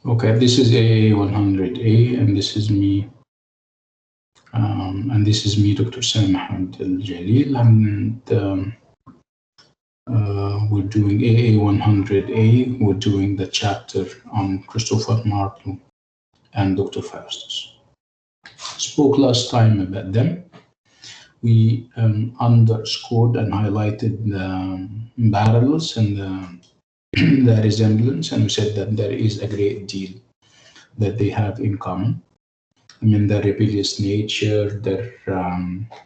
Okay, this is AA100A, and this is me. Dr. Sam Mohammed Al Jalil, and we're doing AA100A. We're doing the chapter on Christopher Marlowe and Dr. Faustus. Spoke last time about them. We underscored and highlighted the parallels and the resemblance, and we said that there is a great deal that they have in common. I mean, their rebellious nature, their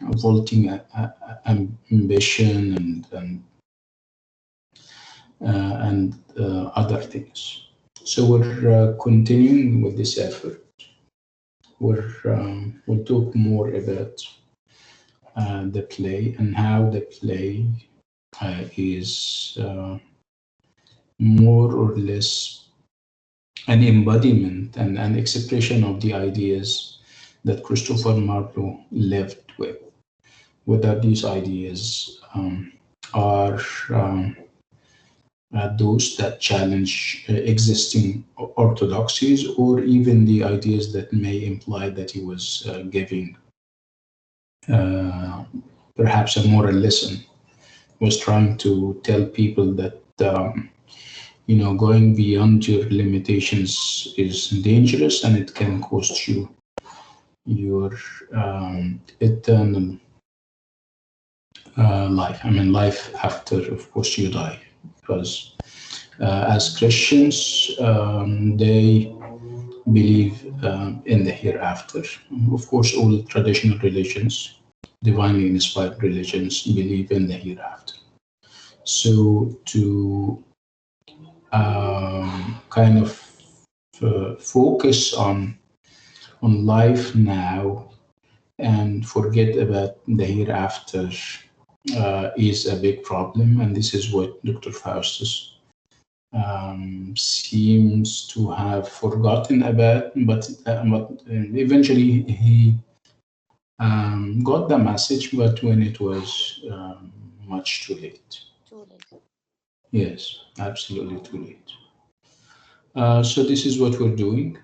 vaulting ambition, and other things. So we're continuing with this effort. We'll talk more about the play and how the play is more or less an embodiment and an expression of the ideas that Christopher Marlowe lived with, whether these ideas are those that challenge existing orthodoxies, or even the ideas that may imply that he was giving perhaps a moral lesson, was trying to tell people that going beyond your limitations is dangerous and it can cost you your eternal life. I mean, life after, of course, you die. Because as Christians, they believe in the hereafter. Of course, all traditional religions, divinely inspired religions, believe in the hereafter. So to kind of focus on life now and forget about the hereafter is a big problem, and this is what Dr. Faustus seems to have forgotten about, but eventually he got the message, but when it was much too late. Too late. Yes, absolutely too late. So this is what we're doing,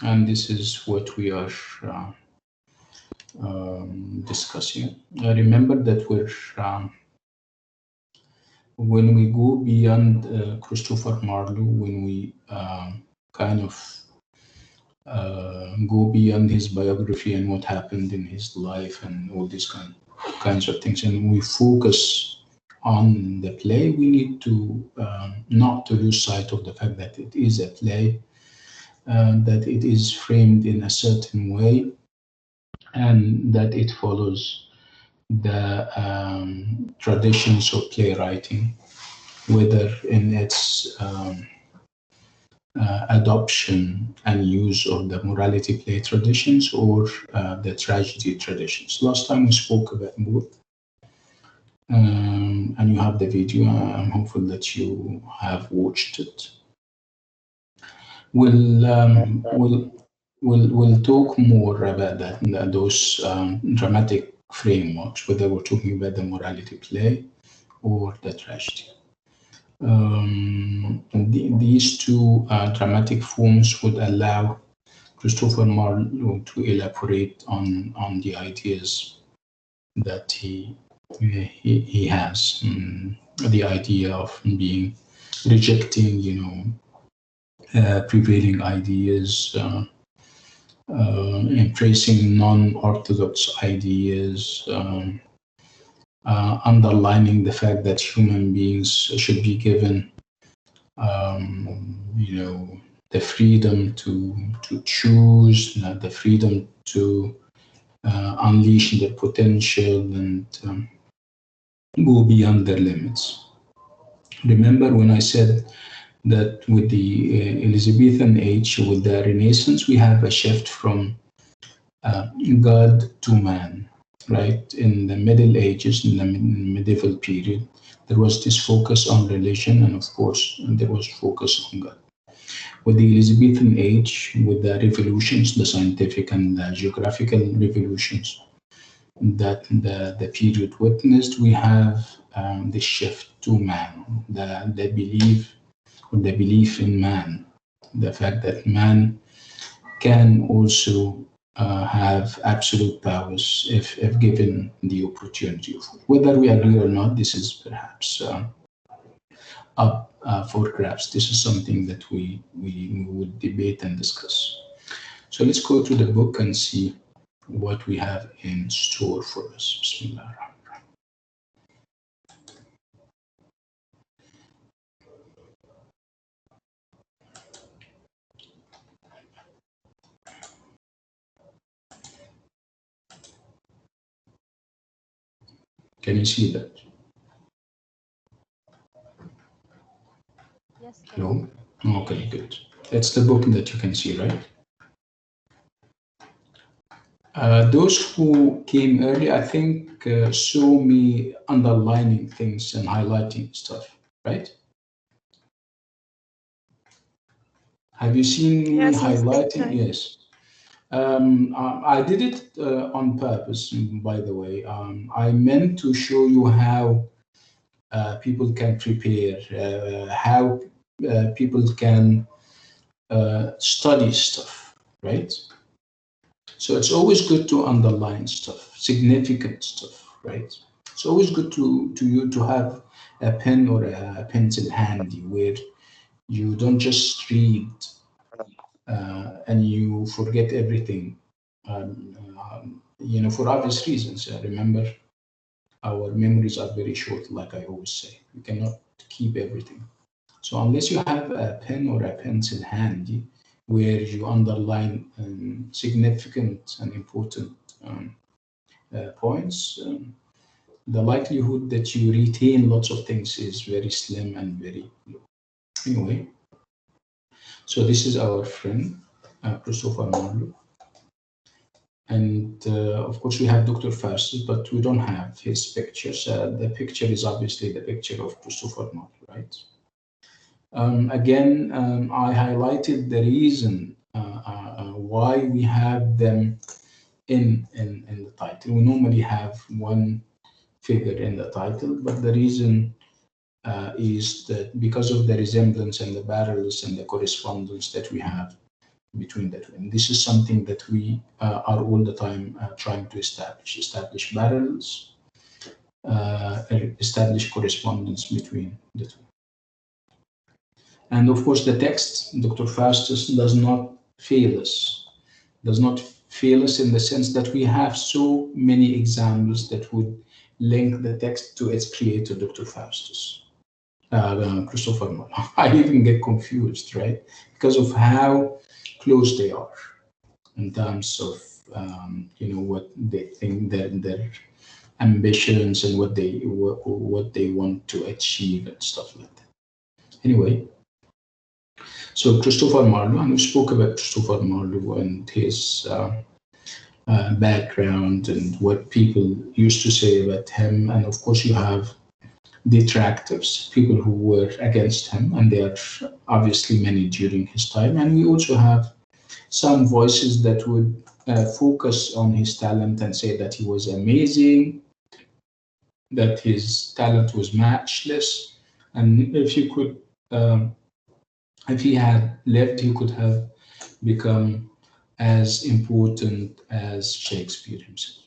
and this is what we are discussing. Remember that when we go beyond Christopher Marlowe, when we kind of go beyond his biography and what happened in his life and all these kinds of things, and we focus on the play, we need to not to lose sight of the fact that it is a play, that it is framed in a certain way, and that it follows the traditions of playwriting, whether in its adoption and use of the morality play traditions or the tragedy traditions. Last time we spoke about both, and you have the video. I'm hopeful that you have watched it. We'll talk more about that, those dramatic frameworks, whether we're talking about the morality play or the tragedy. These two dramatic forms would allow Christopher Marlowe to elaborate on the ideas that he has, the idea of being rejecting, prevailing ideas, embracing non-orthodox ideas, underlining the fact that human beings should be given, the freedom to choose, the freedom to unleash their potential and go beyond their limits. Remember when I said that with the Elizabethan age, with the Renaissance, we have a shift from God to man, right? In the Middle Ages, in the medieval period, there was this focus on religion, and of course, there was focus on God. With the Elizabethan age, with the revolutions, the scientific and the geographical revolutions that the period witnessed, we have the shift to man, the belief in man, the fact that man can also have absolute powers if given the opportunity of it. Whether we agree or not, this is perhaps up for grabs. This is something that we would debate and discuss. So let's go to the book and see what we have in store for us. Bismillah. Can you see that? Yes. Hello? Okay, good. That's the book that you can see, right? Those who came early, I think, saw me underlining things and highlighting stuff, right? Have you seen me Yes, highlighting? yes. Yes. I did it on purpose, by the way. I meant to show you how people can prepare, how people can study stuff, right? So it's always good to underline stuff, significant stuff, right? It's always good to you to have a pen or a pencil handy where you don't just read and you forget everything. For obvious reasons. Remember, our memories are very short, like I always say. You cannot keep everything. So unless you have a pen or a pencil handy where you underline significant and important points, the likelihood that you retain lots of things is very slim and very low. Anyway, so this is our friend, Christopher Marlowe. And of course, we have Dr. Faustus, but we don't have his pictures. The picture is obviously the picture of Christopher Marlowe, right? Again, I highlighted the reason why we have them in the title. We normally have one figure in the title, but the reason is that because of the resemblance and the parallels and the correspondence that we have between the two. And this is something that we are all the time trying to establish parallels, establish correspondence between the two. And of course, the text, Dr. Faustus, does not fail us in the sense that we have so many examples that would link the text to its creator, Dr. Faustus. Christopher Marlowe. I even get confused, right? Because of how close they are in terms of what they think their ambitions and what they want to achieve and stuff like that. Anyway, so Christopher Marlowe, and we spoke about Christopher Marlowe and his background and what people used to say about him, and of course you have detractors, people who were against him, and there are obviously many during his time. And we also have some voices that would focus on his talent and say that he was amazing, that his talent was matchless, and if he had lived, he could have become as important as Shakespeare himself.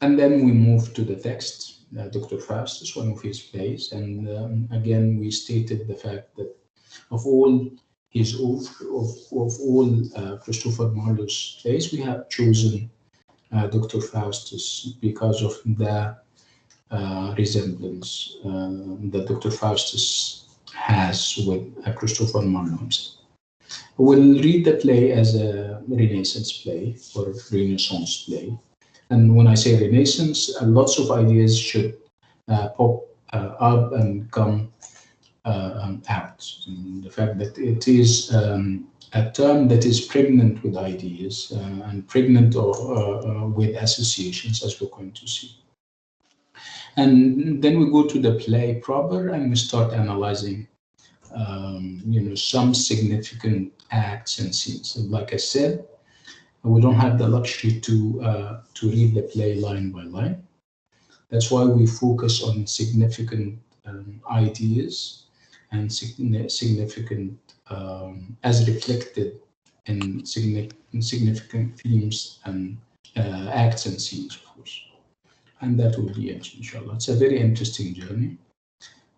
And then we move to the text. Dr. Faustus, one of his plays, and again we stated the fact that of all Christopher Marlowe's plays, we have chosen Dr. Faustus because of the resemblance that Dr. Faustus has with Christopher Marlowe himself. We'll read the play as a Renaissance play or Renaissance play. And when I say Renaissance, lots of ideas should pop up and come out. And the fact that it is a term that is pregnant with ideas and pregnant with associations, as we're going to see. And then we go to the play proper and we start analyzing, some significant acts and scenes. And like I said, we don't have the luxury to read the play line by line. That's why we focus on significant ideas and significant, as reflected in significant themes and acts and scenes, of course. And that will be it, inshallah. It's a very interesting journey.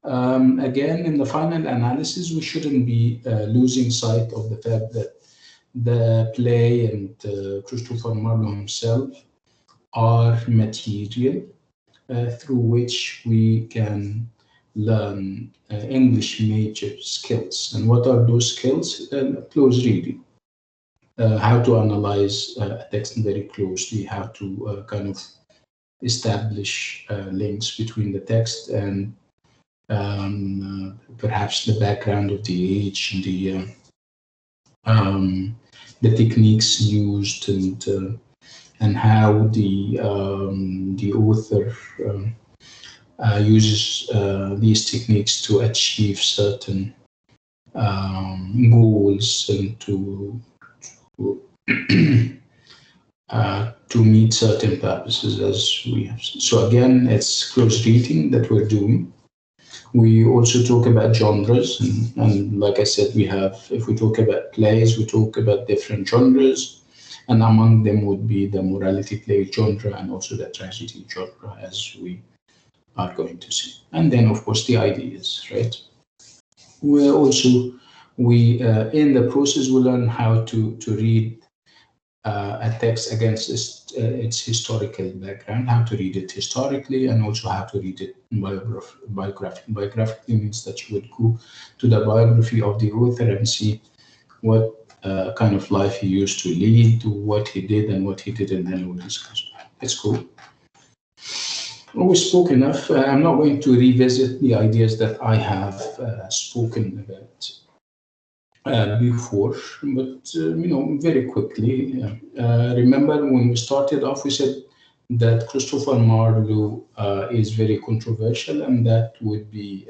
Again, in the final analysis, we shouldn't be losing sight of the fact that the play and Christopher Marlowe himself are material through which we can learn English major skills. And what are those skills? Close reading. How to analyze a text very closely, how to kind of establish links between the text and perhaps the background of the age, the techniques used, and how the author uses these techniques to achieve certain goals and to meet certain purposes, as we have. So again, it's close reading that we're doing. We also talk about genres, and like I said, we have, if we talk about plays, we talk about different genres, and among them would be the morality play genre and also the tragedy genre, as we are going to see. And then, of course, the ideas, right? We also, in the process, we learn how to read a text against its historical background, how to read it historically, and also how to read it biographically. Biographically means that you would go to the biography of the author and see what kind of life he used to lead, what he did and what he didn't, and we'll discuss. It's cool. We spoke enough. I'm not going to revisit the ideas that I have spoken about before, but very quickly. Remember when we started off, we said that Christopher Marlowe is very controversial, and that would be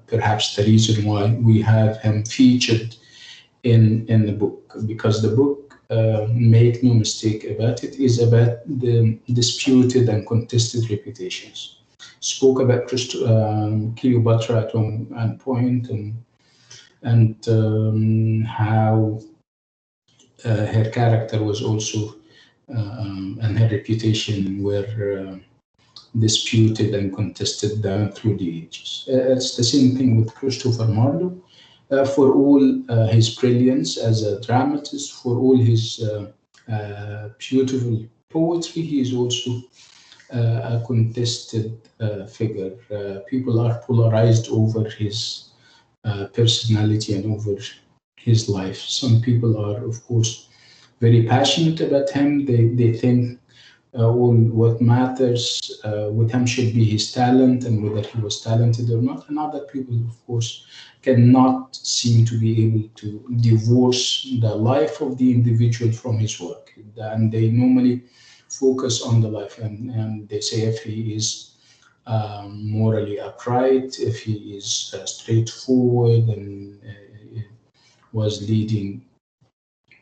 perhaps the reason why we have him featured in the book, because the book, make no mistake about it, is about the disputed and contested reputations. Spoke about Cleopatra at one point, and how her character was also and her reputation were disputed and contested down through the ages. It's the same thing with Christopher Marlowe. For all his brilliance as a dramatist, for all his beautiful poetry, he is also a contested figure. People are polarized over his personality and over his life. Some people are, of course, very passionate about him. They think all what matters with him should be his talent and whether he was talented or not. And other people, of course, cannot seem to be able to divorce the life of the individual from his work. And they normally focus on the life, and they say if he is morally upright, if he is straightforward and was leading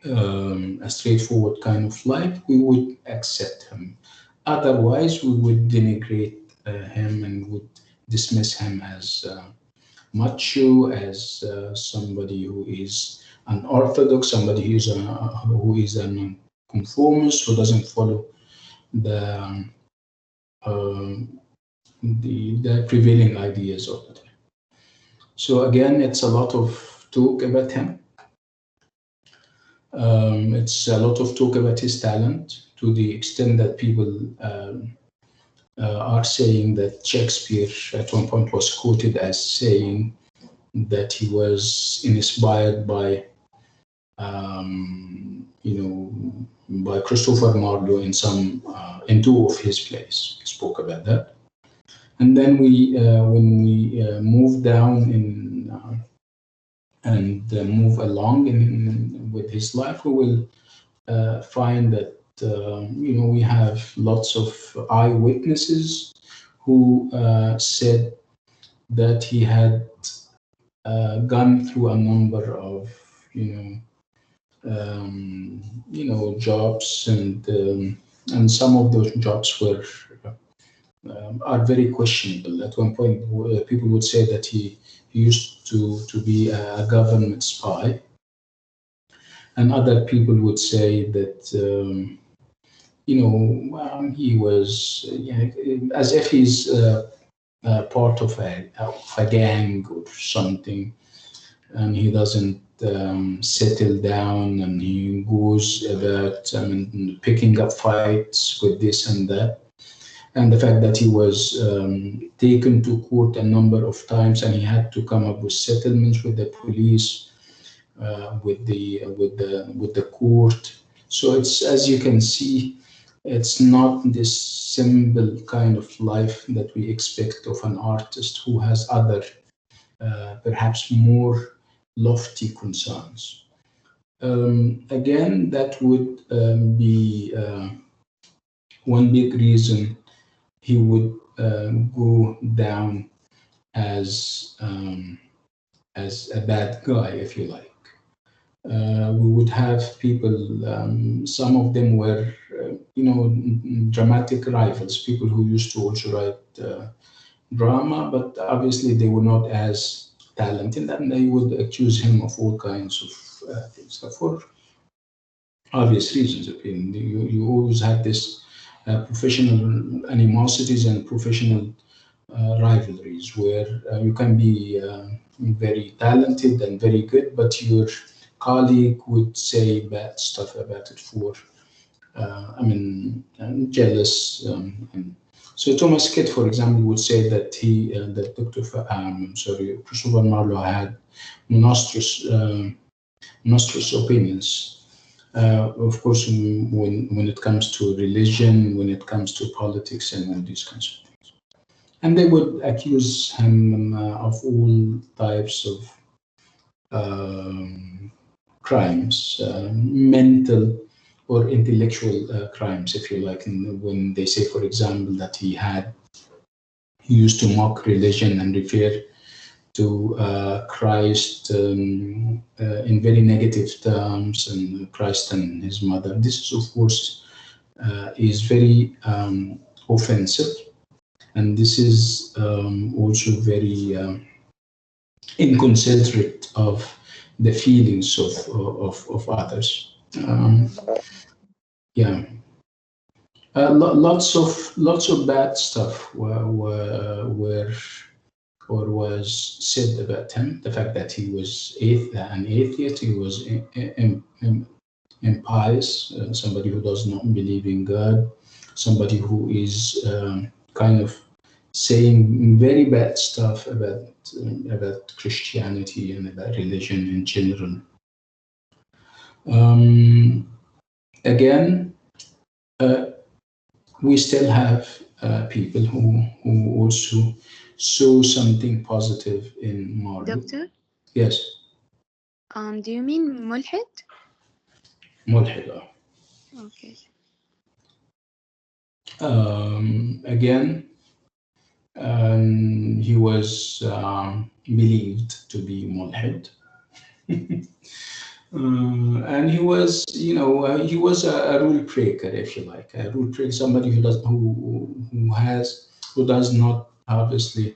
a straightforward kind of life, we would accept him. Otherwise, we would denigrate him and would dismiss him as macho, as somebody who is unorthodox, somebody who is a nonconformist, who doesn't follow the prevailing ideas of the time. So again, it's a lot of talk about him. It's a lot of talk about his talent, to the extent that people are saying that Shakespeare at one point was quoted as saying that he was inspired by by Christopher Marlowe in two of his plays. We spoke about that. And then when we move down and move along with his life, we will find that we have lots of eyewitnesses who said that he had gone through a number of jobs, and some of those jobs were are very questionable. At one point, people would say that he used to be a government spy, and other people would say that he was as if he's part of a gang or something, and he doesn't settle down, and he goes about picking up fights with this and that. And the fact that he was taken to court a number of times, and he had to come up with settlements with the police, with the court. So it's, as you can see, it's not this simple kind of life that we expect of an artist who has other, perhaps more lofty concerns. Again, that would be one big reason he would go down as a bad guy, if you like. We would have people, some of them were, dramatic rivals, people who used to also write drama, but obviously they were not as talented, and they would accuse him of all kinds of things. So for obvious reasons, you always had this professional animosities and professional rivalries where you can be very talented and very good, but your colleague would say bad stuff about it for, jealous. So Thomas Kidd, for example, would say that that Christopher Marlowe had monstrous opinions. Of course, when it comes to religion, when it comes to politics, and all these kinds of things. And they would accuse him of all types of crimes, mental or intellectual crimes, if you like. And when they say, for example, that he used to mock religion and refer to Christ in very negative terms, and Christ and his mother. This is, of course, is very offensive, and this is also very inconsiderate of the feelings of others. Yeah. Lots of bad stuff was said about him. The fact that he was an atheist, he was impious, somebody who does not believe in God, somebody who is kind of saying very bad stuff about Christianity and about religion in general. Again, we still have people who also saw something positive in Marlowe. Doctor? Yes. Do you mean mulhid? Mulhid. Okay. Again, he was believed to be mulhid. And he was, he was a rule breaker, if you like, a rule breaker, somebody who does not obviously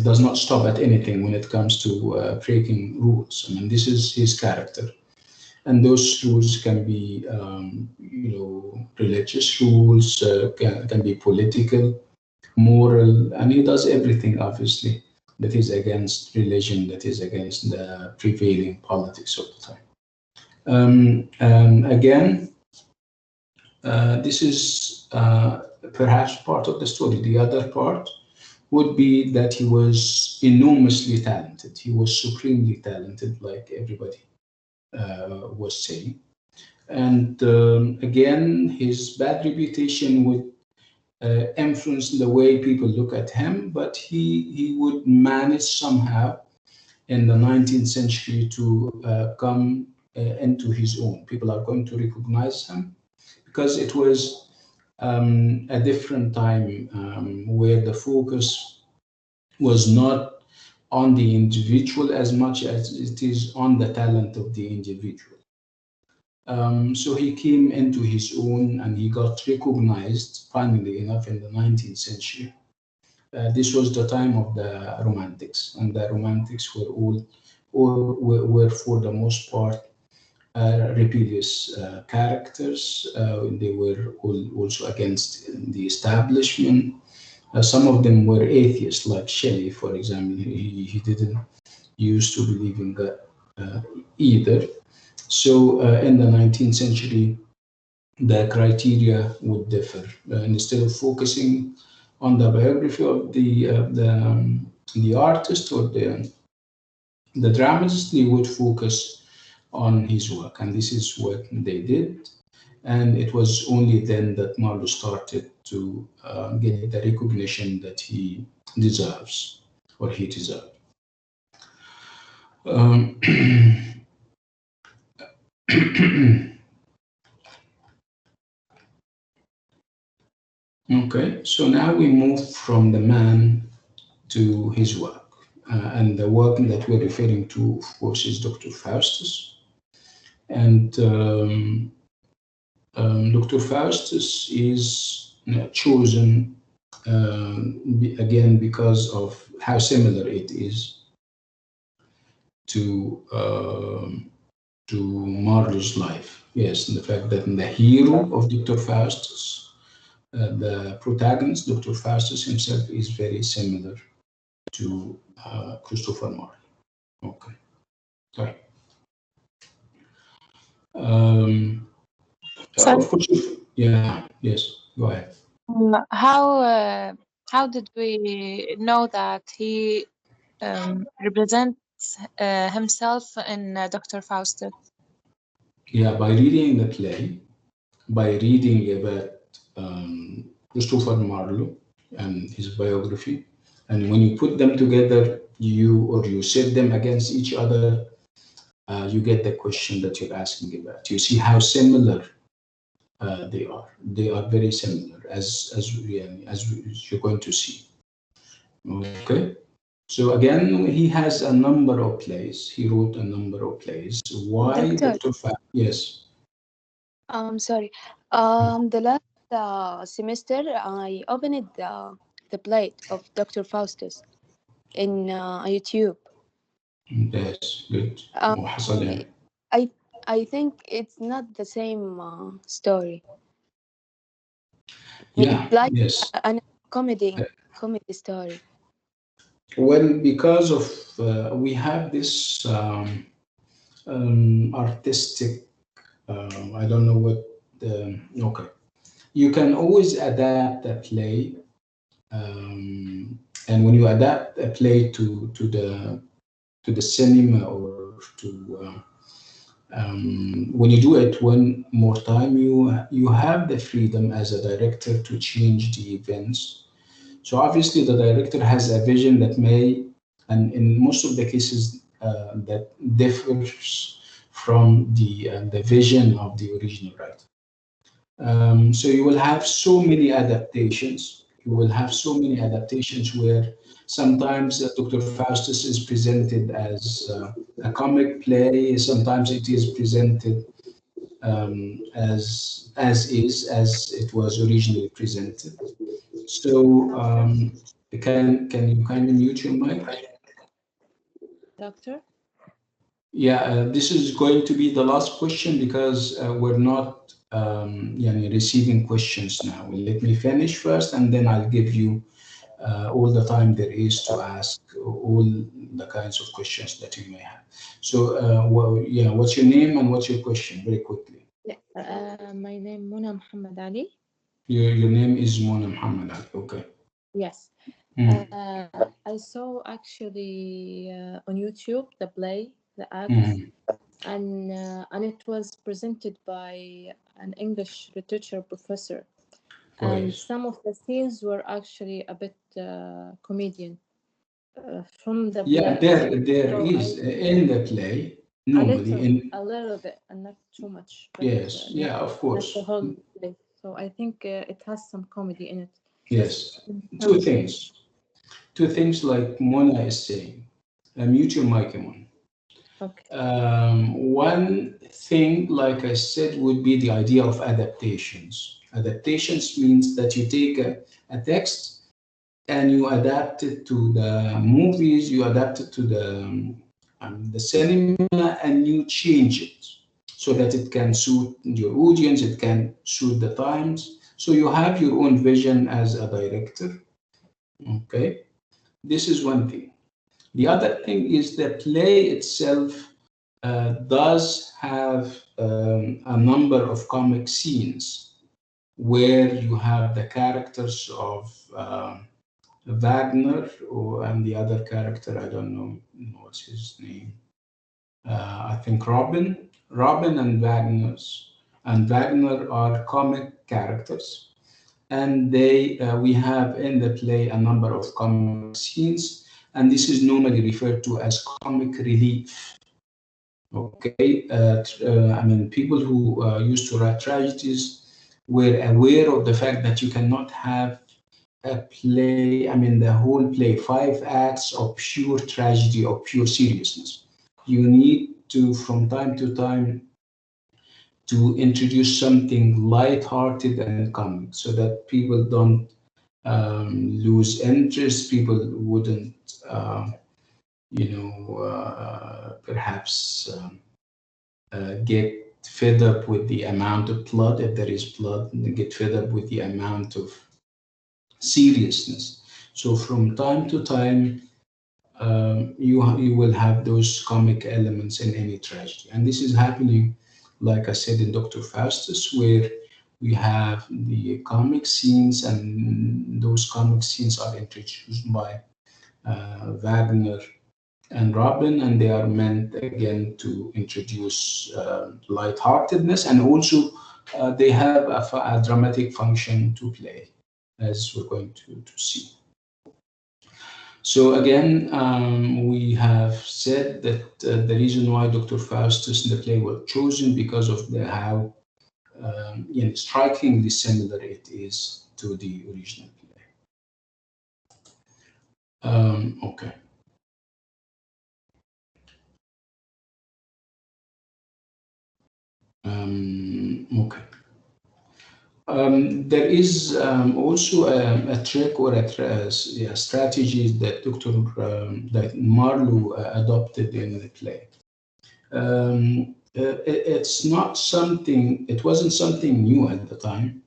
does not stop at anything when it comes to breaking rules. This is his character, and those rules can be, religious rules, can be political, moral, and he does everything, obviously, that is against religion, that is against the prevailing politics of the time. Again, this is perhaps part of the story. The other part would be that he was enormously talented. He was supremely talented, like everybody was saying. And again, his bad reputation would influence the way people look at him, but he would manage somehow in the 19th century to come into his own. People are going to recognize him because it was a different time where the focus was not on the individual as much as it is on the talent of the individual. So he came into his own and he got recognized, finally enough, in the 19th century. This was the time of the Romantics, and the Romantics were for the most part rebellious characters. They were also against the establishment. Some of them were atheists, like Shelley, for example. He didn't used to believe in God either. So in the 19th century, the criteria would differ. Instead of focusing on the biography of the artist or the dramatist, they would focus on his work, and this is what they did. And it was only then that Marlowe started to get the recognition that he deserves, or he deserved. Okay, so now we move from the man to his work. And the work that we're referring to, of course, is Dr. Faustus. And Dr. Faustus is chosen again because of how similar it is to Marlowe's life. Yes, and the fact that the hero of Dr. Faustus, the protagonist, Dr. Faustus himself, is very similar to Christopher Marlowe. Okay, sorry. Of course, yeah, yes, go ahead. How did we know that he represents himself in Dr. Faustus? Yeah, by reading the play, by reading about Christopher Marlowe and his biography, and when you put them together, you set them against each other, you get the question that you're asking about. You see how similar they are. They are very similar, as you're going to see. Okay. So again, he has a number of plays. He wrote a number of plays. Why, Doctor, Yes. sorry. The last semester, I opened the plate of Dr. Faustus in YouTube. Yes. Good. Um, وحصل يعني. I I think it's not the same story. Yeah. It's like Yes. a comedy story. Well, because of we have this artistic. I don't know what. Okay. You can always adapt a play, and when you adapt a play to the cinema or to when you do it one more time, you have the freedom as a director to change the events. So obviously, the director has a vision that may, and in most of the cases, that differs from the vision of the original writer. So you will have so many adaptations. You will have so many adaptations where sometimes Dr. Faustus is presented as a comic play. Sometimes it is presented as it was originally presented. So can you kindly mute your mic? Doctor? Yeah, this is going to be the last question because we're not receiving questions now. Let me finish first, and then I'll give you all the time there is to ask all the kinds of questions that you may have. So, what's your name and what's your question? Very quickly. My name Muna Muhammad Ali. Your name is Mona Muhammad Ali. Okay. Yes. Mm. I saw actually on YouTube the play, the act, Mm. and it was presented by an English literature professor. And Great. some of the scenes were actually a bit comedian from the Yeah, play. there So is in the play normally a little bit, and not too much. But yes, yeah, of not course. the whole play. So I think it has some comedy in it. Yes, Just in two some scenes. things. Two things like Mona is saying. Mute your mic, Mona. Okay. One thing, like I said, would be the idea of adaptations. Adaptations means that you take a text and you adapt it to the movies, you adapt it to the cinema, and you change it so that it can suit your audience, it can suit the times. So you have your own vision as a director. Okay, this is one thing. The other thing is the play itself does have a number of comic scenes where you have the characters of Wagner and the other character, I don't know what's his name. I think Robin and Wagner are comic characters, and we have in the play a number of comic scenes, and this is normally referred to as comic relief. Okay, I mean, people who used to write tragedies were aware of the fact that you cannot have a play, I mean, the whole play, 5 acts of pure tragedy or pure seriousness. You need to, from time to time, to introduce something light-hearted and comic so that people don't lose interest, people wouldn't, perhaps get fed up with the amount of blood, if there is blood, get fed up with the amount of seriousness. So from time to time, you will have those comic elements in any tragedy, and this is happening, like I said, in Dr. Faustus, where we have the comic scenes, and those comic scenes are introduced by Wagner and Robin, and they are meant again to introduce lightheartedness, and also they have a dramatic function to play, as we're going to see. So again, we have said that the reason why Dr. Faustus in the play was chosen because of how strikingly similar it is to the original play. Okay. Okay. There is also a trick or a strategy that that Marlowe adopted in the play. It's not something. It wasn't something new at the time,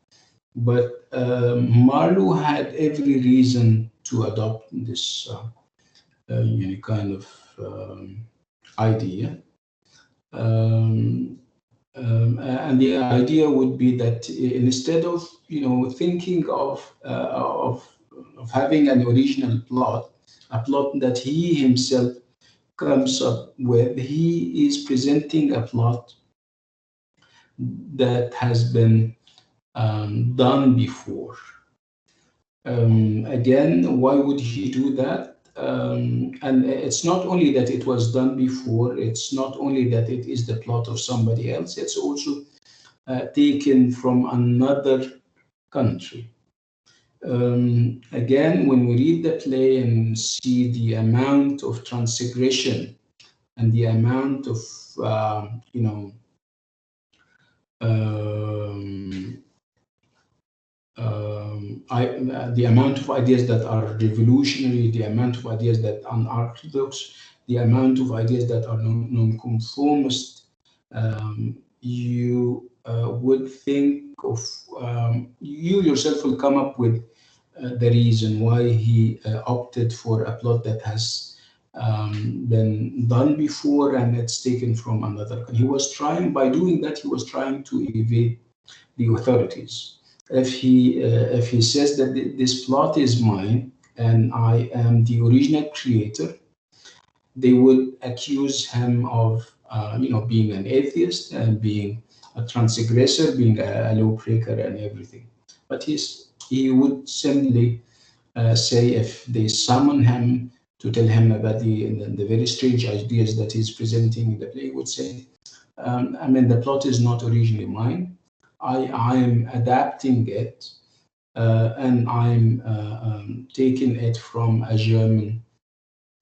but Marlowe had every reason to adopt this kind of idea. And the idea would be that instead of thinking of having an original plot, a plot that he himself comes up with, he is presenting a plot that has been done before. Again, why would he do that? And it's not only that it was done before, it's not only that it is the plot of somebody else, it's also taken from another country. Again, when we read the play and see the amount of transgression and the amount of, the amount of ideas that are revolutionary, the amount of ideas that are unorthodox, the amount of ideas that are nonconformist, you would think of, you yourself will come up with the reason why he opted for a plot that has been done before and it's taken from another. He was trying, by doing that, he was trying to evade the authorities. If he says that this plot is mine and I am the original creator, they would accuse him of being an atheist and being a transgressor, being a lawbreaker and everything. But he would simply say, if they summon him to tell him about the very strange ideas that he's presenting in the play, he would say, I mean, the plot is not originally mine. I am adapting it, and I'm taking it from a German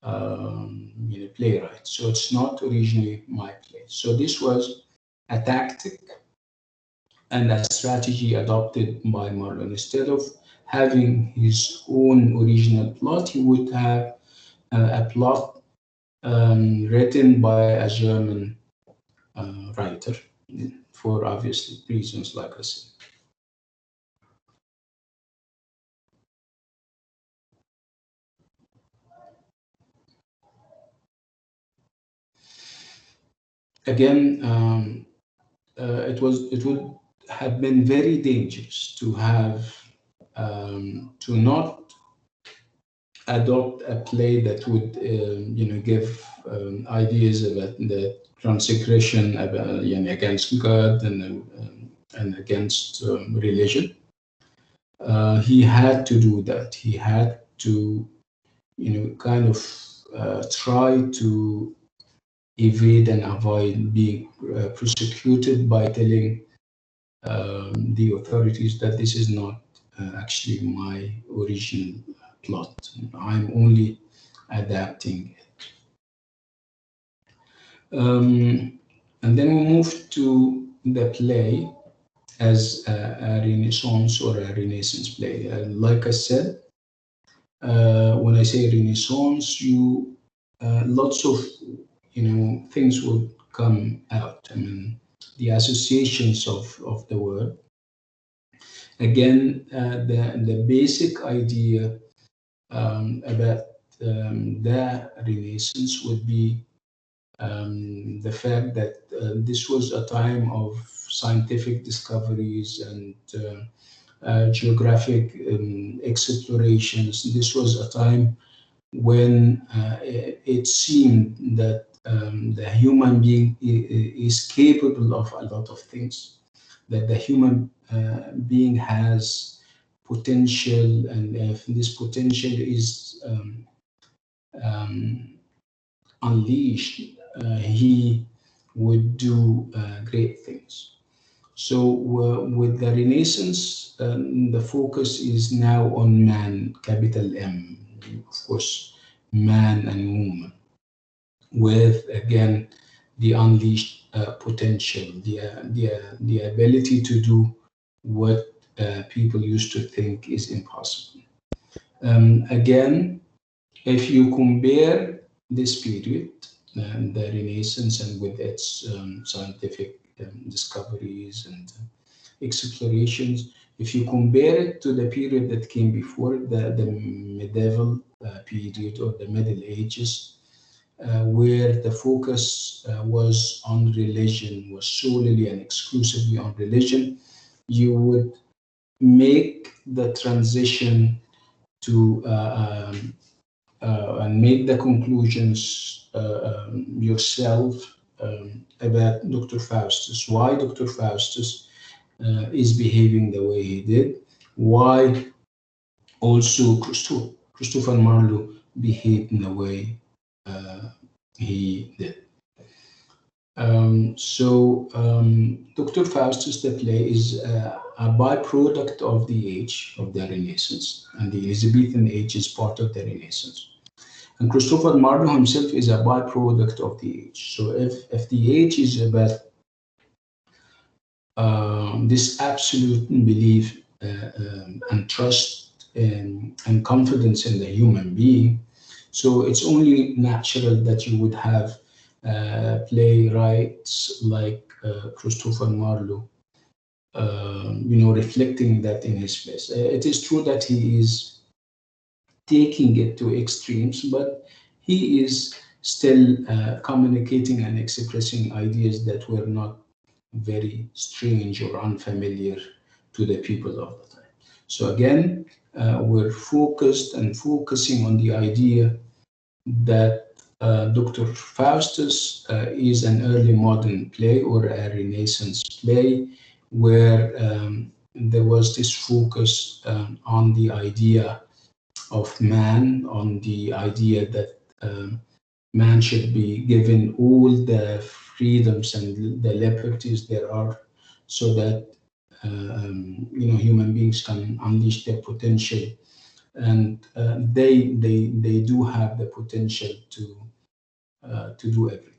playwright. So it's not originally my play. So this was a tactic and a strategy adopted by Marlowe. Instead of having his own original plot, he would have a plot written by a German writer for obvious reasons, like I said. Again, it would have been very dangerous to have to not adopt a play that would give ideas about the transgression about, against God and against religion. He had to do that. He had to kind of try to evade and avoid being prosecuted by telling the authorities that this is not actually my original plot. I'm only adapting it. And then we move to the play as a Renaissance or a Renaissance play. Like I said, when I say Renaissance, lots of things would come out. I mean, the associations of the word. Again, the basic idea about the Renaissance would be the fact that this was a time of scientific discoveries and geographic explorations. This was a time when it seemed that the human being is capable of a lot of things, that the human being has potential, and if this potential is unleashed, he would do great things. So with the Renaissance, the focus is now on man, capital M, of course, man and woman, with again the unleashed potential, the ability to do what people used to think is impossible. Again, if you compare this period, the Renaissance, and with its scientific discoveries and explorations, if you compare it to the period that came before, the medieval period or the Middle Ages, where the focus was on religion, was solely and exclusively on religion, you would make the transition to and make the conclusions yourself about Dr. Faustus. Why Dr. Faustus is behaving the way he did. Why also Christopher Marlowe behaved in the way he did. Dr. Faustus, the play, is a byproduct of the age of the Renaissance, and the Elizabethan age is part of the Renaissance. And Christopher Marlowe himself is a byproduct of the age. So if the age is about this absolute belief and trust and confidence in the human being, so it's only natural that you would have playwrights like Christopher Marlowe, reflecting that in his plays. It is true that he is taking it to extremes, but he is still communicating and expressing ideas that were not very strange or unfamiliar to the people of the time. So again, we're focusing on the idea that Dr. Faustus is an early modern play or a Renaissance play, where there was this focus on the idea of man, on the idea that man should be given all the freedoms and the liberties there are, so that human beings can unleash their potential and they do have the potential to do everything.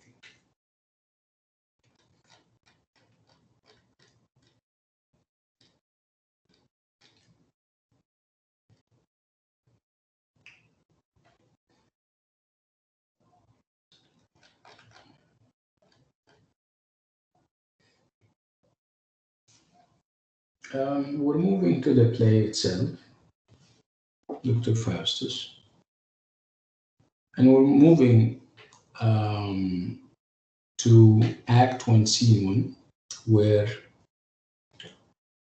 We're moving to the play itself, Dr. Faustus, and we're moving to Act 1, Scene 1, where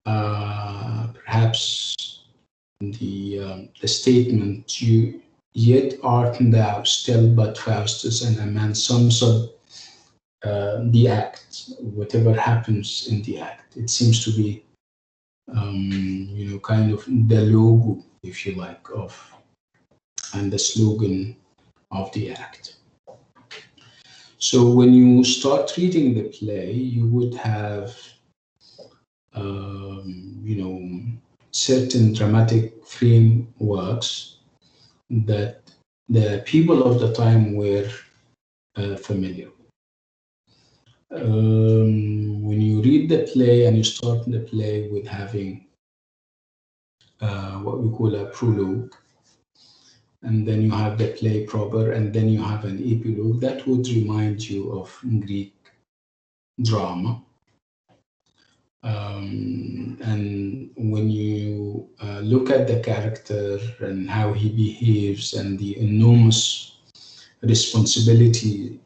perhaps the statement, "You yet art thou still but Faustus," and a man sums up the act, whatever happens in the act. It seems to be, kind of the logo, if you like, and the slogan of the act. So when you start reading the play, you would have, certain dramatic frameworks that the people of the time were familiar with. When you read the play and you start the play with having what we call a prologue, and then you have the play proper, and then you have an epilogue, that would remind you of Greek drama. And when you look at the character and how he behaves and the enormous responsibility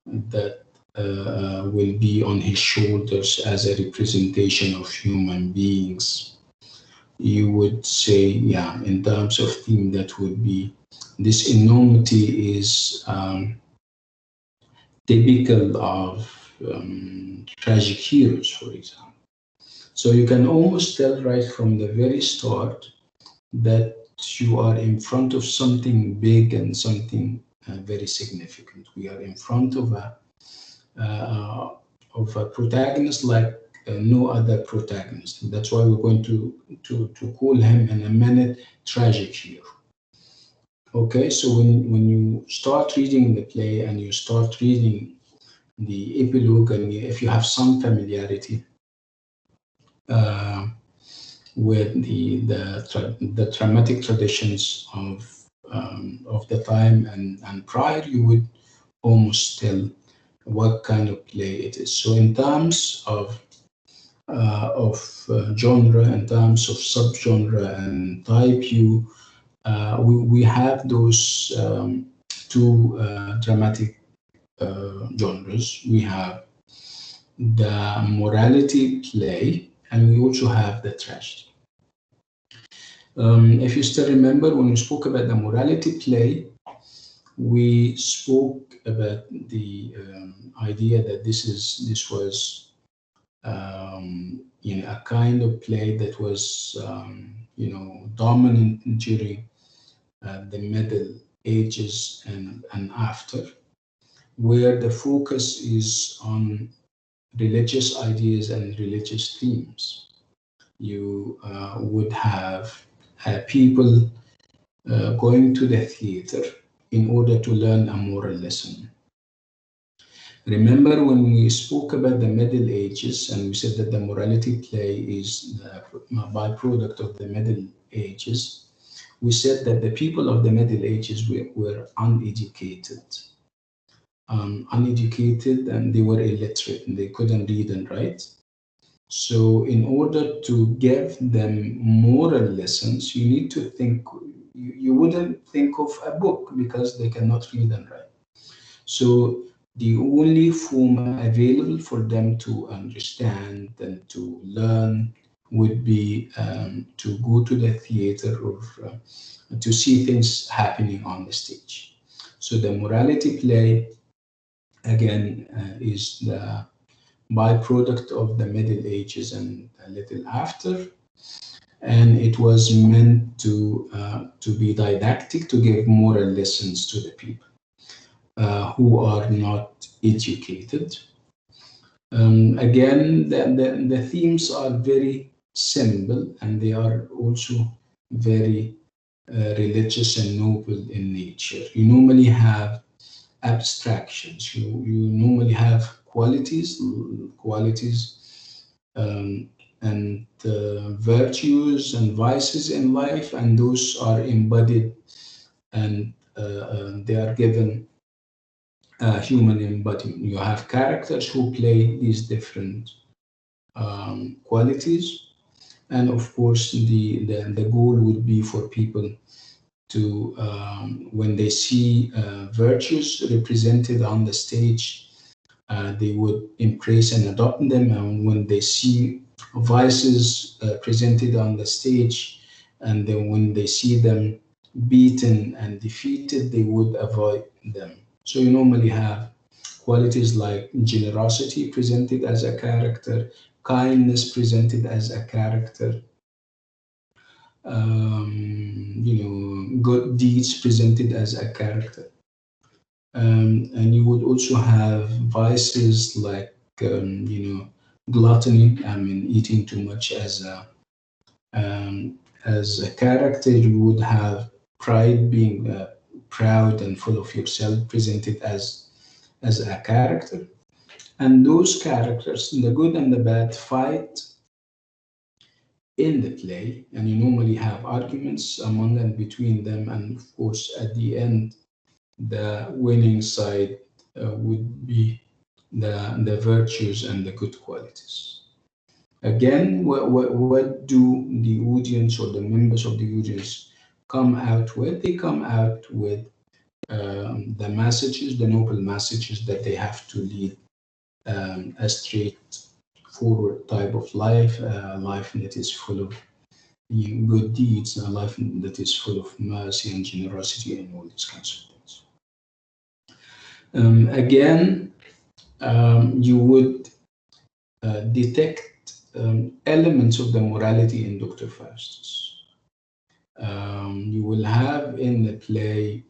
that will be on his shoulders as a representation of human beings, you would say, yeah, in terms of theme, that would be, this enormity is typical of tragic heroes, for example. So you can almost tell right from the very start that you are in front of something big and something very significant. We are in front of a protagonist like no other protagonist. That's why we're going to call him in a minute tragic hero. Okay, so when you start reading the play and you start reading the epilogue, and if you have some familiarity with the dramatic traditions of the time and prior, you would almost tell what kind of play it is. So in terms of genre, in terms of subgenre and type, we have those two dramatic genres. We have the morality play, and we also have the tragedy. If you still remember, when we spoke about the morality play, we spoke about the idea that this was a kind of play that was dominant during the Middle Ages and after, where the focus is on religious ideas and religious themes. You would have people going to the theater in order to learn a moral lesson. Remember when we spoke about the Middle Ages and we said that the morality play is the byproduct of the Middle Ages, we said that the people of the Middle Ages were uneducated. Uneducated, and they were illiterate, and they couldn't read and write. So in order to give them moral lessons, you need to think, you wouldn't think of a book because they cannot read and write. So the only form available for them to understand and to learn would be to go to the theater or to see things happening on the stage. So the morality play, again, is the byproduct of the Middle Ages and a little after, and it was meant to be didactic, to give moral lessons to the people who are not educated. Again, the themes are very simple, and they are also very religious and noble in nature. You normally have abstractions. You normally have qualities, and virtues and vices in life, and those are embodied, and they are given human embodiment. You have characters who play these different qualities, and of course the goal would be for people to when they see virtues represented on the stage, they would embrace and adopt them, and when they see vices presented on the stage, and then when they see them beaten and defeated, they would avoid them. So you normally have qualities like generosity presented as a character, kindness presented as a character, good deeds presented as a character. And you would also have vices like, gluttony, eating too much as a character. You would have pride, being proud and full of yourself, presented as a character. And those characters, the good and the bad, fight in the play, and you normally have arguments among and between them, and of course at the end the winning side would be the virtues and the good qualities. Again, what do the audience or the members of the audience come out with? They come out with the messages, the noble messages, that they have to lead a straightforward type of life, a life that is full of good deeds, a life that is full of mercy and generosity and all these kinds of things. Again, you would detect elements of the morality in Dr. Faustus. You will have in the play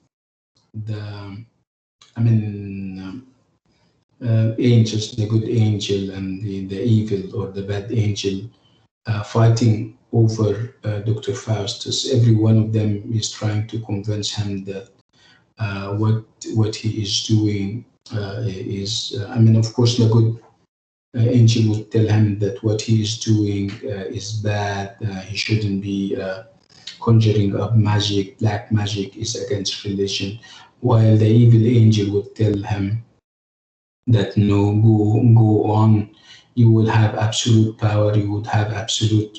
angels, the good angel and the evil or the bad angel, fighting over Dr. Faustus. Every one of them is trying to convince him that what he is doing is, of course, the good angel would tell him that what he is doing is bad. He shouldn't be conjuring up magic. Black magic is against religion. While the evil angel would tell him that no, go on. You will have absolute power. You would have absolute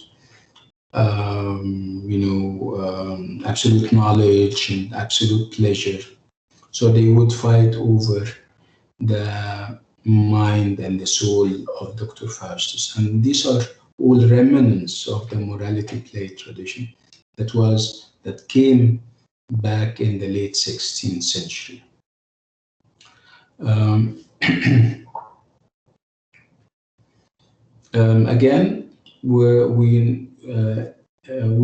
absolute knowledge and absolute pleasure. So they would fight over the mind and the soul of Dr. Faustus. And these are all remnants of the morality play tradition that came back in the late 16th century. Again, we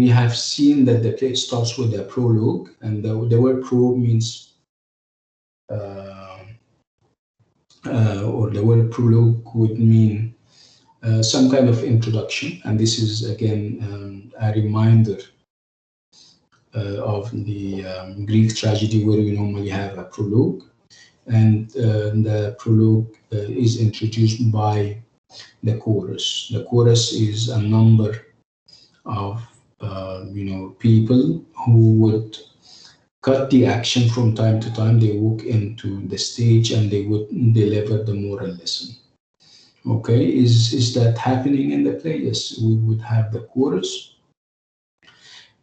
have seen that the play starts with a prologue, and the word prologue means, or the word prologue would mean some kind of introduction, and this is again a reminder of the Greek tragedy, where we normally have a prologue, and the prologue is introduced by the chorus. The chorus is a number of people who would cut the action from time to time. They walk into the stage and they would deliver the moral lesson. Okay, is that happening in the play? Yes, we would have the chorus,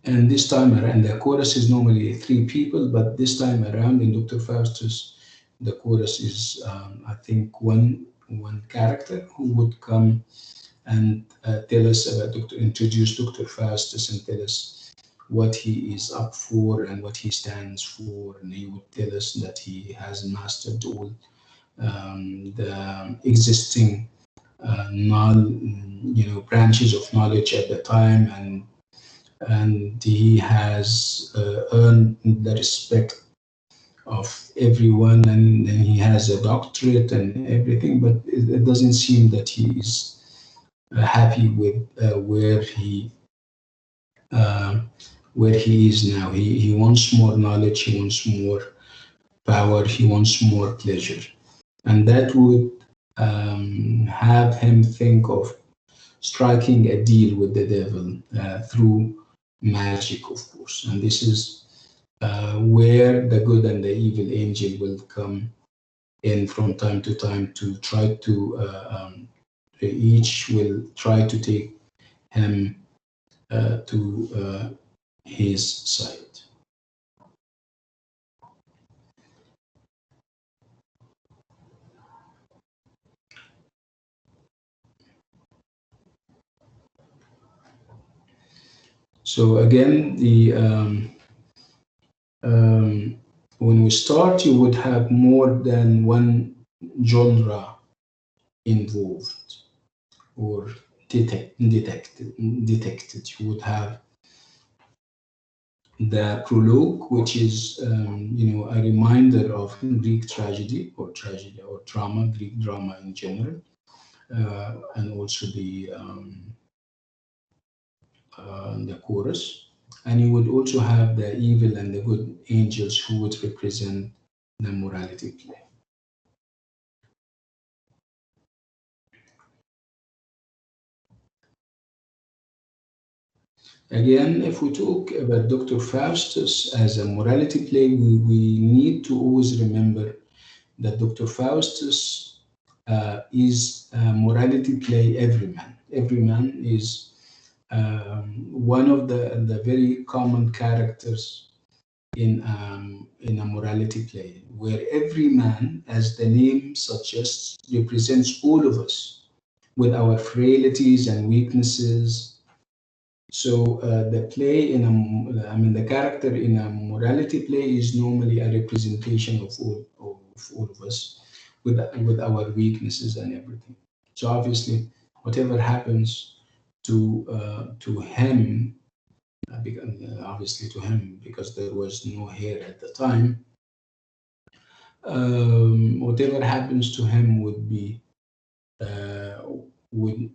and this time around the chorus is normally 3 people, but this time around in Dr. Faustus, the chorus is I think one character who would come and tell us about introduce Dr. Faustus and tell us what he is up for and what he stands for, and he would tell us that he has mastered all the existing branches of knowledge at the time, and he has earned the respect of everyone, and he has a doctorate and everything, but it doesn't seem that he is happy with where he where he is now. He wants more knowledge, he wants more power, he wants more pleasure. And that would have him think of striking a deal with the devil through magic, of course. And this is where the good and the evil angel will come in from time to time to try to, each will try to take him to his side. So again, when we start, you would have more than one genre involved or detected. You would have the prologue, which is a reminder of Greek tragedy or drama, Greek drama in general, and also the chorus. And you would also have the evil and the good angels who would represent the morality play. Again, if we talk about Dr. Faustus as a morality play, we need to always remember that Dr. Faustus is a morality play every man. Every man is one of the very common characters in a morality play, where every man, as the name suggests, represents all of us with our frailties and weaknesses. So the play the character in a morality play is normally a representation of all of us with our weaknesses and everything. So obviously, whatever happens to him, obviously to him, because there was no hair at the time, whatever happens to him would be would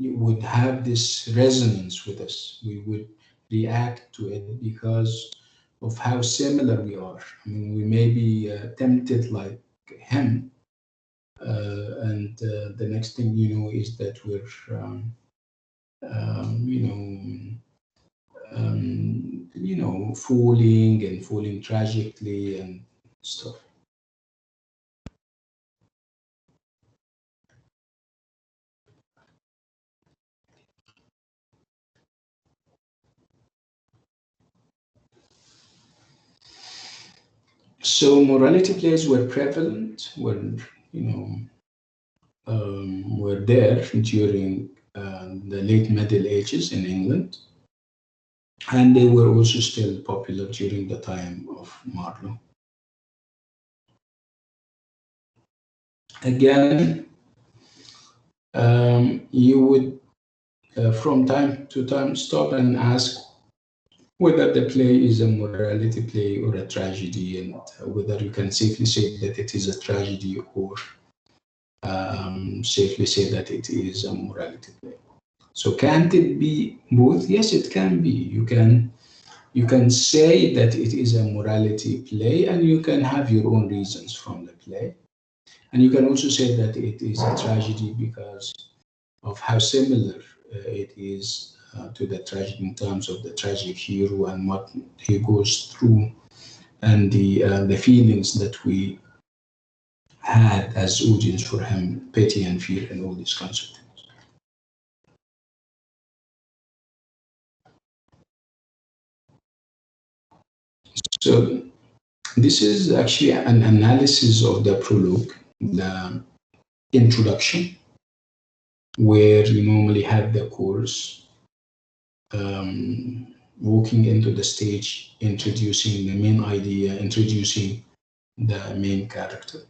you would have this resonance with us. We would react to it because of how similar we are. I mean, we may be tempted like him, and the next thing you know is that we're, falling tragically and stuff. So morality plays were prevalent, were there during the late Middle Ages in England, and they were also still popular during the time of Marlowe. Again, you would from time to time stop and ask whether the play is a morality play or a tragedy, and whether you can safely say that it is a tragedy or safely say that it is a morality play. So can't it be both? Yes, it can be. You can say that it is a morality play, and you can have your own reasons from the play. And you can also say that it is a tragedy because of how similar it is to the tragedy in terms of the tragic hero and what he goes through, and the feelings that we had as audience for him, pity and fear and all these kinds of things. So this is actually an analysis of the prologue, the introduction, where you normally have the chorus walking into the stage, introducing the main idea, introducing the main character.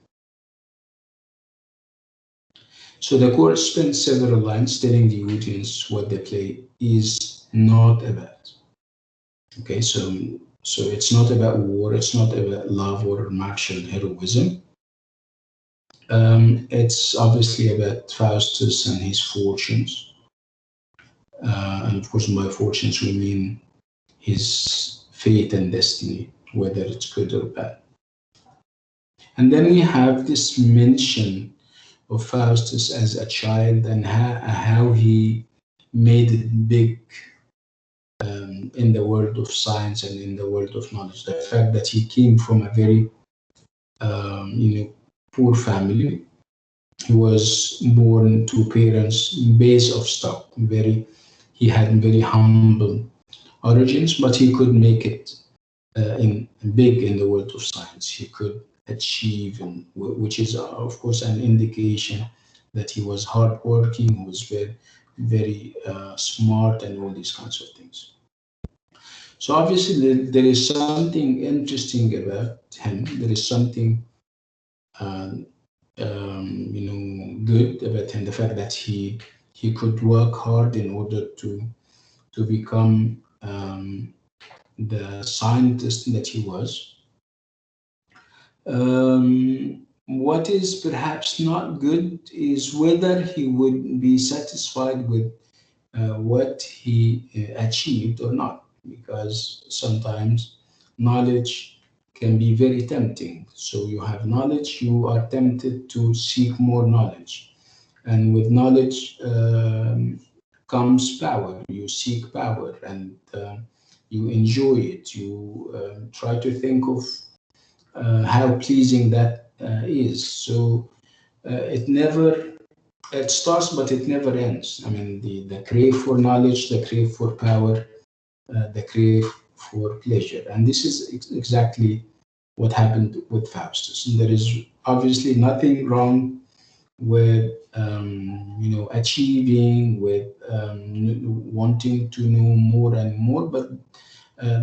So the chorus spends several lines telling the audience what the play is not about. Okay, so it's not about war, it's not about love or martial heroism. It's obviously about Faustus and his fortunes. And of course, by fortunes, we mean his fate and destiny, whether it's good or bad. And then we have this mention of Faustus as a child and how he made it big in the world of science and in the world of knowledge. The fact that he came from a very poor family. He was born to parents base of stock. He had very humble origins, but he could make it in big in the world of science. He could achieve, which is of course an indication that he was hardworking, he was very smart, and all these kinds of things. So obviously there is something interesting about him. There is something good about him. The fact that he could work hard in order to become the scientist that he was. What is perhaps not good is whether he would be satisfied with what he achieved or not, because sometimes knowledge can be very tempting. So you have knowledge, you are tempted to seek more knowledge. And with knowledge comes power. You seek power and you enjoy it. You try to think of how pleasing that is. So it starts, but it never ends. I mean, the crave for knowledge, the crave for power, the crave for pleasure. And this is exactly what happened with Faustus. And there is obviously nothing wrong with achieving, with wanting to know more and more, but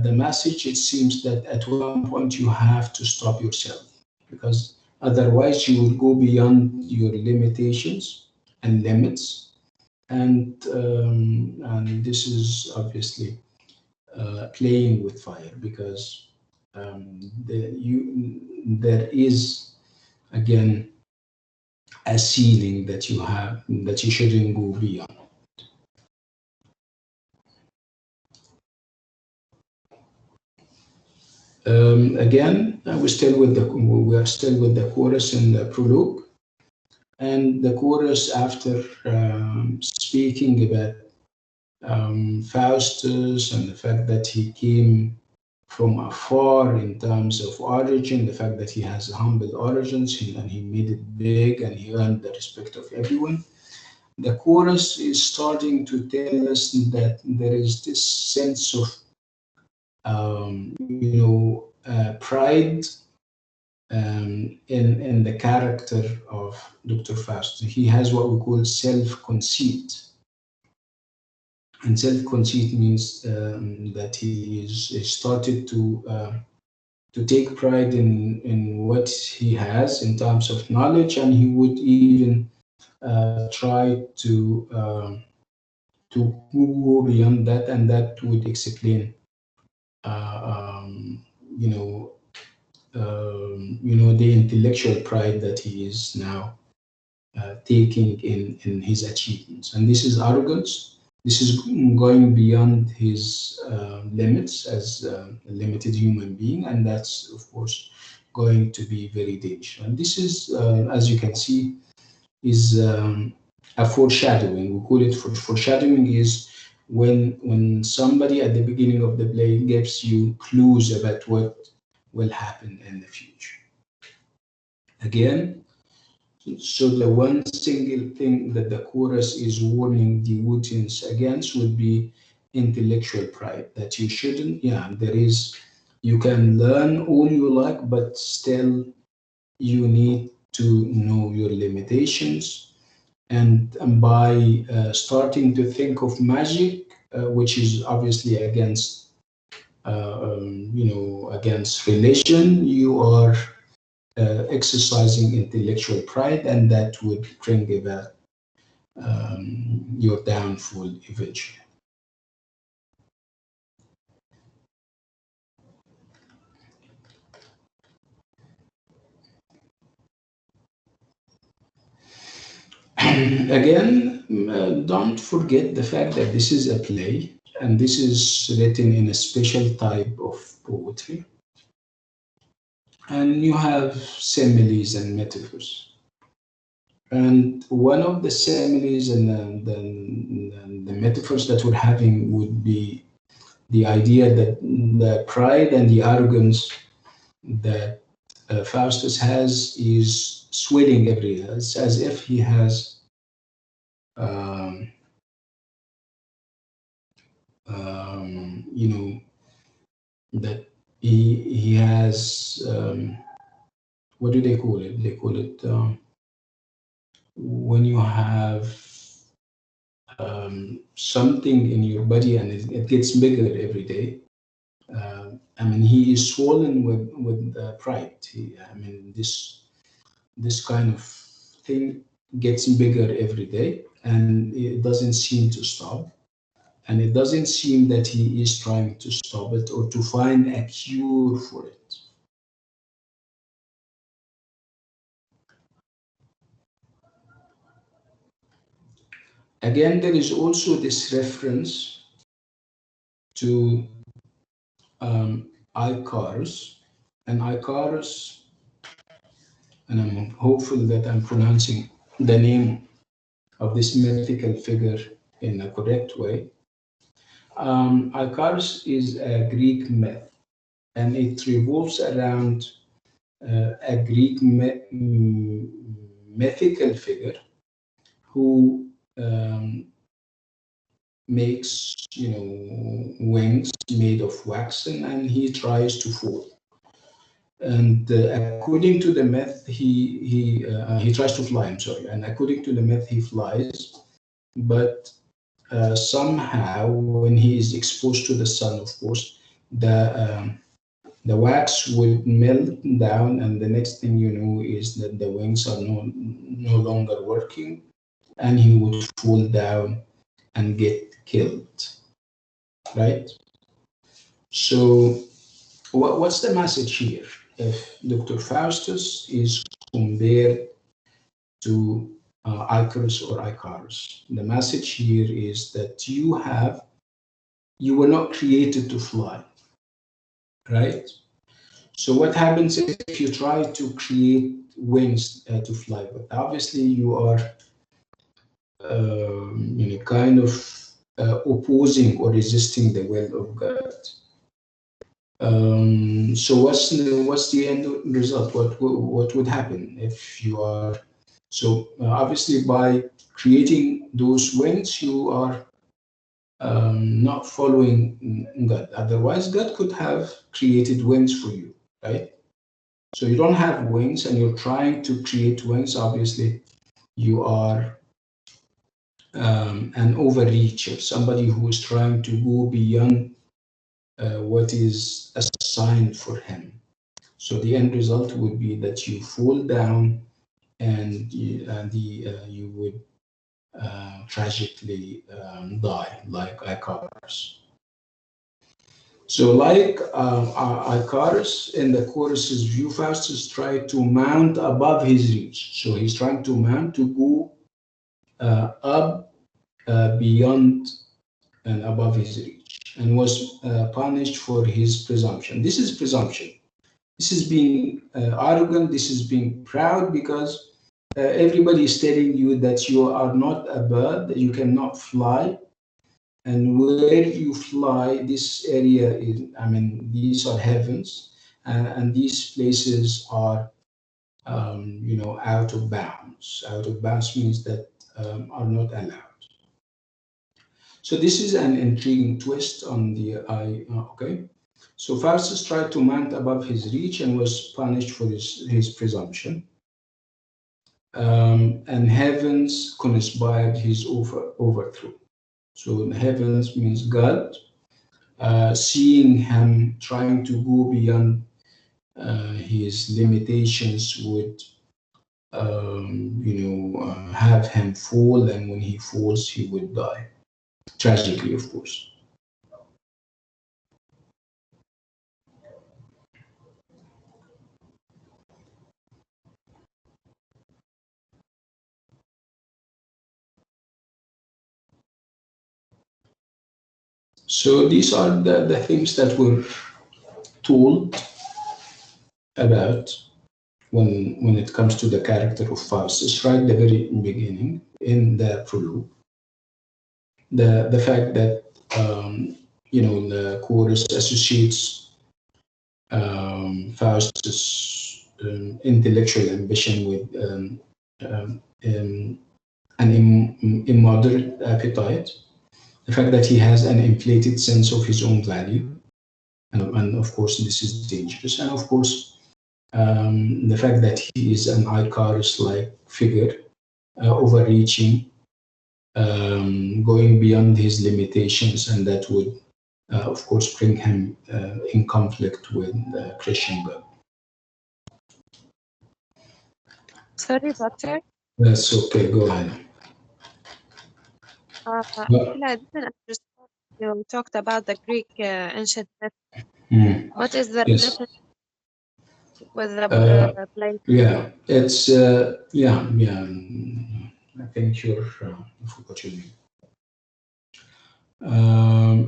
the message, it seems that at one point you have to stop yourself, because otherwise you will go beyond your limitations and limits, and this is obviously playing with fire, because there is again a ceiling that you have that you shouldn't go beyond. Again, we are still with the chorus in the prologue, and the chorus, after speaking about Faustus and the fact that he came from afar in terms of origin, the fact that he has humble origins and he made it big and he earned the respect of everyone. The chorus is starting to tell us that there is this sense of pride in the character of Dr. Faustus. He has what we call self-conceit. And self-conceit means that he started to take pride in what he has in terms of knowledge, and he would even try to go beyond that, and that would explain the intellectual pride that he is now taking in his achievements. And this is arrogance. This is going beyond his limits as a limited human being, and that's, of course, going to be very dangerous. And this is, as you can see, is a foreshadowing. We call it foreshadowing is when somebody at the beginning of the play gives you clues about what will happen in the future. Again, so the one single thing that the chorus is warning the audience against would be intellectual pride, that you shouldn't, you can learn all you like, but still you need to know your limitations. And by starting to think of magic, which is obviously against against religion, you are exercising intellectual pride, and that would bring about your downfall eventually. Again, don't forget the fact that this is a play, and this is written in a special type of poetry. And you have similes and metaphors. And one of the similes and the metaphors that we're having would be the idea that the pride and the arrogance that Faustus has is swelling everywhere. It's as if he has um, you know, that he has what do they call it? They call it when you have something in your body and it gets bigger every day. I mean, he is swollen with pride. I mean, this kind of thing gets bigger every day, and it doesn't seem to stop. And it doesn't seem that he is trying to stop it or to find a cure for it. Again, there is also this reference to Icarus, and Icarus, and I'm hopeful that I'm pronouncing the name of this mythical figure in a correct way. Icarus is a Greek myth, and it revolves around a Greek mythical figure who makes, wings made of wax, and he tries to fall. And according to the myth, he tries to fly. I'm sorry. And according to the myth, he flies, but somehow, when he is exposed to the sun, of course, the wax would melt down, and the next thing you know is that the wings are no longer working, and he would fall down and get killed. Right? So, what's the message here? If Dr. Faustus is compared to Icarus or Icarus, the message here is that you were not created to fly, right? So what happens if you try to create wings to fly? But obviously you are, kind of opposing or resisting the will of God. So what's the end result? What would happen if you are so obviously by creating those wings you are not following God. Otherwise, God could have created wings for you, right? So you don't have wings and you're trying to create wings. Obviously, you are an overreacher, somebody who is trying to go beyond what is assigned for him. So the end result would be that you fall down and you would tragically die, like Icarus. So, like Icarus in the chorus's view, Faustus tried to mount above his reach. So he's trying to mount to go up beyond and above his reach, and was punished for his presumption. This is presumption. This is being arrogant. This is being proud because everybody is telling you that you are not a bird, that you cannot fly. And where you fly, this area is, I mean, these are heavens, and these places are, out of bounds. Out of bounds means that are not allowed. So this is an intriguing twist on the okay. So Faustus tried to mount above his reach and was punished for his presumption. And heavens conspired his overthrow. So heavens means God, seeing him trying to go beyond his limitations would, have him fall, and when he falls, he would die. Tragically, of course. So these are the things that were told about when it comes to the character of Faustus, right at the very beginning in the prologue. The fact that the chorus associates Faustus' intellectual ambition with an immoderate appetite, the fact that he has an inflated sense of his own value, and of course this is dangerous, and of course the fact that he is an Icarus-like figure, overreaching, going beyond his limitations, and that would, of course, bring him in conflict with Christian God. Sorry, Doctor. That's okay, go ahead. Actually, I didn't understand. You talked about the Greek ancient myth. What is the Yes. relation with the place? Yeah, it's I think you're I forgot your name.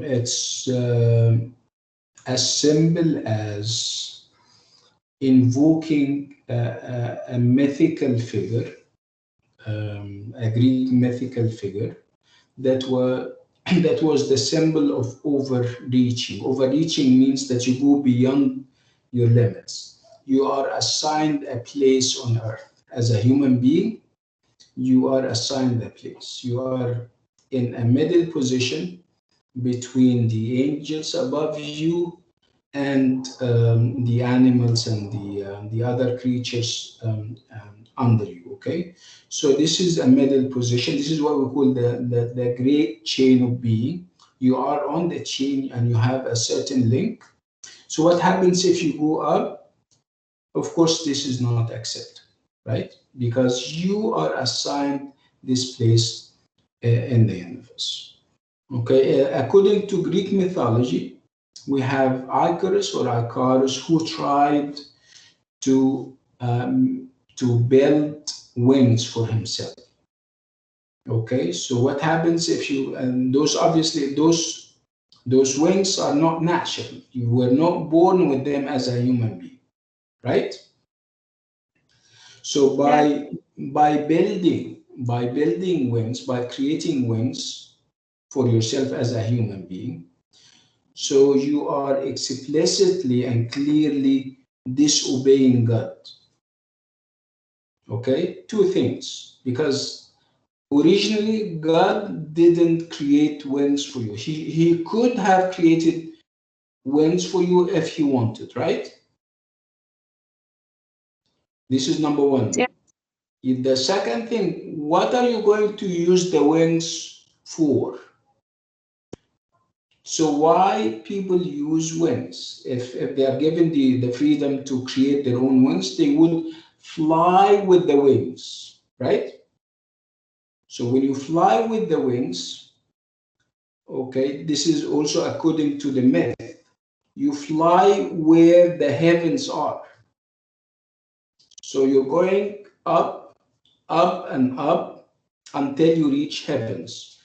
It's as simple as invoking a mythical figure, a Greek mythical figure that was the symbol of overreaching. Overreaching means that you go beyond your limits. You are assigned a place on earth. As a human being, you are assigned a place. You are in a middle position between the angels above you and the animals and the other creatures under you. Okay, so this is a middle position. This is what we call the great chain of being. You are on the chain and you have a certain link. So what happens if you go up? Of course, this is not accepted, right? Because you are assigned this place in the universe. Okay, according to Greek mythology, we have Icarus or Icarus who tried to build wings for himself. Okay, so what happens if you, and those obviously those wings are not natural. You were not born with them as a human being, right? So by building wings, by creating wings for yourself as a human being, so you are explicitly and clearly disobeying God. Okay, two things, because originally God didn't create wings for you. He could have created wings for you if he wanted, right? This is number one. Yeah. The second thing, what are you going to use the wings for? So why people use wings? If they are given the freedom to create their own wings, they would fly with the wings, right? So when you fly with the wings, okay, this is also according to the myth, you fly where the heavens are. So you're going up, up and up until you reach heavens.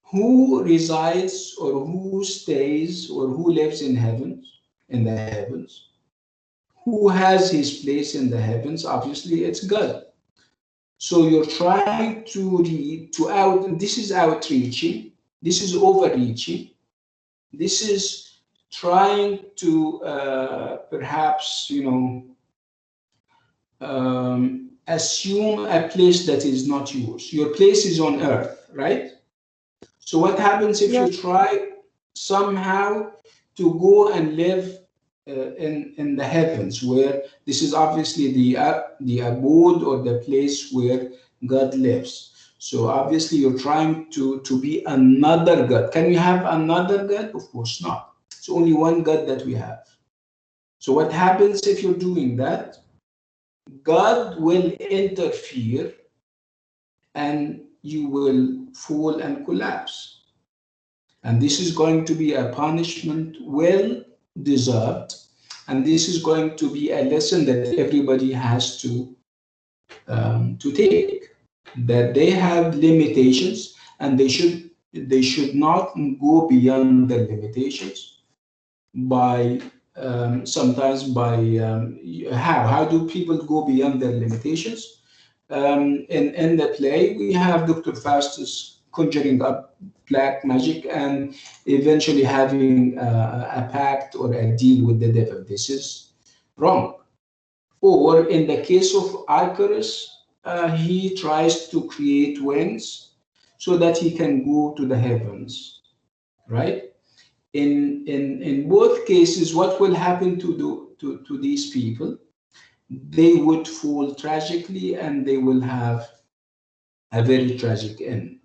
Who resides or who stays or who lives in heavens, in the heavens? Who has his place in the heavens? Obviously, it's God. So you're trying to this is outreaching, this is overreaching, this is trying to perhaps, assume a place that is not yours. Your place is on earth, right? So what happens if you try somehow to go and live in the heavens, where this is obviously the abode or the place where God lives? So obviously you're trying to be another God. Can we have another God? Of course not. It's only one God that we have. So what happens if you're doing that? God will interfere and you will fall and collapse. And this is going to be a punishment well deserved. And this is going to be a lesson that everybody has to take, that they have limitations and they should they should not go beyond their limitations by sometimes by how do people go beyond their limitations? In the play, we have Dr. Faustus conjuring up black magic and eventually having a pact or a deal with the devil. This is wrong. Or in the case of Icarus, he tries to create wings so that he can go to the heavens, right? In both cases, what will happen to these people? They would fall tragically and they will have a very tragic end.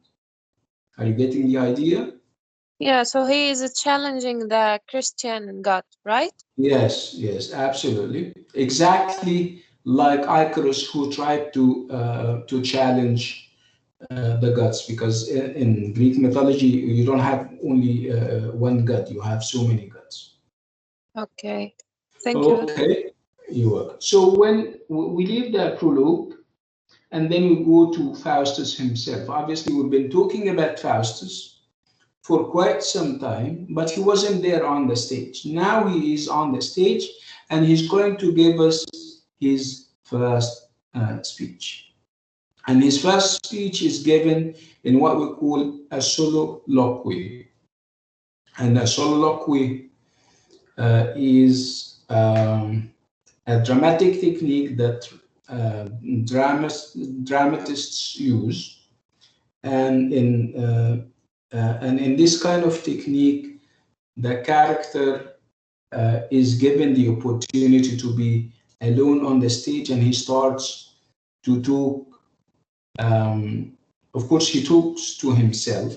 Are you getting the idea? Yeah, so he is challenging the Christian God, right? Yes, yes, absolutely. Exactly like Icarus, who tried to challenge the gods, because in Greek mythology you don't have only one god; you have so many gods. Okay, thank you. Okay, you welcome. So when we leave the prologue, and then we go to Faustus himself. Obviously, we've been talking about Faustus for quite some time, but he wasn't there on the stage. Now he is on the stage, and he's going to give us his first speech. And his first speech is given in what we call a soliloquy. And a soliloquy is a dramatic technique that dramatists use, and in this kind of technique, the character is given the opportunity to be alone on the stage, and he starts to talk. Of course, he talks to himself,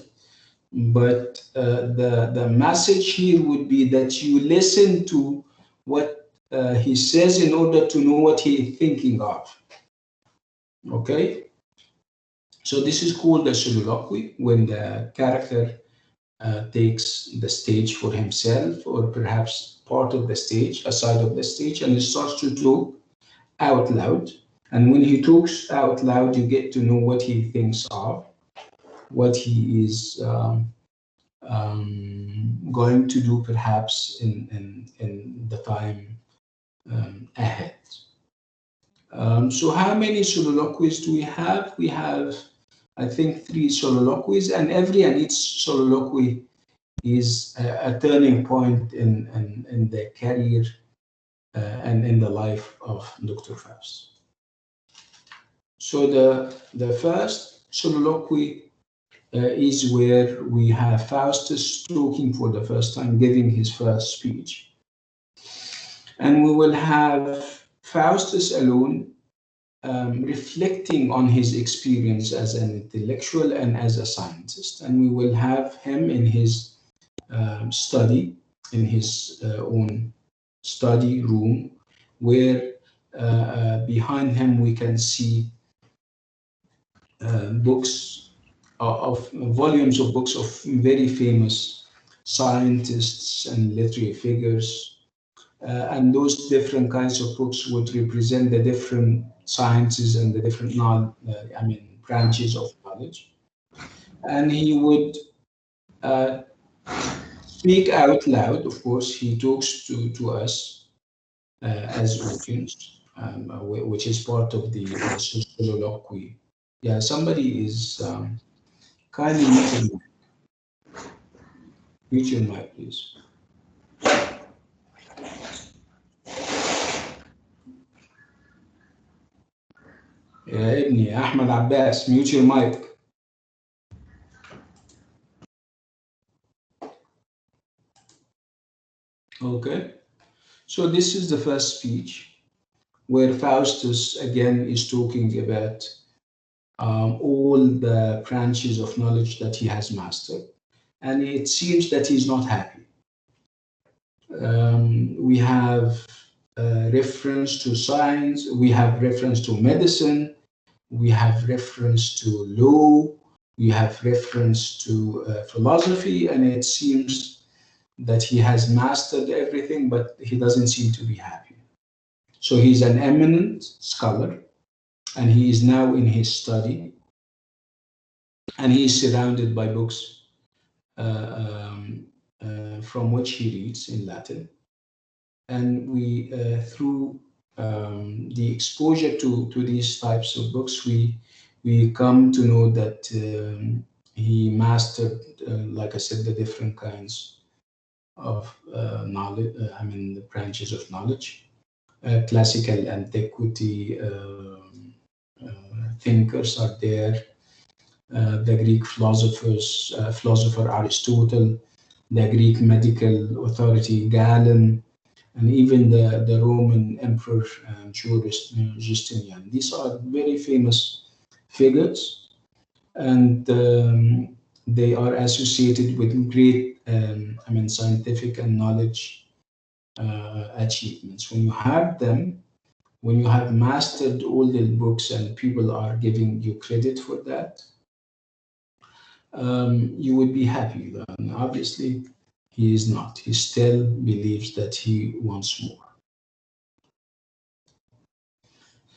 but the message here would be that you listen to what he says in order to know what he is thinking of. Okay, so this is called the soliloquy, when the character takes the stage for himself, or perhaps part of the stage, a side of the stage, and he starts to talk out loud. And when he talks out loud, you get to know what he thinks of, what he is going to do perhaps in the time ahead. So how many soliloquies do we have? We have, I think, 3 soliloquies, and each soliloquy is a turning point in the career and in the life of Dr. Faust. So the first soliloquy is where we have Faustus talking for the first time, giving his first speech. And we will have Faustus alone reflecting on his experience as an intellectual and as a scientist. And we will have him in his study, in his own study room, where behind him we can see books of volumes of books of very famous scientists and literary figures, and those different kinds of books would represent the different sciences and the different branches of knowledge. And he would speak out loud. Of course, he talks to us as audience, which is part of the soliloquy. Yeah, somebody is kindly mute your mic, please. يا ابني أحمد عباس, mute your mic. Okay, so this is the first speech where Faustus again is talking about all the branches of knowledge that he has mastered, and it seems that he's not happy. We have reference to science, we have reference to medicine, we have reference to law, we have reference to philosophy, and it seems that he has mastered everything, but he doesn't seem to be happy. So he's an eminent scholar, and he is now in his study, and he is surrounded by books from which he reads in Latin. And we, through the exposure to these types of books, we come to know that he mastered, like I said, the different kinds of knowledge, the branches of knowledge. Classical antiquity thinkers are there, the Greek philosopher Aristotle, the Greek medical authority Galen, and even the Roman emperor Justinian. These are very famous figures, and they are associated with great scientific and knowledge achievements. When you have them, when you have mastered all the books and people are giving you credit for that, you would be happy. And obviously, he is not. He still believes that he wants more.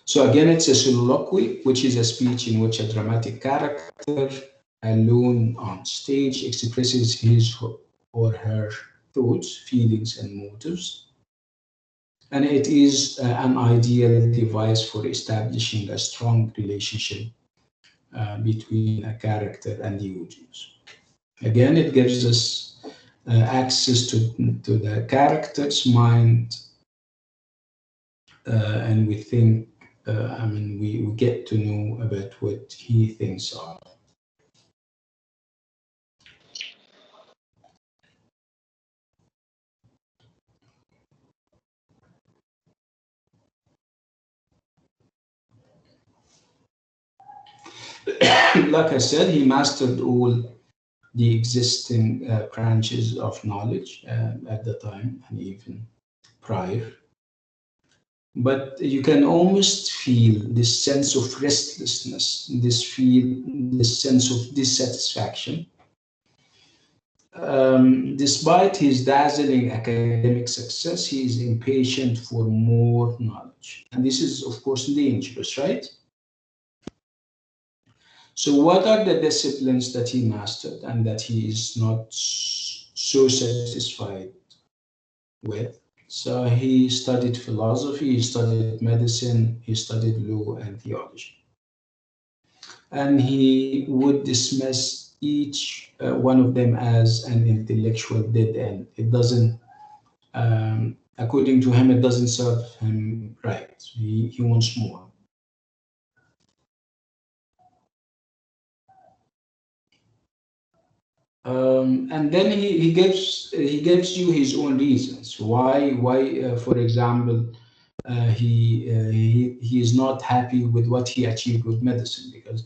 So again, it's a soliloquy, which is a speech in which a dramatic character alone on stage expresses his or her thoughts, feelings, and motives. And it is an ideal device for establishing a strong relationship between a character and the audience. Again, it gives us access to the character's mind, and we think, we get to know about what he thinks of. Like I said, he mastered all the existing branches of knowledge at the time and even prior. But you can almost feel this sense of restlessness, this sense of dissatisfaction. Despite his dazzling academic success, he is impatient for more knowledge. And this is, of course, dangerous, right? So what are the disciplines that he mastered and that he is not so satisfied with? So he studied philosophy, he studied medicine, he studied law and theology. And he would dismiss each one of them as an intellectual dead end. It doesn't, according to him, it doesn't serve him right. He wants more. And then he gives you his own reasons why for example he is not happy with what he achieved with medicine, because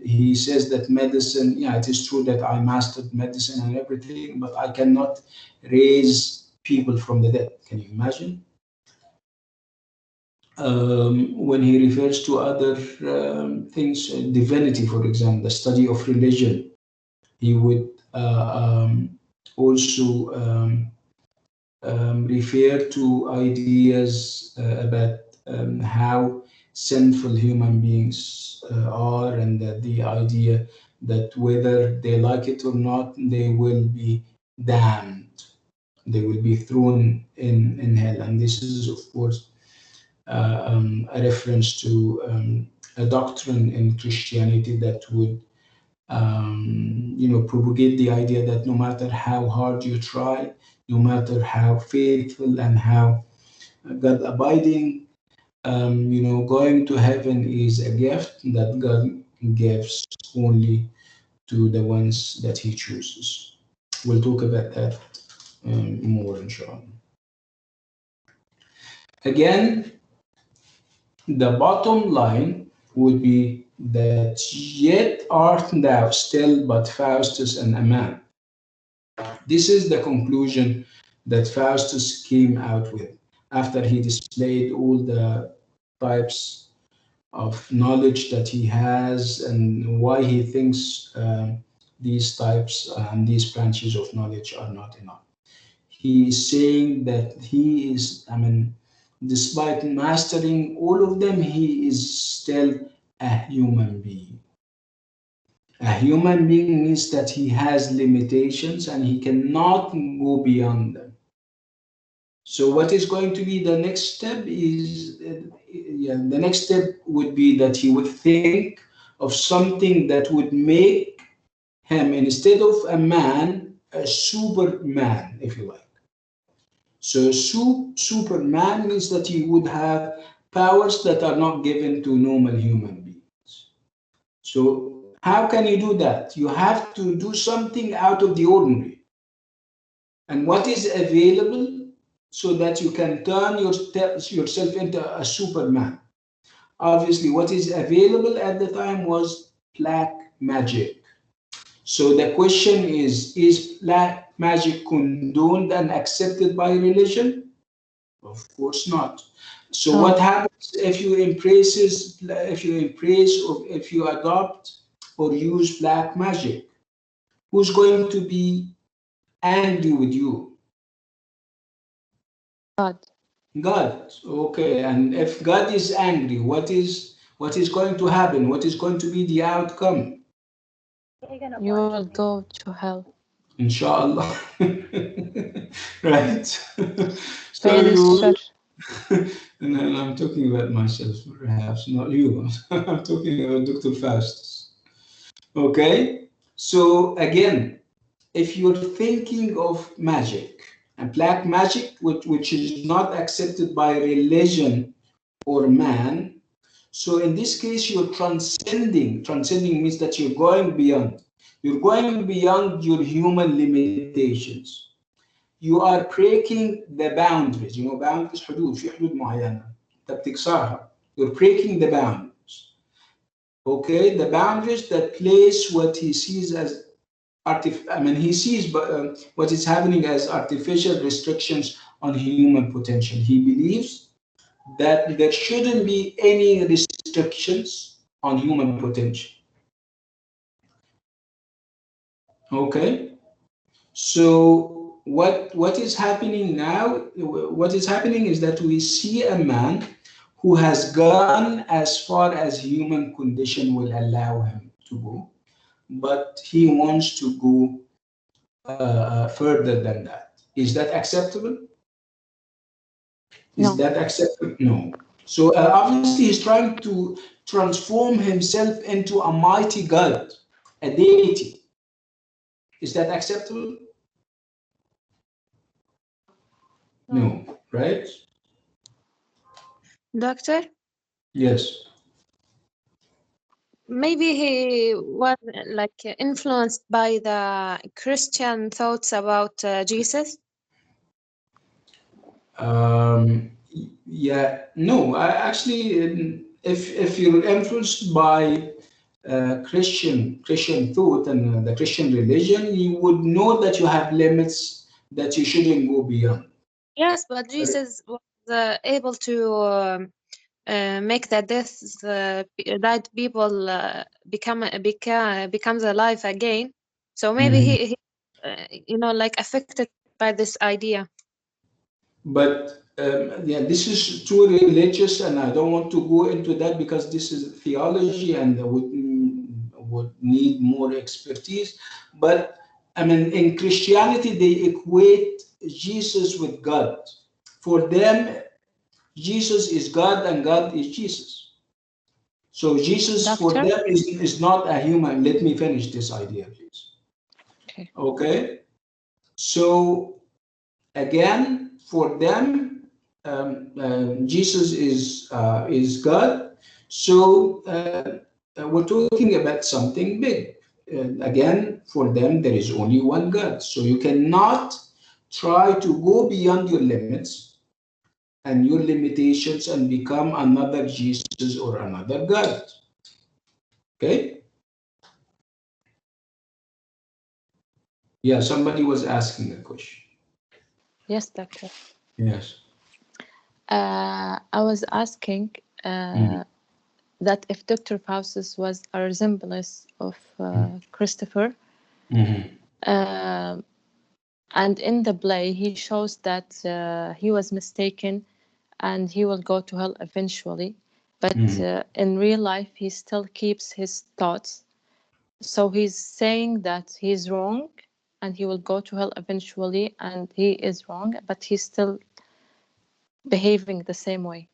he says that medicine, yeah, it is true that I mastered medicine and everything, but I cannot raise people from the dead. Can you imagine? When he refers to other things, divinity, for example, the study of religion, he would also refer to ideas about how sinful human beings are, and that the idea that whether they like it or not, they will be damned, they will be thrown in hell. And this is, of course, a reference to a doctrine in Christianity that would propagate the idea that no matter how hard you try, no matter how faithful and how God abiding, going to heaven is a gift that God gives only to the ones that He chooses. We'll talk about that more, inshallah. Again, the bottom line would be that yet art thou still but Faustus and a man. This is the conclusion that Faustus came out with after he displayed all the types of knowledge that he has and why he thinks these types and these branches of knowledge are not enough. He is saying that he is, despite mastering all of them, he is still a human being. A human being means that he has limitations and he cannot go beyond them. So what is going to be the next step is, the next step would be that he would think of something that would make him, instead of a man, a superman, if you like. So superman means that he would have powers that are not given to normal human beings. So how can you do that? You have to do something out of the ordinary. And what is available so that you can turn yourself into a superman? Obviously, what is available at the time was black magic. So the question is black magic condoned and accepted by religion? Of course not. So Oh. what happens if you embrace or if you adopt or use black magic? Who's going to be angry with you? God. God. Okay. And if God is angry, what is going to happen? What is going to be the outcome? You will go to hell. Inshallah. Right. So Fair you, sure. and then I'm talking about myself, perhaps not you. I'm talking about Dr. Faustus. Okay. So again, if you're thinking of magic and black magic, which is not accepted by religion or man, so in this case, you're transcending. Transcending means that you're going beyond. You're going beyond your human limitations. You are breaking the boundaries. You know, boundaries حدود، في حدود معينة. أنت بتكسرها. You're breaking the boundaries. Okay, the boundaries that place what he sees as he sees what is happening as artificial restrictions on human potential. He believes that there shouldn't be any restrictions on human potential. Okay, so what is happening now? What is happening is that we see a man who has gone as far as human condition will allow him to go, but he wants to go further than that. Is that acceptable? Is No. that acceptable? No. So obviously he's trying to transform himself into a mighty God, a deity. Is that acceptable? No, right? Doctor, Yes. maybe he was like influenced by the Christian thoughts about Jesus. Yeah, no, if you're influenced by Christian thought and the Christian religion, you would know that you have limits that you shouldn't go beyond. Yes, but Jesus was able to make the died people becomes alive again. So maybe he like affected by this idea. But yeah, this is too religious, and I don't want to go into that because this is theology and would need more expertise. But I mean, in Christianity, they equate Jesus with God. For them, Jesus is God and God is Jesus. So Jesus for Doctor? them is not a human. Let me finish this idea, please. Okay. Okay. So again, for them, Jesus is God. So we're talking about something big. Again, for them, there is only one God. So you cannot try to go beyond your limits and your limitations and become another Jesus or another God. Okay? Yeah, somebody was asking a question. Yes, Doctor. Yes. I was asking that if Dr. Faustus was a resemblance of Christopher, and in the play he shows that he was mistaken and he will go to hell eventually, but in real life he still keeps his thoughts. So he's saying that he's wrong and he will go to hell eventually, and he is wrong, but he's still behaving the same way.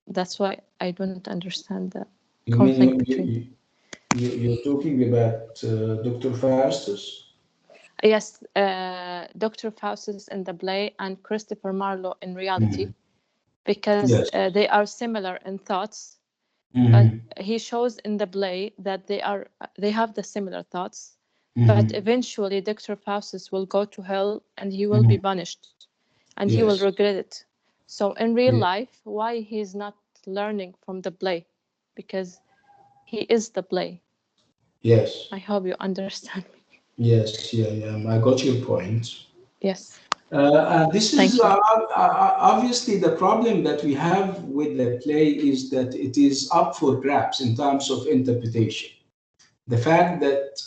That's why I don't understand the You mean conflict between. you're talking about Dr. Faustus? Yes, Dr. Faustus in the play and Christopher Marlowe in reality, because Yes. they are similar in thoughts, but he shows in the play that they have the similar thoughts, but eventually Dr. Faustus will go to hell and he will be punished and he will Yes. regret it. So in real Yeah. life, why he's not learning from the play? Because he is the play. Yes. I hope you understand me. Yes. Yeah. I got your point. Yes. This Thank is you. obviously the problem that we have with the play is that it is up for grabs in terms of interpretation. The fact that,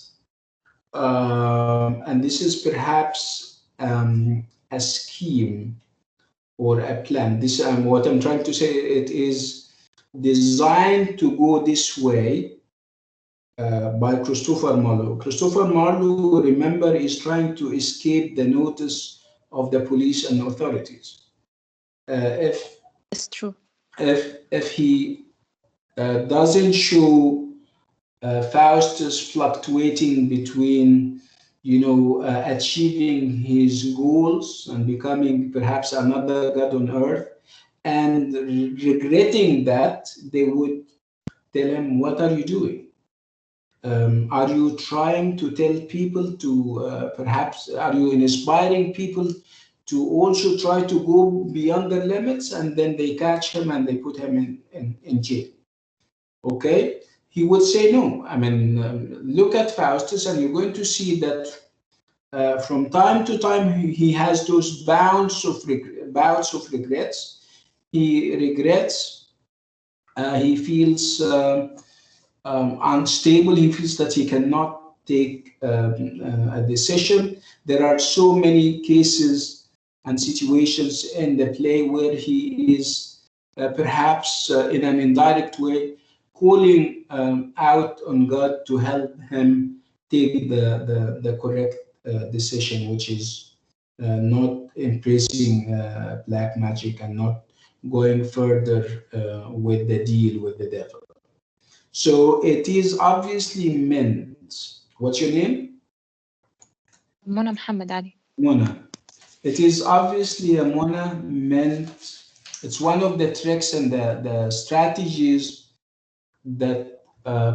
and this is perhaps a scheme or a plan. This what I'm trying to say. It is designed to go this way by Christopher Marlowe. Christopher Marlowe, remember, is trying to escape the notice of the police and authorities. If It's true. if he doesn't show Faustus fluctuating between, achieving his goals and becoming perhaps another god on earth, and regretting that, they would tell him, "What are you doing? Are you trying to tell people to perhaps, are you inspiring people to also try to go beyond their limits?" And then they catch him and they put him in jail. Okay? He would say no. I mean, look at Faustus, and you're going to see that from time to time he has those bouts of regrets. He regrets. He feels unstable. He feels that he cannot take a decision. There are so many cases and situations in the play where he is perhaps in an indirect way calling out on God to help him take the correct decision, which is not embracing black magic and not going further with the deal with the devil. So it is obviously meant. What's your name? Mona Muhammad Ali. Mona. It is obviously a Mona meant. It's one of the tricks and the strategies that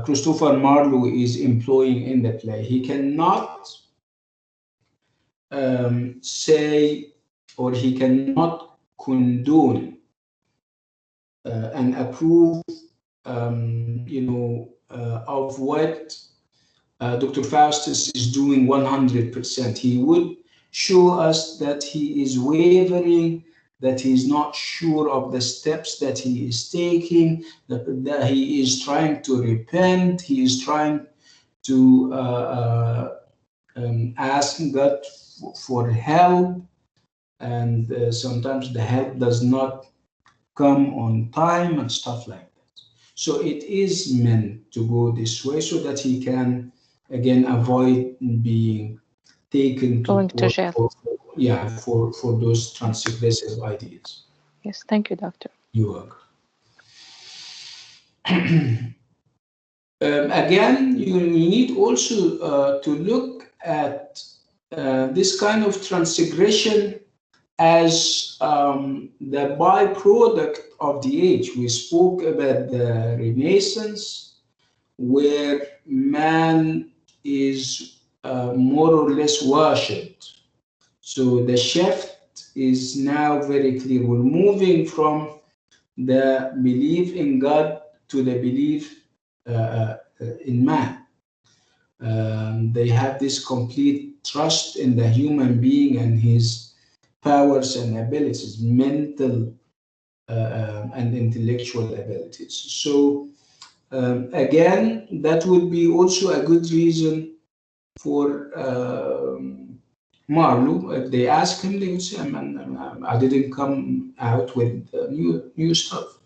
Christopher Marlowe is employing in the play. He cannot say, or he cannot condone and approve, of what Dr. Faustus is doing 100%. He would show us that he is wavering, that he is not sure of the steps that he is taking, that he is trying to repent, he is trying to ask God for help, and sometimes the help does not come on time and stuff like that. So it is meant to go this way so that he can again avoid being taken to Going to court jail. for those transgressive ideas. Yes, thank you, doctor. You are. Again, you need also to look at this kind of transgression as the byproduct of the age. We spoke about the Renaissance, where man is more or less worshipped. So the shift is now very clear. We're moving from the belief in God to the belief in man. They have this complete trust in the human being and his powers and abilities, mental and intellectual abilities. So again, that would be also a good reason for Marlowe. If they ask him, they would say, I didn't come out with new stuff.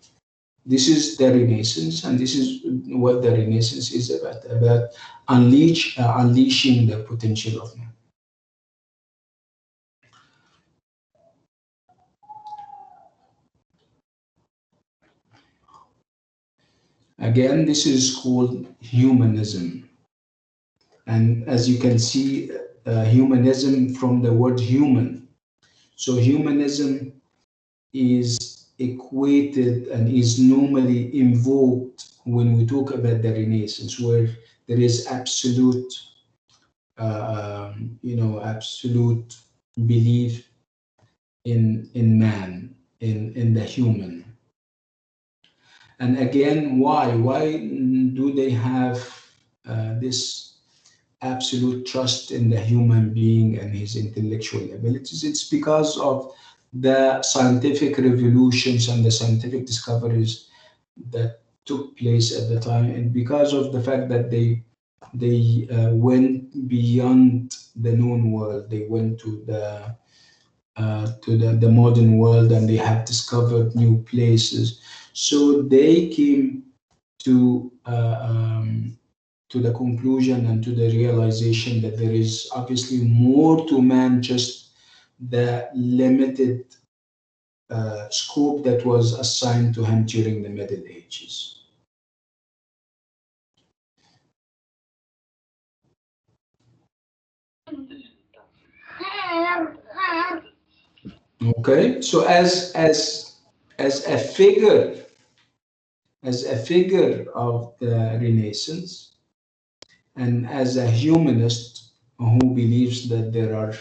This is the Renaissance, and this is what the Renaissance is about unleashing the potential of man. Again, this is called humanism. And as you can see, humanism from the word human. So humanism is equated and is normally invoked when we talk about the Renaissance, where there is absolute, absolute belief in man, in the human. And again, why? Why do they have this absolute trust in the human being and his intellectual abilities? It's because of the scientific revolutions and the scientific discoveries that took place at the time, and because of the fact that they went beyond the known world. They went to the modern world, and they have discovered new places. So they came to the conclusion and to the realization that there is obviously more to man, just the limited scope that was assigned to him during the Middle Ages. Okay, so as a figure of the Renaissance, and as a humanist who believes that there are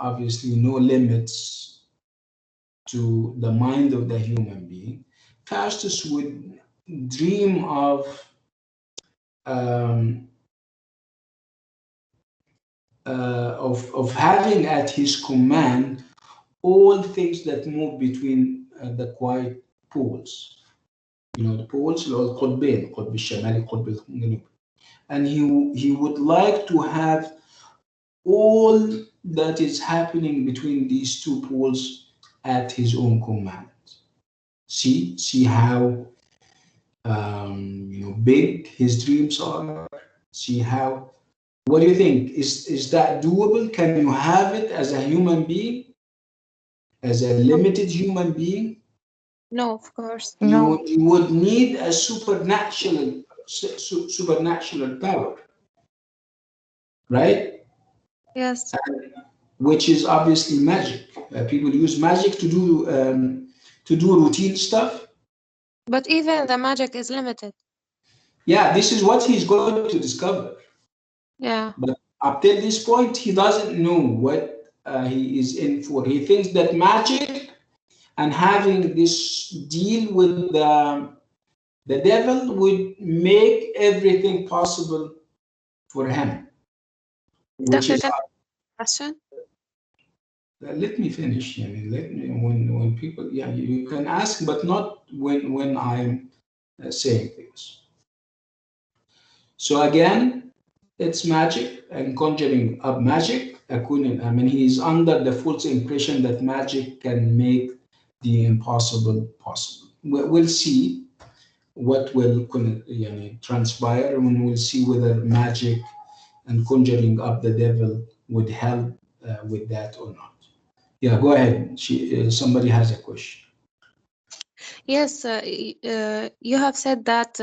obviously no limits to the mind of the human being, Faustus would dream of having at his command all things that move between the quiet poles. The poles, القطبين، القطب الشمالي، القطب الجنوبي. And he would like to have all that is happening between these two poles at his own command. See how big his dreams are. See how. What do you think? Is that doable? Can you have it as a human being, as a limited human being? No, of course. No. You would need a supernatural power, right? Yes. Which is obviously magic. People use magic to do routine stuff. But even the magic is limited. Yeah, this is what he's going to discover. Yeah. But up till this point, he doesn't know what he is in for. He thinks that magic and having this deal with the devil would make everything possible for him. Which is, question? let me finish. Let me, when people, you can ask, but not when I'm saying things. So again, it's magic and conjuring up magic. He is under the false impression that magic can make the impossible possible. We'll see what will transpire, and we'll see whether magic and conjuring up the devil would help with that or not. Yeah, go ahead. Somebody has a question. Yes, you have said that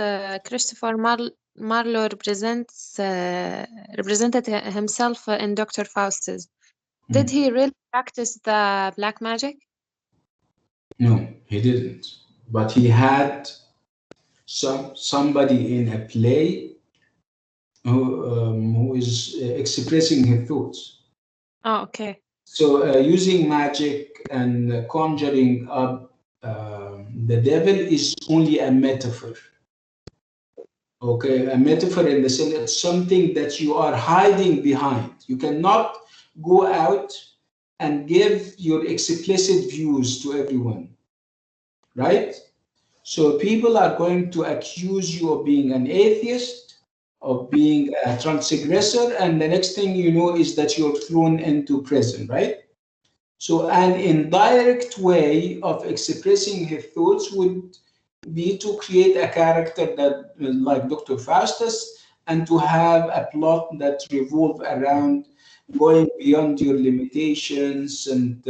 Christopher Marlowe represented himself in Dr. Faustus. Did he really practice the black magic? No, he didn't. But he had somebody in a play who is expressing his thoughts. Oh, okay. So using magic and conjuring up the devil is only a metaphor. Okay, a metaphor in the sense it's something that you are hiding behind. You cannot go out and give your explicit views to everyone, right? So people are going to accuse you of being an atheist, of being a transgressor, and the next thing you know is that you're thrown into prison, right? So an indirect way of expressing his thoughts would be to create a character that, like Dr. Faustus, and to have a plot that revolve around going beyond your limitations and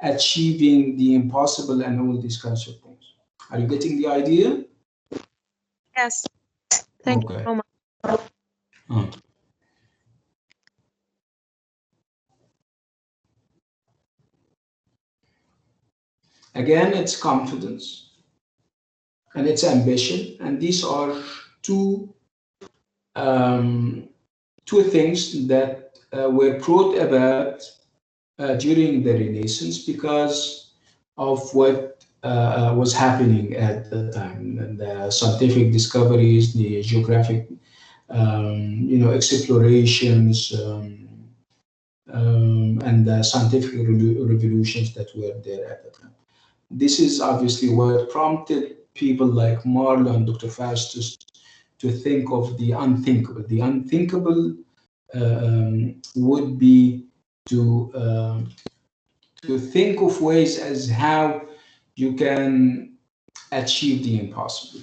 achieving the impossible and all these kinds of things. Are you getting the idea? Yes. Thank you Okay. so much. Again, it's confidence and it's ambition, and these are two two things that were brought about during the Renaissance because of what was happening at the time, and the scientific discoveries, the geographic, explorations, and the scientific revolutions that were there at the time. This is obviously what prompted people like Marlowe and Dr. Faustus to think of the unthinkable. The unthinkable would be to think of ways as how you can achieve the impossible.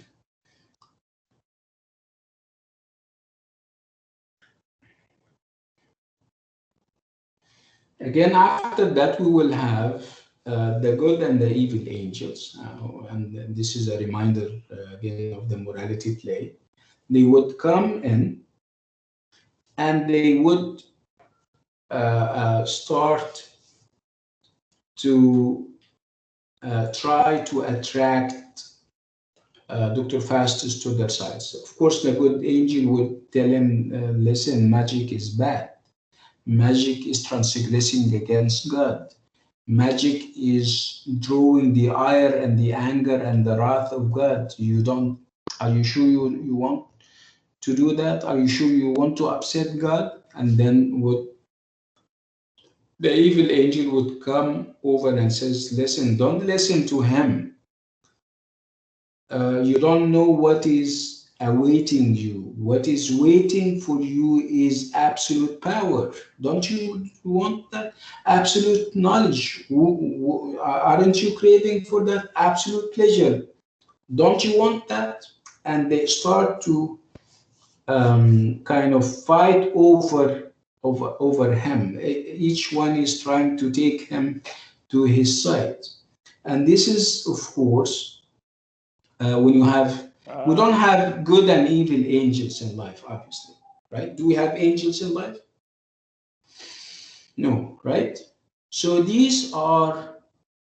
Again, after that, we will have the good and the evil angels. And this is a reminder again of the morality play. They would come in and they would start to try to attract Dr. Faustus to their side. So of course, the good angel would tell him, listen, magic is bad. Magic is transgressing against God. Magic is drawing the ire and the anger and the wrath of God. Are you sure you want to do that? Are you sure you want to upset God? And then the evil angel would come over and says, listen, don't listen to him. You don't know what is awaiting you. What is waiting for you is absolute power. Don't you want that absolute knowledge? Aren't you craving for that absolute pleasure? Don't you want that? And they start to kind of fight over him. Each one is trying to take him to his side. And this is, of course, when we don't have good and evil angels in life, obviously, right? Do we have angels in life? No, right? So these are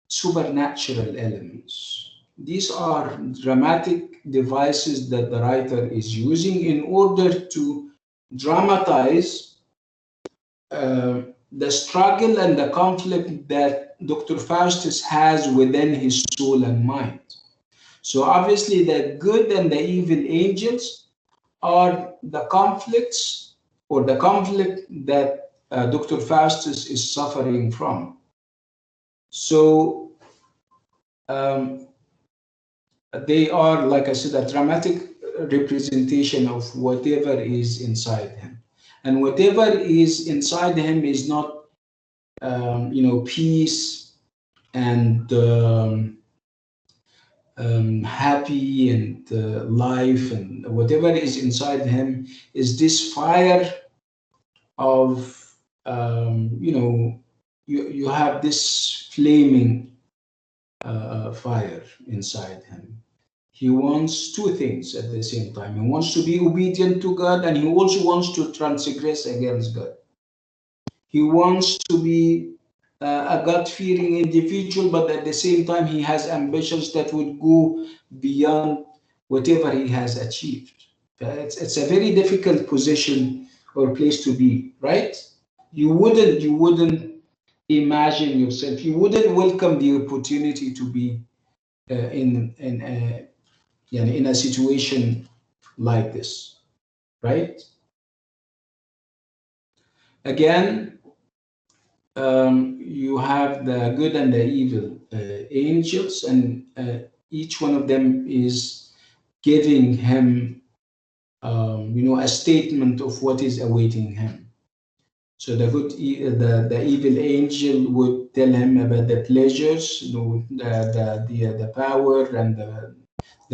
supernatural elements. These are dramatic devices that the writer is using in order to dramatize the struggle and the conflict that Dr. Faustus has within his soul and mind. So obviously the good and the evil angels are the conflicts or the conflict that Dr. Faustus is suffering from. So they are, like I said, a dramatic representation of whatever is inside him. And whatever is inside him is not, peace and happy and life, and whatever is inside him is this fire of, you have this flaming fire inside him. He wants two things at the same time. He wants to be obedient to God, and he also wants to transgress against God. He wants to be a God-fearing individual, but at the same time, he has ambitions that would go beyond whatever he has achieved. It's a very difficult position or place to be, right? You wouldn't imagine yourself. You wouldn't welcome the opportunity to be in a situation like this, right? Again, you have the good and the evil angels, and each one of them is giving him, a statement of what is awaiting him. So the evil angel would tell him about the pleasures, the power and the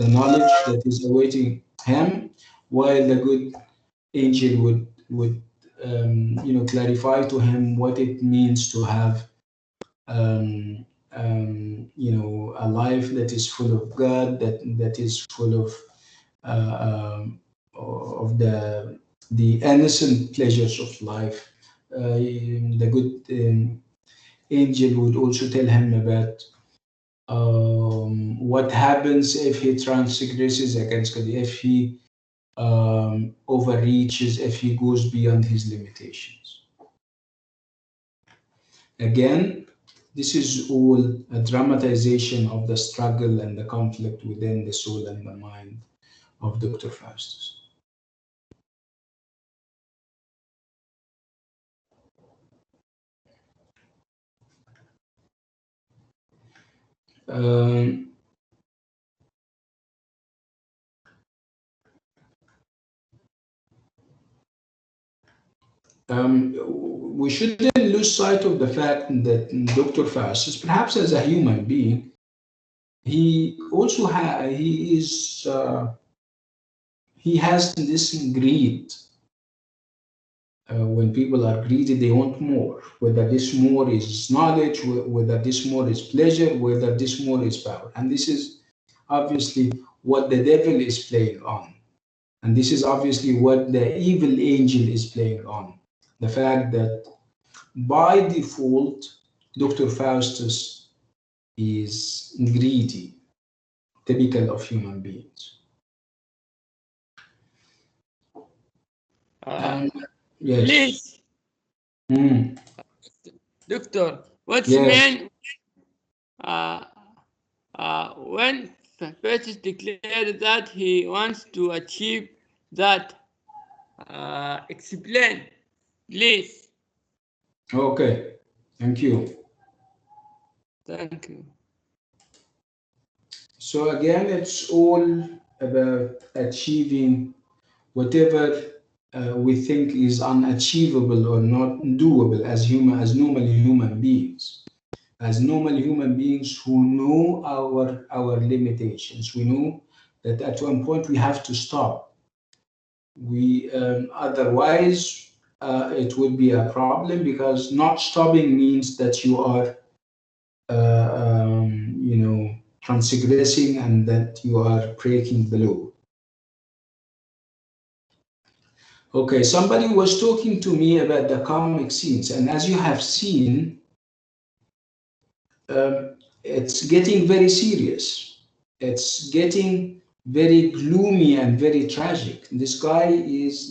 knowledge that is awaiting him, while the good angel would clarify to him what it means to have a life that is full of God, that is full of the innocent pleasures of life. The good angel would also tell him about what happens if he transgresses against God, if he overreaches, if he goes beyond his limitations. Again, this is all a dramatization of the struggle and the conflict within the soul and the mind of Dr. Faustus. We shouldn't lose sight of the fact that Dr. Faustus, perhaps as a human being, he also he has this greed. When people are greedy, they want more. Whether this more is knowledge, whether this more is pleasure, whether this more is power, and this is obviously what the devil is playing on, and this is obviously what the evil angel is playing on. The fact that by default, Dr. Faustus is greedy, typical of human beings. Yes. Please, Doctor, what's mean when Faustus declared that he wants to achieve that? Explain, please. Okay, thank you. Thank you. So again, it's all about achieving whatever we think is unachievable or not doable as normal human beings. As normal human beings who know our limitations, we know that at one point we have to stop. Otherwise, it would be a problem, because not stopping means that you are, transgressing, and that you are breaking the law. Okay, somebody was talking to me about the comic scenes, and as you have seen, it's getting very serious. It's getting very gloomy and very tragic. This guy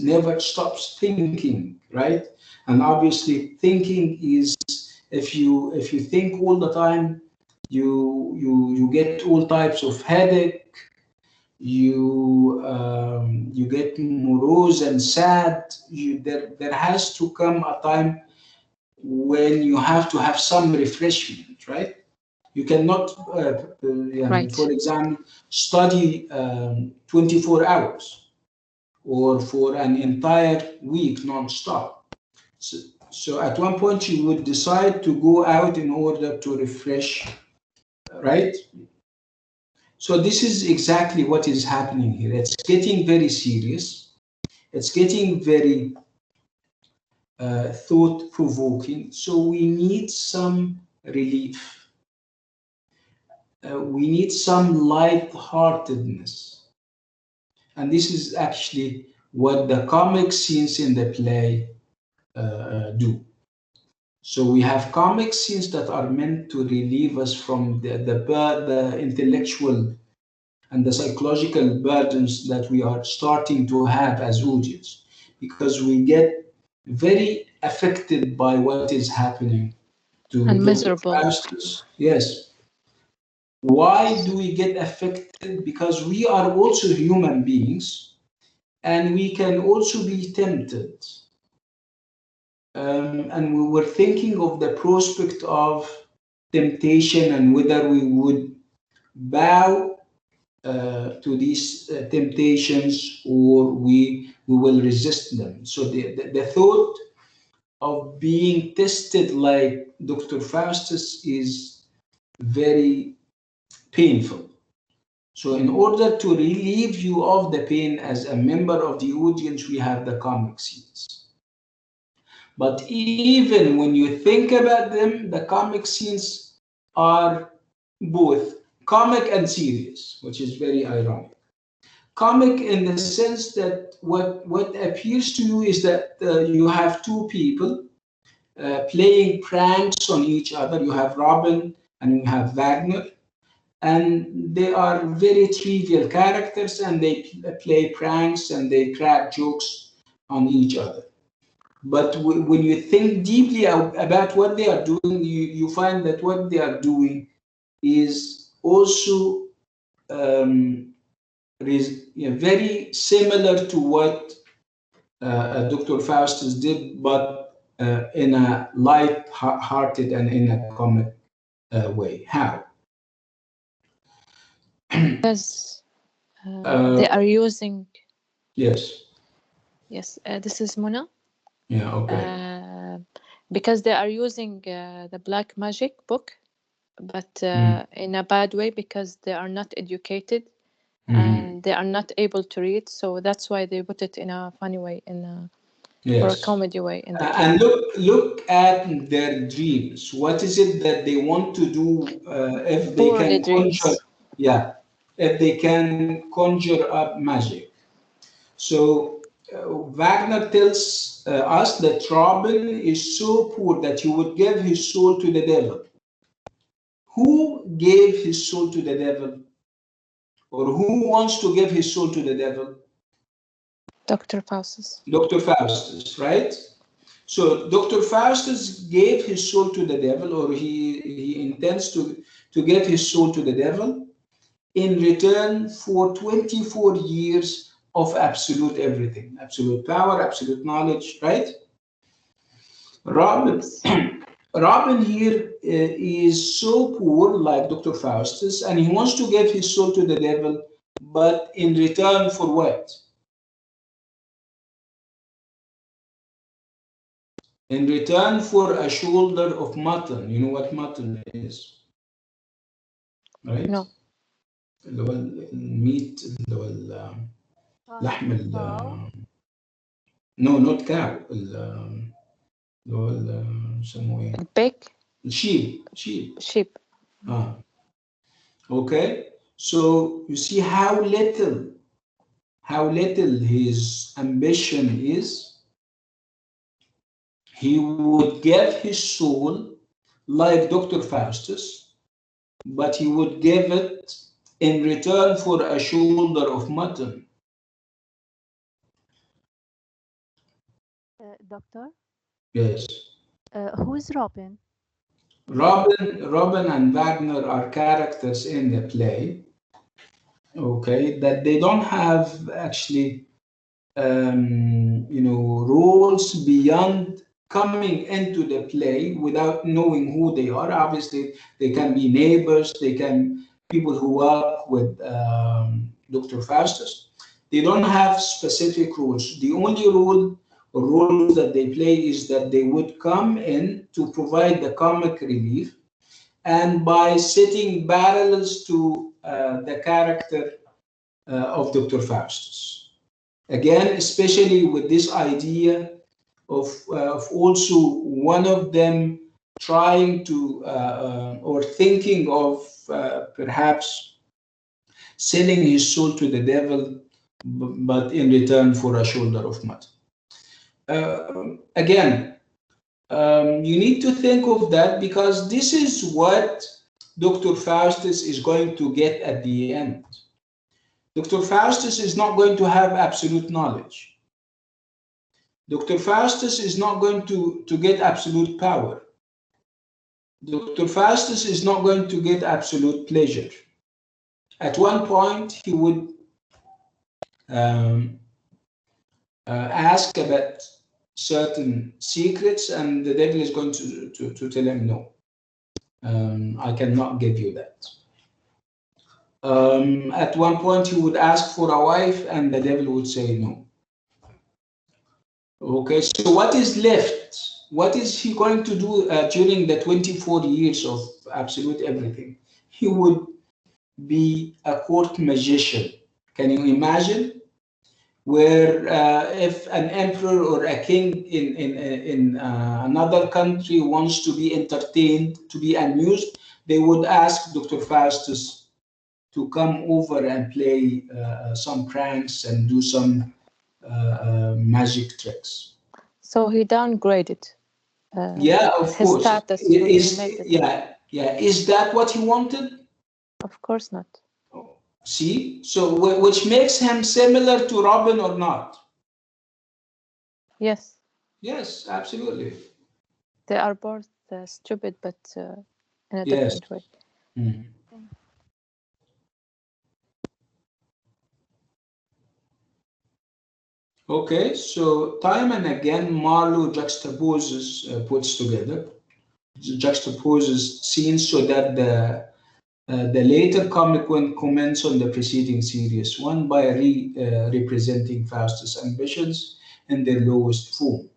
never stops thinking, right? And obviously, thinking is, if you think all the time, you get all types of headache. You get morose and sad. There has to come a time when you have to have some refreshment, right? You cannot, Right. for example, study 24 hours or for an entire week non-stop. So at one point you would decide to go out in order to refresh, right? So this is exactly what is happening here. It's getting very serious. It's getting very thought-provoking. So we need some relief. We need some light-heartedness. And this is actually what the comic scenes in the play do. So we have comic scenes that are meant to relieve us from the intellectual and the psychological burdens that we are starting to have as audience, because we get very affected by what is happening to And Dr. miserable. Faustus. Yes. Why do we get affected? Because we are also human beings, and we can also be tempted. And we were thinking of the prospect of temptation and whether we would bow to these temptations, or we will resist them. So the thought of being tested like Dr. Faustus is very painful. So in order to relieve you of the pain as a member of the audience, we have the comic scenes. But even when you think about them, the comic scenes are both comic and serious, which is very ironic. Comic in the sense that what appears to you is that you have two people playing pranks on each other. You have Robin and you have Wagner, and they are very trivial characters, and they play pranks and they crack jokes on each other. But when you think deeply about what they are doing, you find that what they are doing is also very similar to what Dr. Faustus did, but in a light-hearted and in a comic way. How? Because they are using. Yes. Yes, this is Mona. Yeah. Okay. Because they are using the black magic book, but in a bad way, because they are not educated and they are not able to read. So that's why they put it in a funny way, or a comedy way. In the and look at their dreams. What is it that they want to do if they can conjure? Yeah, if they can conjure up magic. So Wagner tells us that Robin is so poor that he would give his soul to the devil. Who gave his soul to the devil? Or who wants to give his soul to the devil? Dr. Faustus. Dr. Faustus, right? So Dr. Faustus gave his soul to the devil, or he intends to give his soul to the devil in return for 24 years of absolute everything, absolute power, absolute knowledge, right? Robin here is so poor, like Dr. Faustus, and he wants to give his soul to the devil, but in return for what? In return for a shoulder of mutton. You know what mutton is, right? No. اللي هو الميت اللي هو لحم no not cow اللي هو يسموه ايه؟ Pig. Sheep. Okay, so you see how little his ambition is. He would give his soul like Dr. Faustus, but he would give it in return for a shoulder of mutton. Doctor? Yes. Who is Robin? Robin and Wagner are characters in the play, okay, that they don't have actually, roles beyond coming into the play without knowing who they are. Obviously, they can be neighbors, they can people who work with Dr. Faustus. They don't have specific roles. The only role or roles that they play is that they would come in to provide the comic relief, and by setting parallels to the character of Dr. Faustus. Again, especially with this idea of also one of them trying to or thinking of perhaps selling his soul to the devil, but in return for a shoulder of mutton. Again, you need to think of that, because this is what Dr. Faustus is going to get at the end. Dr. Faustus is not going to have absolute knowledge. Dr. Faustus is not going to get absolute power. Dr. Faustus is not going to get absolute pleasure. At one point, he would ask about certain secrets, and the devil is going to tell him, no, I cannot give you that. At one point, he would ask for a wife, and the devil would say no. Okay, so what is left what is he going to do during the 24 years of absolute everything? He would be a court magician. Can you imagine? Where if an emperor or a king in another country wants to be entertained, to be amused, they would ask Dr. Faustus to come over and play some pranks and do some magic tricks. So he downgraded. Yeah, of his course. status when he made it. Yeah. Is that what he wanted? Of course not. See, so which makes him similar to Robin or not? Yes. Yes, absolutely. They are both stupid, but in a different way. Mm. Okay, so time and again, Marlowe puts together, juxtaposes scenes so that the later comic one comments on the preceding series, one by representing Faustus' ambitions in their lowest form,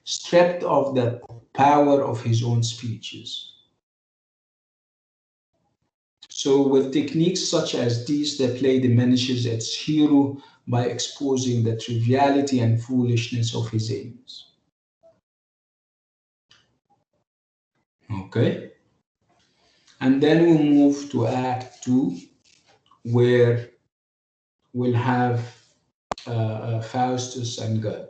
stripped of the power of his own speeches. So with techniques such as these, the play diminishes its hero by exposing the triviality and foolishness of his aims. Okay. And then we move to Act 2, where we'll have Faustus and God.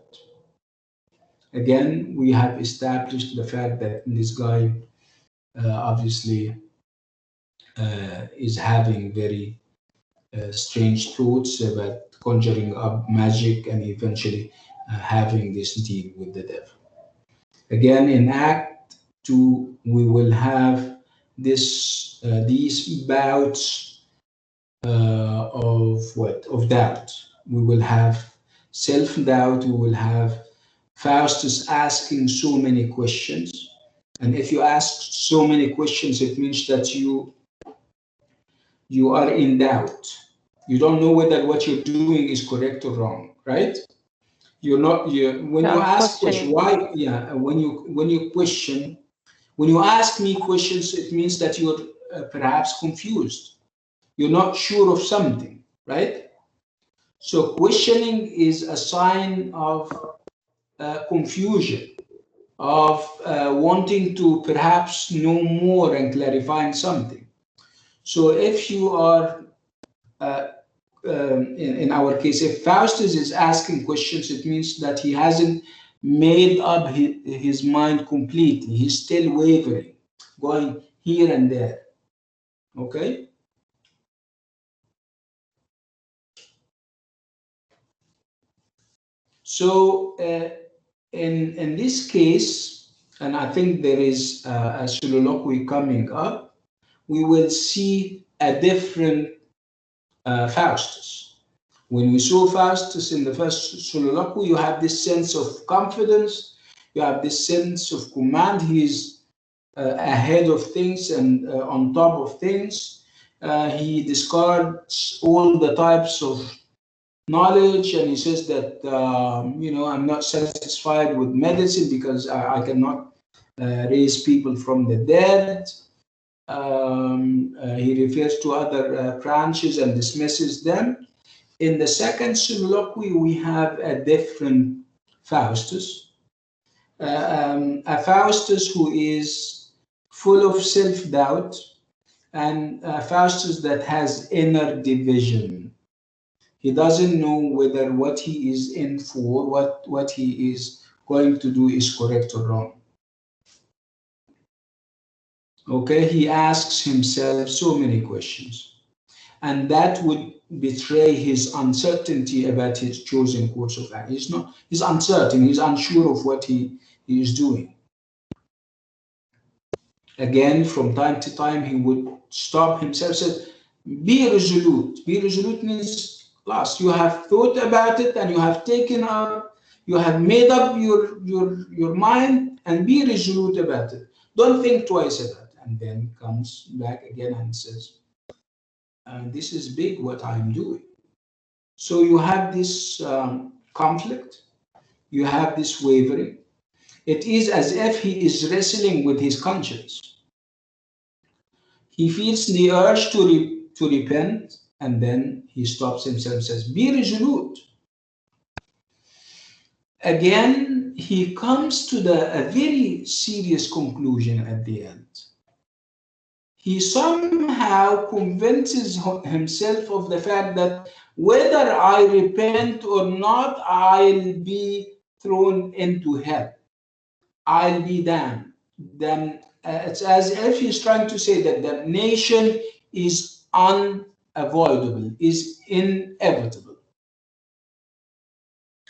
Again, we have established the fact that this guy obviously is having very strange thoughts about conjuring up magic and eventually having this deal with the devil. Again, in Act 2, we will have these bouts of doubt. We will have self-doubt. We will have Faustus asking so many questions, and if you ask so many questions, it means that you are in doubt. You don't know whether what you're doing is correct or wrong, right? You're not. When you ask questions, why? Yeah. When you question, when you ask me questions, it means that you're perhaps confused. You're not sure of something, right? So questioning is a sign of confusion, of wanting to perhaps know more and clarifying something. So if you are, in our case, if Faustus is asking questions, it means that he hasn't made up his mind completely. He's still wavering, going here and there. Okay? So in this case, and I think there is a soliloquy coming up, we will see a different Faustus. When we saw Faustus in the first soliloquy, you have this sense of confidence, you have this sense of command. He is ahead of things and on top of things. He discards all the types of knowledge, and he says that I'm not satisfied with medicine because I cannot raise people from the dead. He refers to other branches and dismisses them. In the second soliloquy, we have a different Faustus, a Faustus who is full of self-doubt, and a Faustus that has inner division. He doesn't know whether what he is in for, what he is going to do is correct or wrong. Okay, he asks himself so many questions, and that would betray his uncertainty about his chosen course of action. He's uncertain, he's unsure of what he is doing. Again, from time to time, he would stop himself, said, be resolute. Be resolute means last. You have thought about it and you have taken up, you have made up your mind, and be resolute about it. Don't think twice about it. And then comes back again and says, this is big what I'm doing. So you have this conflict, you have this wavering, It is as if he is wrestling with his conscience. He feels the urge to repent, and then he stops himself and says, be resolute. Again, he comes to a very serious conclusion at the end. He somehow convinces himself of the fact that whether I repent or not, I'll be thrown into hell. I'll be damned. Then it's as if he's trying to say that damnation is unavoidable, is inevitable.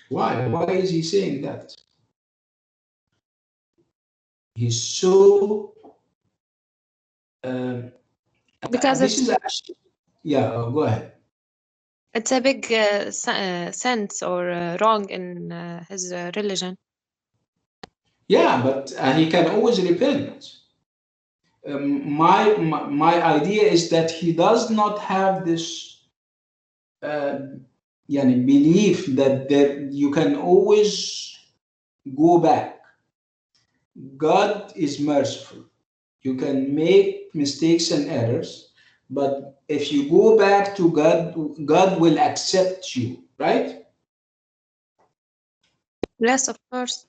Why? Why is he saying that? He's so because this is actually, yeah, go ahead. it's a big sense or wrong in his religion. Yeah, but he can always repent. My idea is that he does not have this belief that you can always go back. God is merciful. You can make mistakes and errors, but if you go back to God, God will accept you, right? Yes, of course.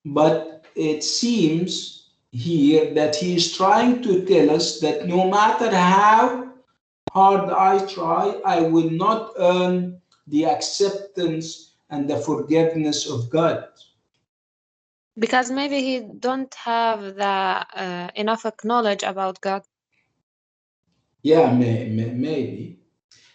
But it seems here that he is trying to tell us that no matter how hard I try, I will not earn the acceptance and the forgiveness of God. Because maybe he don't have the enough knowledge about God. Yeah, maybe.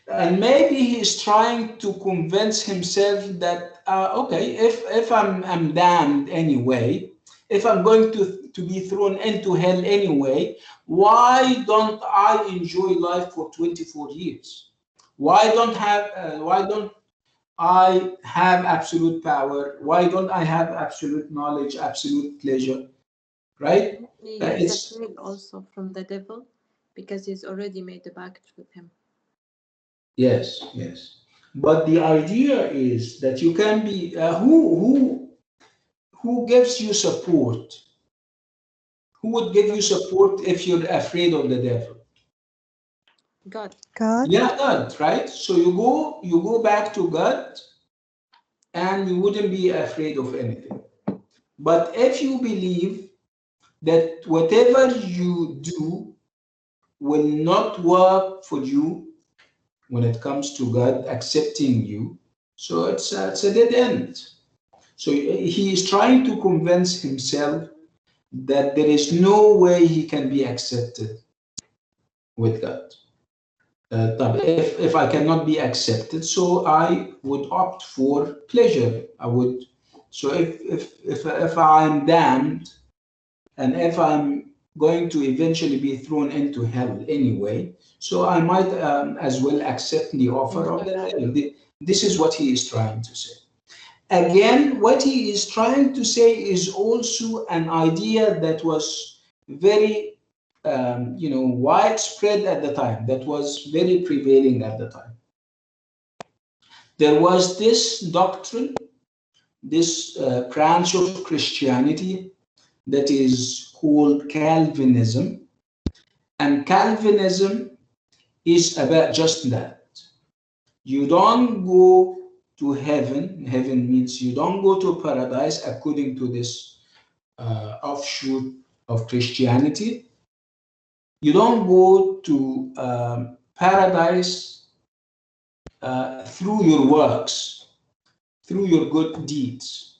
And maybe he's trying to convince himself that, okay, if I'm damned anyway, if I'm going to be thrown into hell anyway, why don't I enjoy life for 24 years? Why don't I have absolute power? Why don't I have absolute knowledge, absolute pleasure? Right? He's afraid also from the devil because he's already made a pact with him. Yes, yes. But the idea is that you can be who gives you support? Who would give you support if you're afraid of the devil? God. God. Yeah, God, right? So you go back to God and you wouldn't be afraid of anything. But if you believe that whatever you do will not work for you when it comes to God accepting you, so it's a dead end. So he is trying to convince himself that there is no way he can be accepted with God. If I cannot be accepted, so I would opt for pleasure. So if I'm damned, and if I'm going to eventually be thrown into hell anyway, so I might as well accept the offer of the devil. This is what he is trying to say. Again, what he is trying to say is also an idea that was very widespread at the time, that was very prevailing at the time. There was this doctrine, this branch of Christianity that is called Calvinism. And Calvinism is about just that. You don't go to heaven. Heaven means you don't go to paradise according to this offshoot of Christianity. You don't go to paradise through your works, through your good deeds.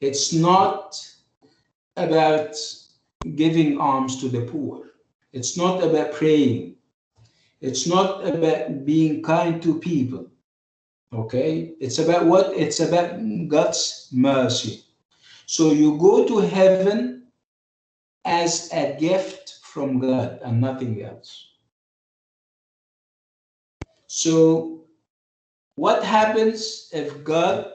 It's not about giving alms to the poor. It's not about praying. It's not about being kind to people. Okay? It's about what? It's about God's mercy. So you go to heaven as a gift from God and nothing else. So what happens if God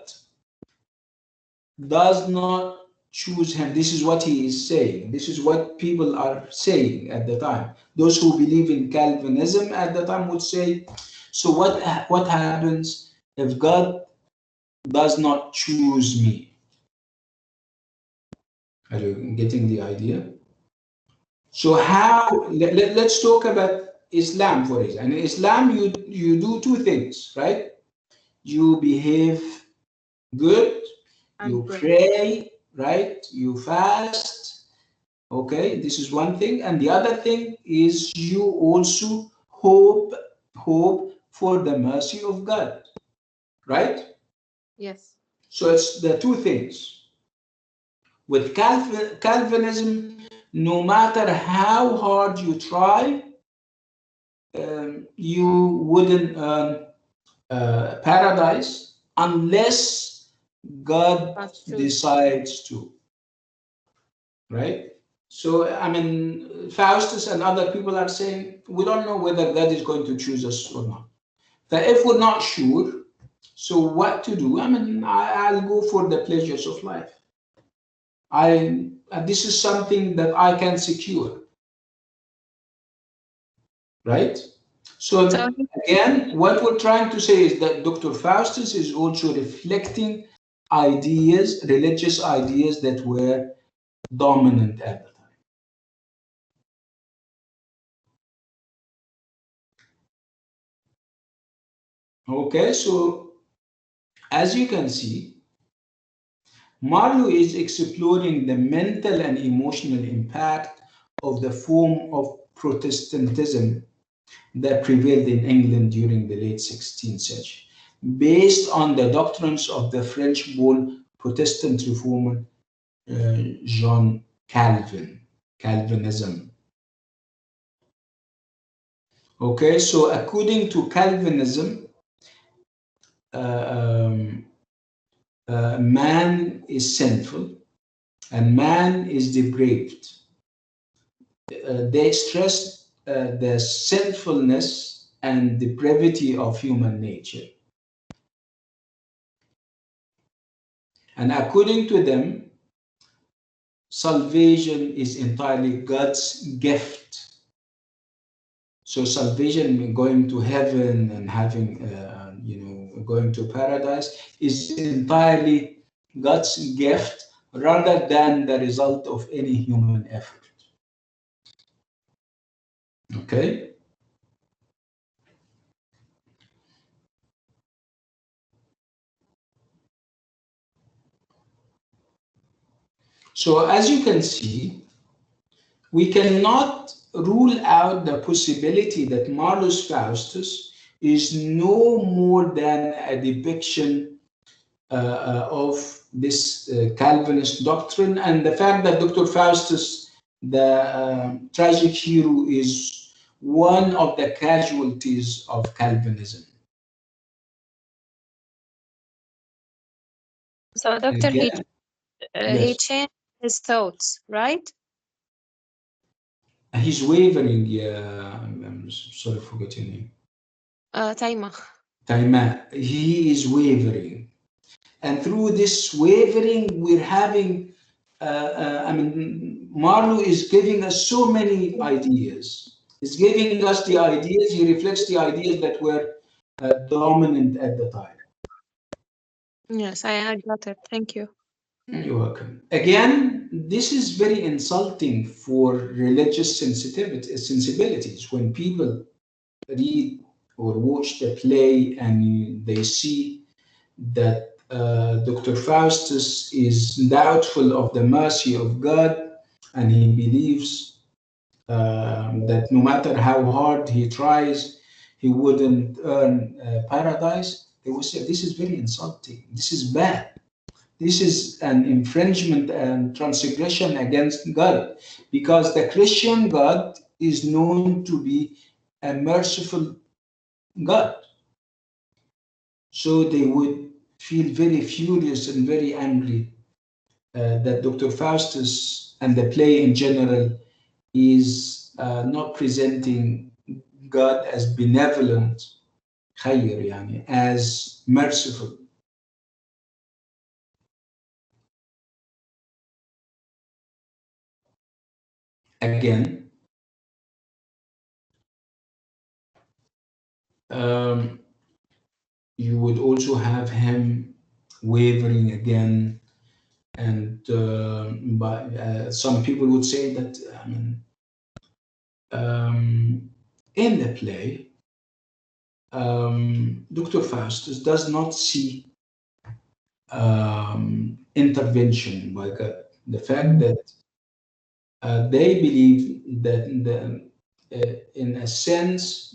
does not choose him? This is what he is saying. This is what people are saying at the time. Those who believe in Calvinism at the time would say, so what happens if God does not choose me? Are you getting the idea? So how, let's talk about Islam, for example. In Islam, you do two things, right? You behave good, you pray, right? You fast. Okay, this is one thing. And the other thing is you also hope for the mercy of God, right? Yes. So it's the two things. With Calvinism, no matter how hard you try, you wouldn't earn paradise unless God decides to, right? So, I mean, Faustus and other people are saying, we don't know whether God is going to choose us or not. But if we're not sure, so what to do? I mean, I'll go for the pleasures of life. This is something that I can secure, right? So again, what we're trying to say is that Dr. Faustus is also reflecting ideas, religious ideas that were dominant at the time. Okay, so as you can see, Marlowe is exploring the mental and emotional impact of the form of Protestantism that prevailed in England during the late 16th century, based on the doctrines of the French-born Protestant reformer John Calvinism. Okay, so according to Calvinism, man is sinful and man is depraved. They stress the sinfulness and depravity of human nature. And according to them, salvation is entirely God's gift. So salvation, going to heaven and having, going to paradise, is entirely God's gift rather than the result of any human effort. Okay? So as you can see, we cannot rule out the possibility that Marlow's Faustus is no more than a depiction of this Calvinist doctrine, and the fact that Dr. Faustus, the tragic hero, is one of the casualties of Calvinism. So, Doctor, Again, he yes. changed his thoughts, right? He's wavering. Yeah, I'm sorry for forgetting him. Taima. Taima. He is wavering, and through this wavering, we're having. Marlowe is giving us so many ideas. He's giving us the ideas. He reflects the ideas that were dominant at the time. Yes, I got it. Thank you. You're welcome. Again, this is very insulting for religious sensibilities when people read or watch the play and they see that Dr. Faustus is doubtful of the mercy of God, and he believes that no matter how hard he tries, he wouldn't earn paradise. They will say, this is very insulting. This is bad. This is an infringement and transgression against God, because the Christian God is known to be a merciful God. So they would feel very furious and very angry that Dr. Faustus and the play in general is not presenting God as benevolent, خير يعني, as merciful. Again, you would also have him wavering again And some people would say that, in the play, Dr. Faustus does not see intervention by God. The fact that they believe that in a sense,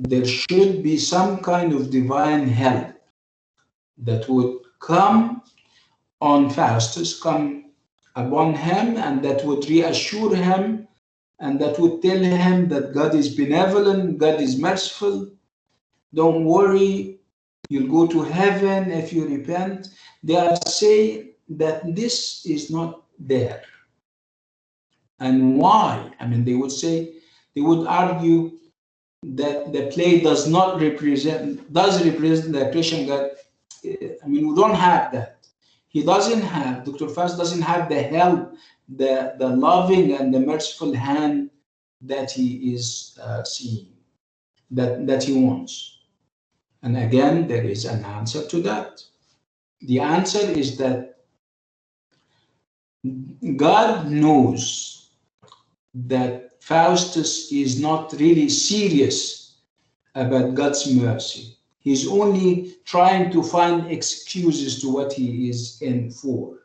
there should be some kind of divine help that would come on Faustus, come upon him, and that would reassure him, and that would tell him that God is benevolent, God is merciful, don't worry, you'll go to heaven if you repent. They are saying that this is not there. And why? They would say, they would argue that the play does represent the Christian God. We don't have that. He doesn't have, Dr. Faust doesn't have the help, the loving and the merciful hand that he is seeing, that he wants. And again, there is an answer to that. The answer is that God knows that Faustus is not really serious about God's mercy. He's only trying to find excuses to what he is in for.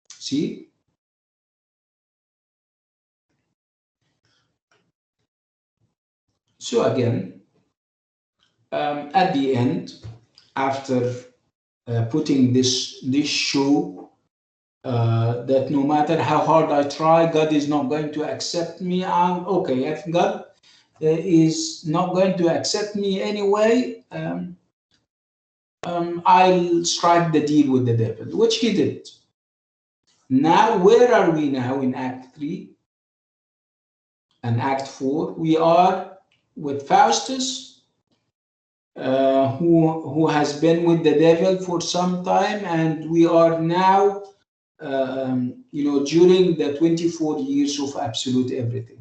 See? So again, at the end, after putting this show, that no matter how hard I try, God is not going to accept me. Okay, if God is not going to accept me anyway, I'll strike the deal with the devil, which he did. Now, where are we now in Act 3 and Act 4? We are with Faustus, who has been with the devil for some time, and we are now, during the 24 years of absolute everything.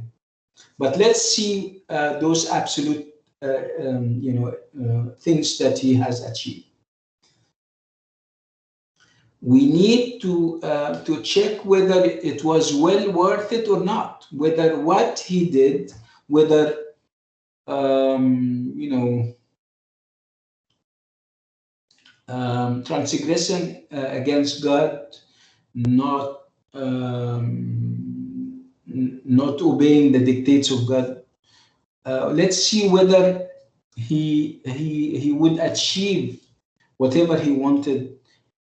But let's see those absolute, things that he has achieved. We need to check whether it was well worth it or not, whether what he did, whether transgressing against God, not obeying the dictates of God. Let's see whether he would achieve whatever he wanted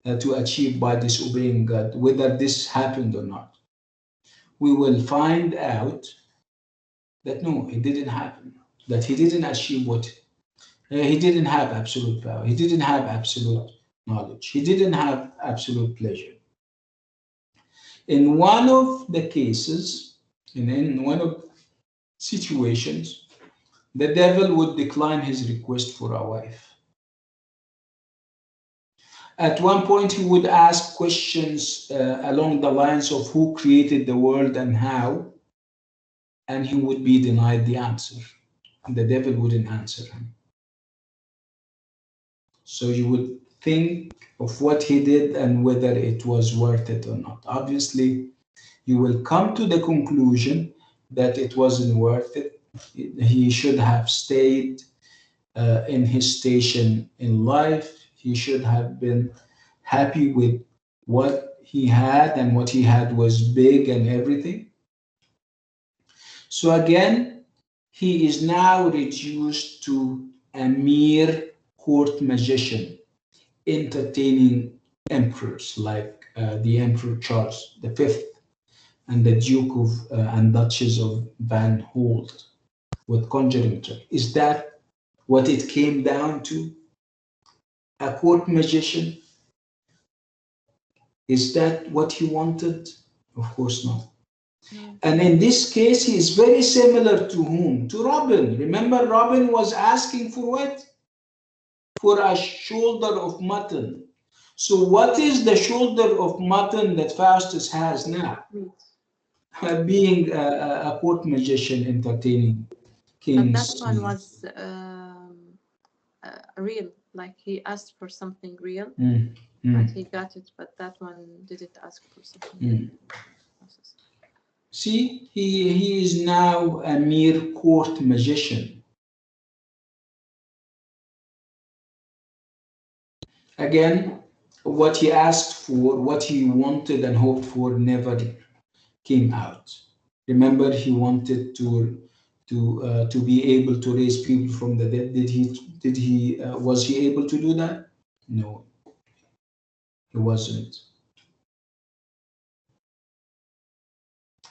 to achieve by disobeying God, whether this happened or not. We will find out that no, it didn't happen, that he didn't achieve what he didn't have absolute power, he didn't have absolute knowledge, he didn't have absolute pleasure. In one of the cases, in one of situations, the devil would decline his request for a wife. At one point, he would ask questions along the lines of who created the world and how, and he would be denied the answer. The devil wouldn't answer him. So you would think of what he did and whether it was worth it or not. Obviously, you will come to the conclusion that it wasn't worth it. He should have stayed in his station in life. He should have been happy with what he had, and what he had was big and everything. So again, he is now reduced to a mere court magician, entertaining emperors like the Emperor Charles V and the Duke of and Duchess of Van Holt with conjuring trick. Is that what it came down to? A court magician? Is that what he wanted? Of course not. No. And in this case, he is very similar to whom? To Robin. Remember, Robin was asking for what? For a shoulder of mutton. So what is the shoulder of mutton that Faustus has now? Being a court magician entertaining kings. But that one was real, like he asked for something real. But he got it, but that one didn't ask for something. See, he is now a mere court magician. Again, what he asked for, what he wanted and hoped for never came out. Remember, he wanted to be able to raise people from the dead. Was he able to do that? No, he wasn't.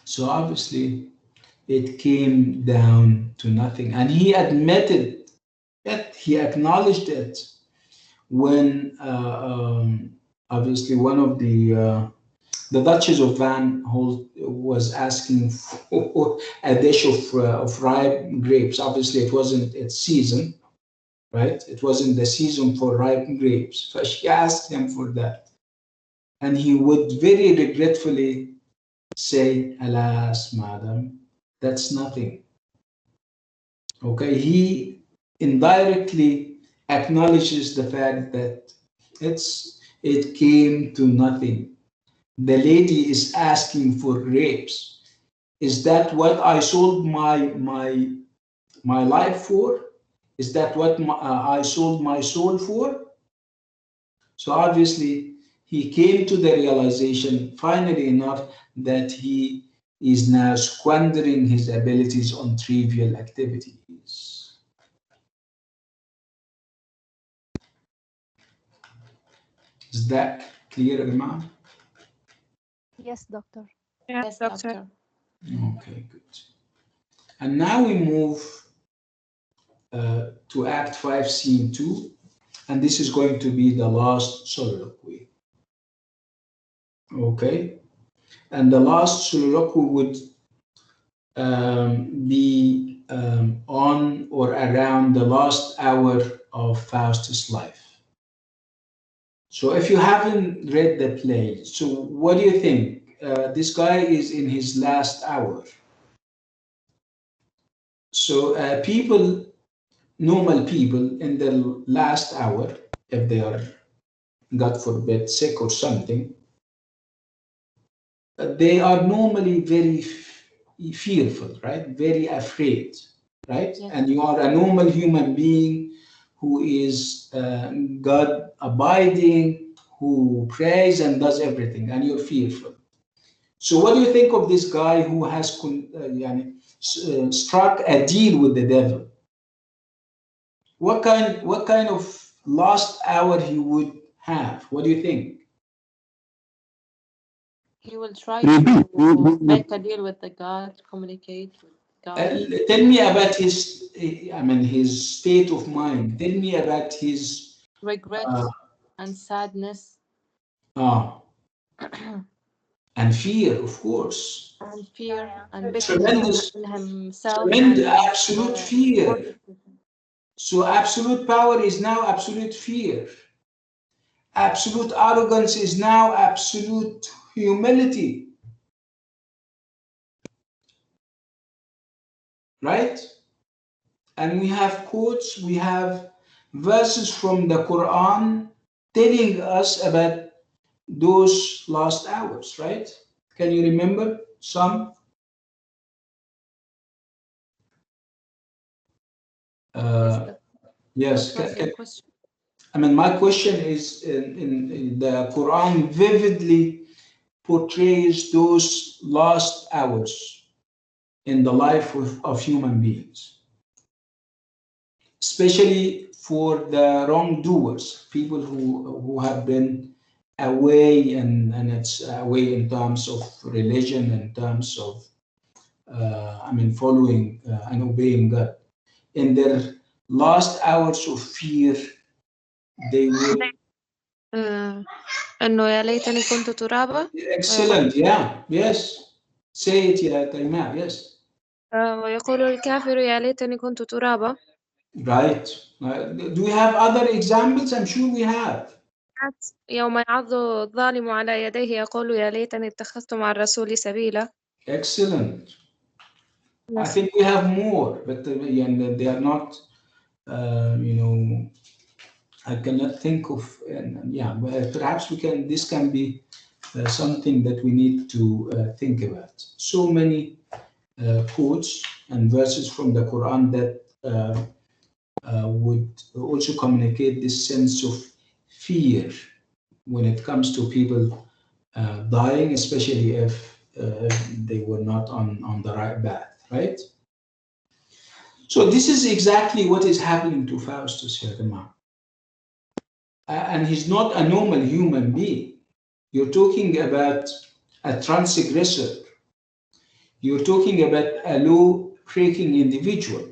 So obviously it came down to nothing, and he admitted it, he acknowledged it when obviously one of the Duchess of Van Holt was asking for a dish of ripe grapes. Obviously, it wasn't its season, right? It wasn't the season for ripe grapes. So she asked him for that. And he would very regretfully say, "Alas, madam, that's nothing." Okay, he indirectly acknowledges the fact that it came to nothing. The lady is asking for grapes. Is that what I sold my life for? Is that what I sold my soul for? So obviously, he came to the realization, finally enough, that he is now squandering his abilities on trivial activities. Is that clear, Imam? Yes, doctor. Yes, doctor. Okay, good. And now we move to Act 5, Scene 2, and this is going to be the last soliloquy. Okay, and the last soliloquy would be on or around the last hour of Faustus' life. So if you haven't read the play, so what do you think? This guy is in his last hour. So normal people in their last hour, if they are, God forbid, sick or something, they are normally very fearful, right? Very afraid, right? Yes. And you are a normal human being who is God abiding, who prays and does everything, and you're fearful. So what do you think of this guy who has struck a deal with the devil? What kind of last hour he would have? What do you think? He will try to make a deal with the God, communicate with God. Tell me about his state of mind. Tell me about his regret and sadness. And fear, of course. And fear and tremendous in himself. Absolute fear. So absolute power is now absolute fear. Absolute arrogance is now absolute humility. Right? And we have quotes, we have verses from the Quran telling us about those last hours, right? Can you remember some? Yes. I mean, my question is, in the Quran vividly portrays those last hours in the life of human beings, especially for the wrongdoers, people who have been away, and it's away in terms of religion, in terms of following and obeying God. In their last hours of fear, they will. إنه يا ليتني كنت ترابا. Excellent, yeah, yes. Say it, يا تيماء, yes. ويقول الكافر يا ليتني كنت ترابا. Right. Do we have other examples? I'm sure we have. يوم يعض الظالم على يديه يقول يا ليتني اتخذت مع الرسول سبيلا. Excellent. Yes. I think we have more, but they are not, I cannot think of, yeah, perhaps we can, this can be something that we need to think about. So many quotes and verses from the Quran that would also communicate this sense of fear when it comes to people dying, especially if they were not on the right path, right? So this is exactly what is happening to Faustus here, and he's not a normal human being. You're talking about a transgressor. You're talking about a law-breaking individual.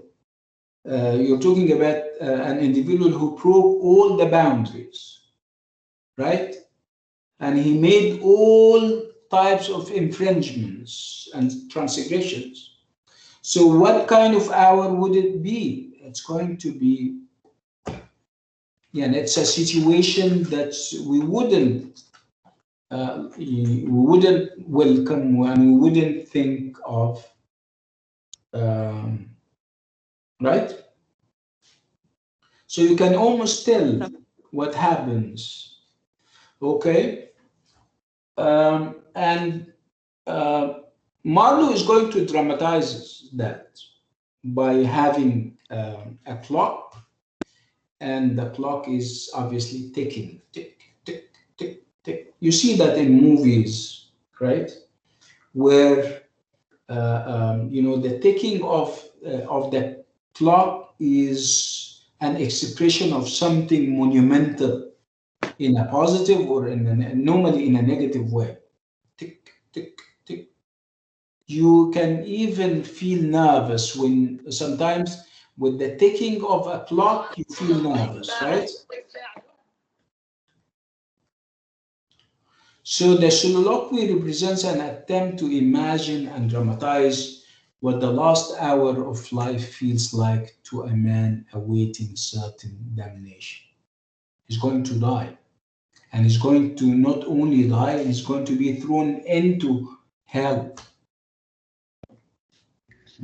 You're talking about an individual who broke all the boundaries, right? And he made all types of infringements and transgressions. So what kind of hour would it be? It's going to be, yeah, and it's a situation that we wouldn't welcome and we wouldn't think of, right? So you can almost tell what happens, okay? And Marlowe is going to dramatize that by having a clock, and the clock is obviously ticking, tick, tick, tick, tick. You see that in movies, right? Where you know, the ticking of the clock is an expression of something monumental in a positive or normally in a negative way. Tick, tick, tick. You can even feel nervous when sometimes with the ticking of a clock, you feel nervous, right? So the soliloquy represents an attempt to imagine and dramatize what the last hour of life feels like to a man awaiting certain damnation. He's going to die. And he's going to not only die, he's going to be thrown into hell.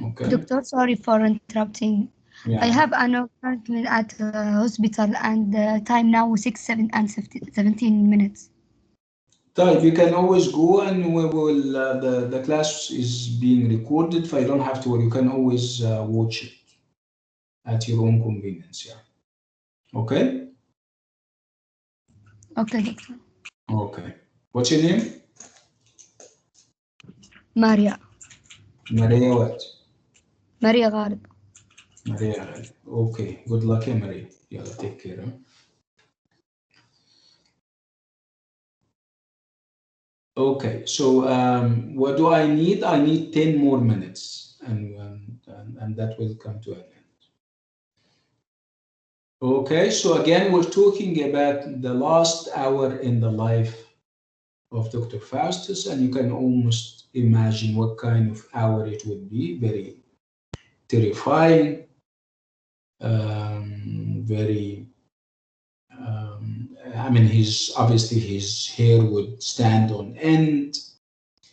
Okay. Doctor, sorry for interrupting. Yeah. I have an appointment at the hospital and time now 6, 7, and 17 minutes. طيب, you can always go and we will, the class is being recorded, so you don't have to worry. You can always watch it at your own convenience. Yeah. Okay? Okay, doctor. Okay. What's your name? Maria. Maria what? Maria Gharib. Maria. Okay. Good luck, Maria. Yeah, take care. Huh? Okay, so what do I need? I need 10 more minutes, and that will come to an end. Okay, so again, we're talking about the last hour in the life of Dr. Faustus, and you can almost imagine what kind of hour it would be. Very terrifying, very. I mean, obviously his hair would stand on end.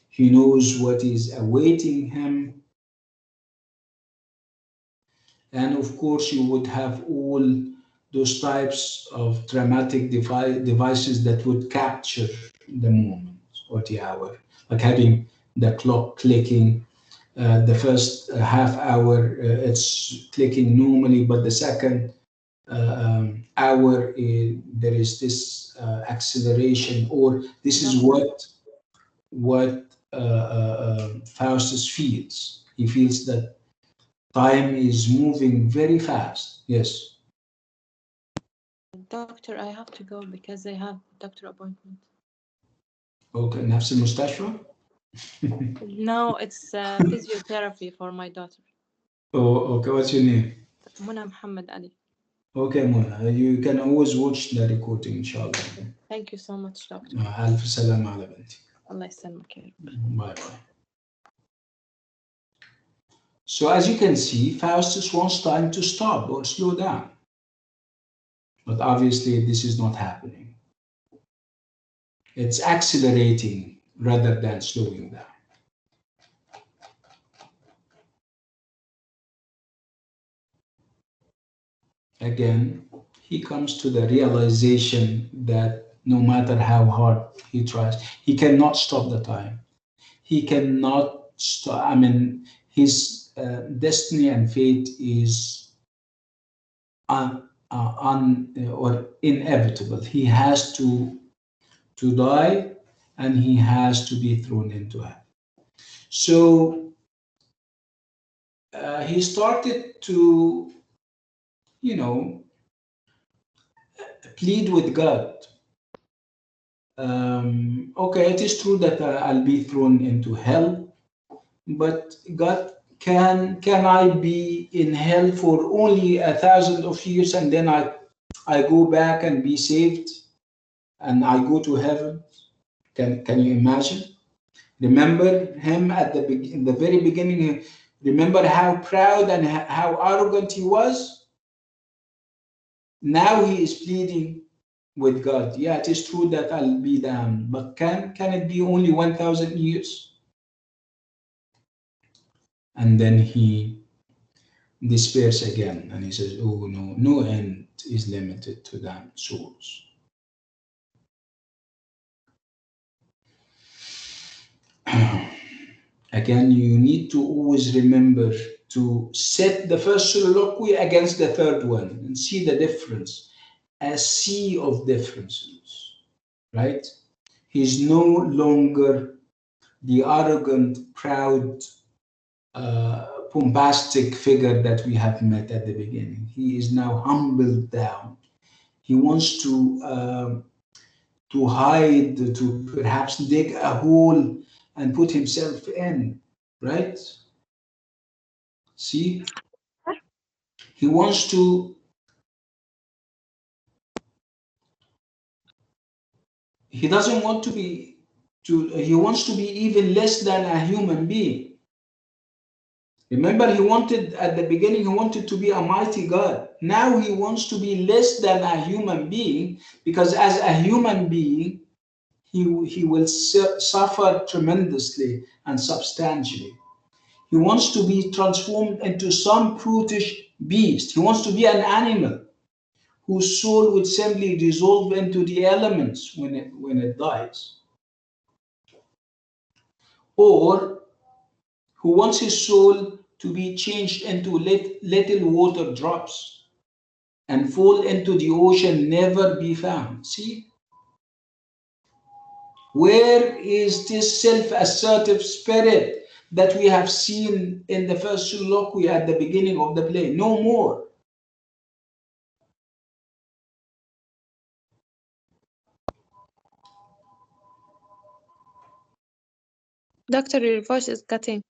He knows what is awaiting him. And of course, you would have all those types of dramatic devices that would capture the moment or the hour, like having the clock clicking. The first half hour, it's clicking normally, but the second hour, there is this acceleration, or this is what Faustus feels. He feels that time is moving very fast. Yes. Doctor, I have to go because I have doctor appointment. Okay, نفس المستشفى? No, it's physiotherapy for my daughter. Oh, okay. What's your name? Muna Muhammad Ali. Okay, Mona. You can always watch the recording, inshallah. Thank you so much, doctor. ألف سلامة على بنتي. Allah يسلمك يا رب. Bye bye. So as you can see, Faustus wants time to stop or slow down. But obviously this is not happening. It's accelerating rather than slowing down. Again, he comes to the realization that no matter how hard he tries, he cannot stop the time. He cannot stop. I mean, his destiny and fate is or inevitable. He has to die, and he has to be thrown into hell. So he started to, plead with God. Okay, it is true that I'll be thrown into hell, but God, can I be in hell for only 1,000 of years, and then I go back and be saved, and I go to heaven? Can you imagine? Remember him in the very beginning. Remember how proud and how arrogant he was? Now he is pleading with God. Yeah, it is true that I'll be damned, but can it be only 1,000 years? And then he despairs again, and he says, oh no, no end is limited to damned souls. Again, you need to always remember to set the first soliloquy against the third one and see the difference. A sea of differences, right? He's no longer the arrogant, proud, bombastic figure that we have met at the beginning. He is now humbled down. He wants to hide, to perhaps dig a hole and put himself in, right? See? He wants to, he doesn't want to be, he wants to be even less than a human being. Remember, he wanted, at the beginning, he wanted to be a mighty God. Now he wants to be less than a human being, because as a human being, he will suffer tremendously and substantially. He wants to be transformed into some brutish beast. He wants to be an animal whose soul would simply dissolve into the elements when it dies. Or who wants his soul to be changed into little water drops and fall into the ocean, never be found. See? Where is this self-assertive spirit that we have seen in the first soliloquy at the beginning of the play? No more. Doctor, your voice is cutting.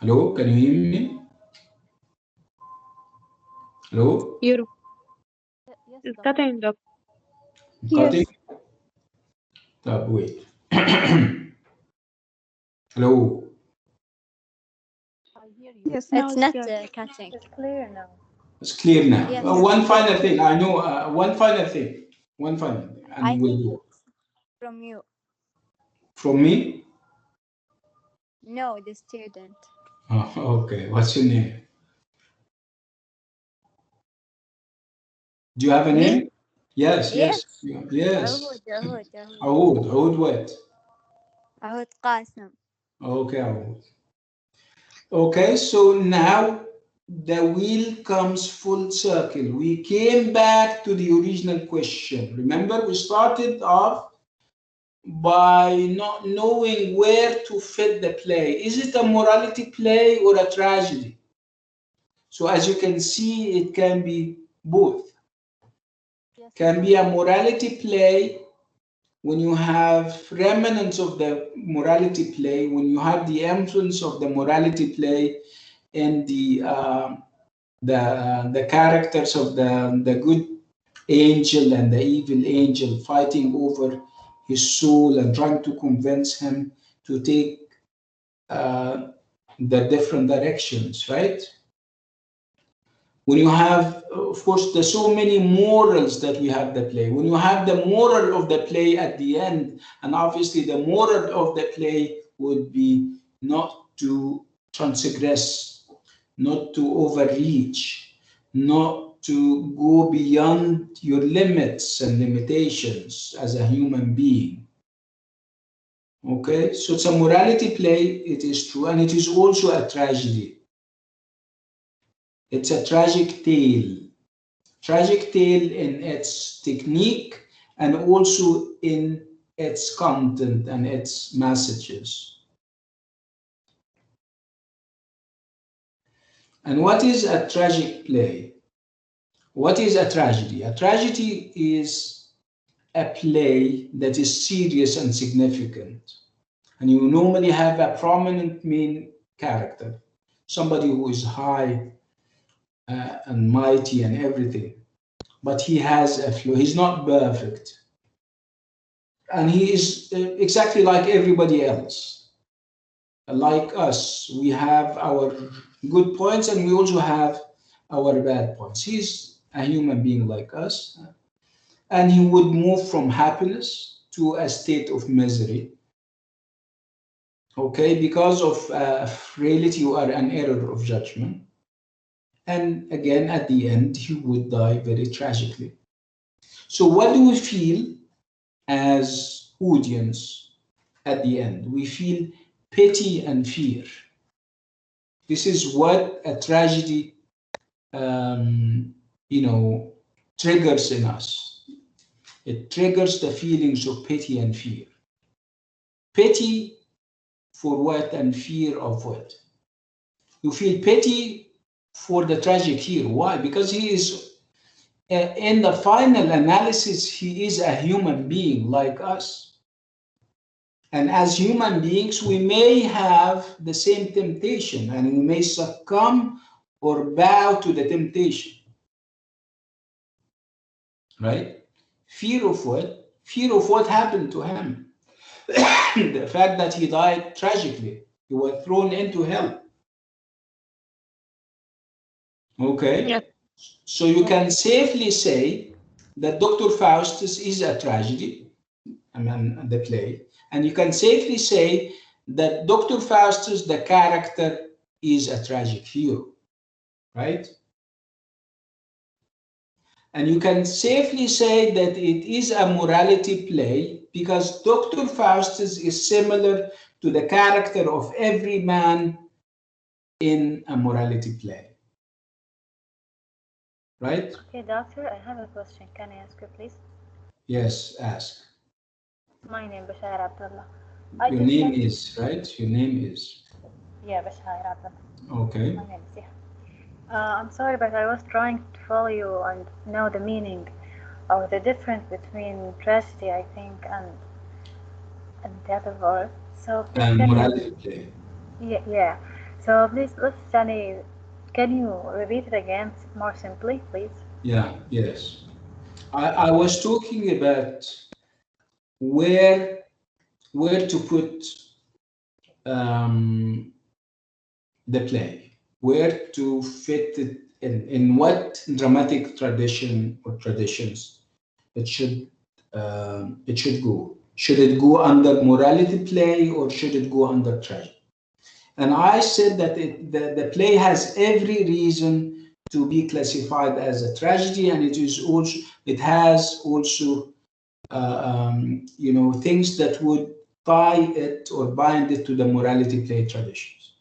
Hello, can you hear me? Hello? Your Yes, is Doctor. cutting, Doctor. Cutting? Yes. Wait. Hello? I hear you. Yes, Now it's it's not good. cutting. It's clear now. It's clear now. Yes. One final thing. I know one final thing. One final thing. And I we'll think go. it's from you. From me? No, the student. Oh, okay. What's your name? Do you have a Me? name? Yes, Yes. yes. Ahud. Aoud what? Ahud Qasim. Okay, Aoud. Okay, so now the wheel comes full circle. We came back to the original question. Remember, we started off by not knowing where to fit the play. Is it a morality play or a tragedy? So as you can see, it can be both. Yes. Can be a morality play when you have remnants of the morality play, when you have the influence of the morality play and the characters of the good angel and the evil angel fighting over his soul and trying to convince him to take the different directions, right? When you have, of course, there's so many morals that we have the play. When you have the moral of the play at the end, and obviously the moral of the play would be not to transgress, not to overreach, not to go beyond your limits and limitations as a human being. Okay, so it's a morality play, it is true, and it is also a tragedy. It's a tragic tale in its technique and also in its content and its messages. And what is a tragic play? What is a tragedy? A tragedy is a play that is serious and significant. And you normally have a prominent main character, somebody who is high and mighty and everything, but he has a flaw. He's not perfect. And he is exactly like everybody else. Like us, we have our good points and we also have our bad points. He's a human being like us. And he would move from happiness to a state of misery. Okay, because of frailty or an error of judgment. And again, at the end, he would die very tragically. So what do we feel as audience at the end? We feel pity and fear. This is what a tragedy, triggers in us. It triggers the feelings of pity and fear. Pity for what and fear of what? You feel pity for the tragic hero. Why? Because he is, in the final analysis, he is a human being like us. And as human beings, we may have the same temptation and we may succumb or bow to the temptation. Right? Fear of what? Fear of what happened to him. The fact that he died tragically. He was thrown into hell. Okay? Yes. So you can safely say that Dr. Faustus is a tragedy, the play. And you can safely say that Dr. Faustus, the character, is a tragic hero, right? And you can safely say that it is a morality play because Dr. Faustus is similar to the character of every man in a morality play. Right? Okay, doctor, I have a question. Can I ask you, please? Yes, ask. My name is Bashar Abdullah. Your name is, right? Your name is? Yeah, Bashar Abdullah. Okay. My name is, yeah. I'm sorry, but I was trying to follow you and know the meaning or the difference between tragedy, I think, and metaphor. So please, And morality play. Yeah. So please, Johnny, can you repeat it again more simply, please? Yeah, yes. I was talking about where to put the play, where to fit it in what dramatic tradition or traditions it should go. Should it go under morality play or should it go under tragedy? And I said that the play has every reason to be classified as a tragedy, and it has also things that would tie it or bind it to the morality play traditions.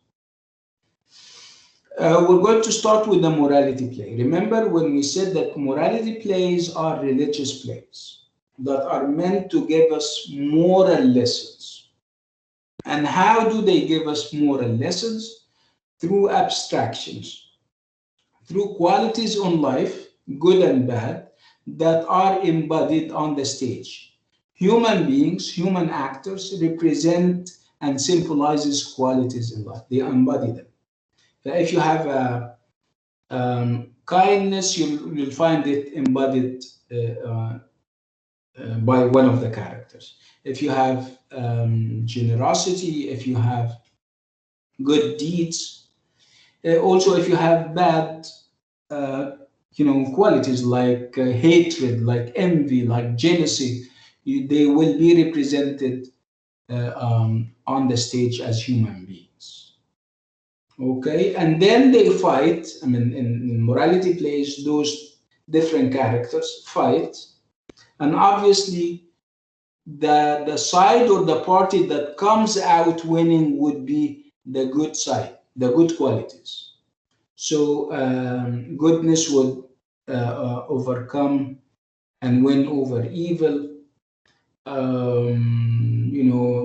We're going to start with the morality play. Remember when we said that morality plays are religious plays that are meant to give us moral lessons. And how do they give us moral lessons? Through abstractions, through qualities on life, good and bad, that are embodied on the stage. Human beings, human actors represent and symbolizes qualities in life. They embody them. If you have kindness, you'll find it embodied by one of the characters. If you have generosity, if you have good deeds, also if you have bad qualities like hatred, like envy, like jealousy, they will be represented on the stage as human beings. Okay, and then they fight. I mean, in morality plays, those different characters fight, and obviously the side or the party that comes out winning would be the good side, the good qualities. So goodness would overcome and win over evil.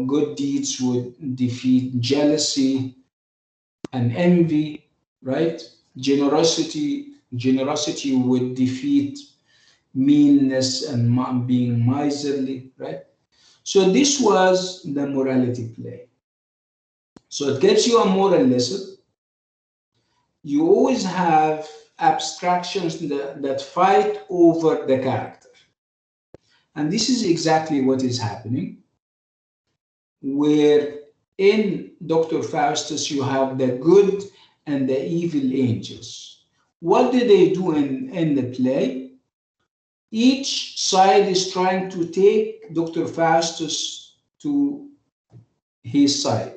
Good deeds would defeat jealousy and envy, right? Generosity would defeat meanness and being miserly, right? So this was the morality play. So it gives you a moral lesson. You always have abstractions that fight over the character. And this is exactly what is happening, where in Dr. Faustus you have the good and the evil angels. What do they do in the play? Each side is trying to take Dr. Faustus to his side.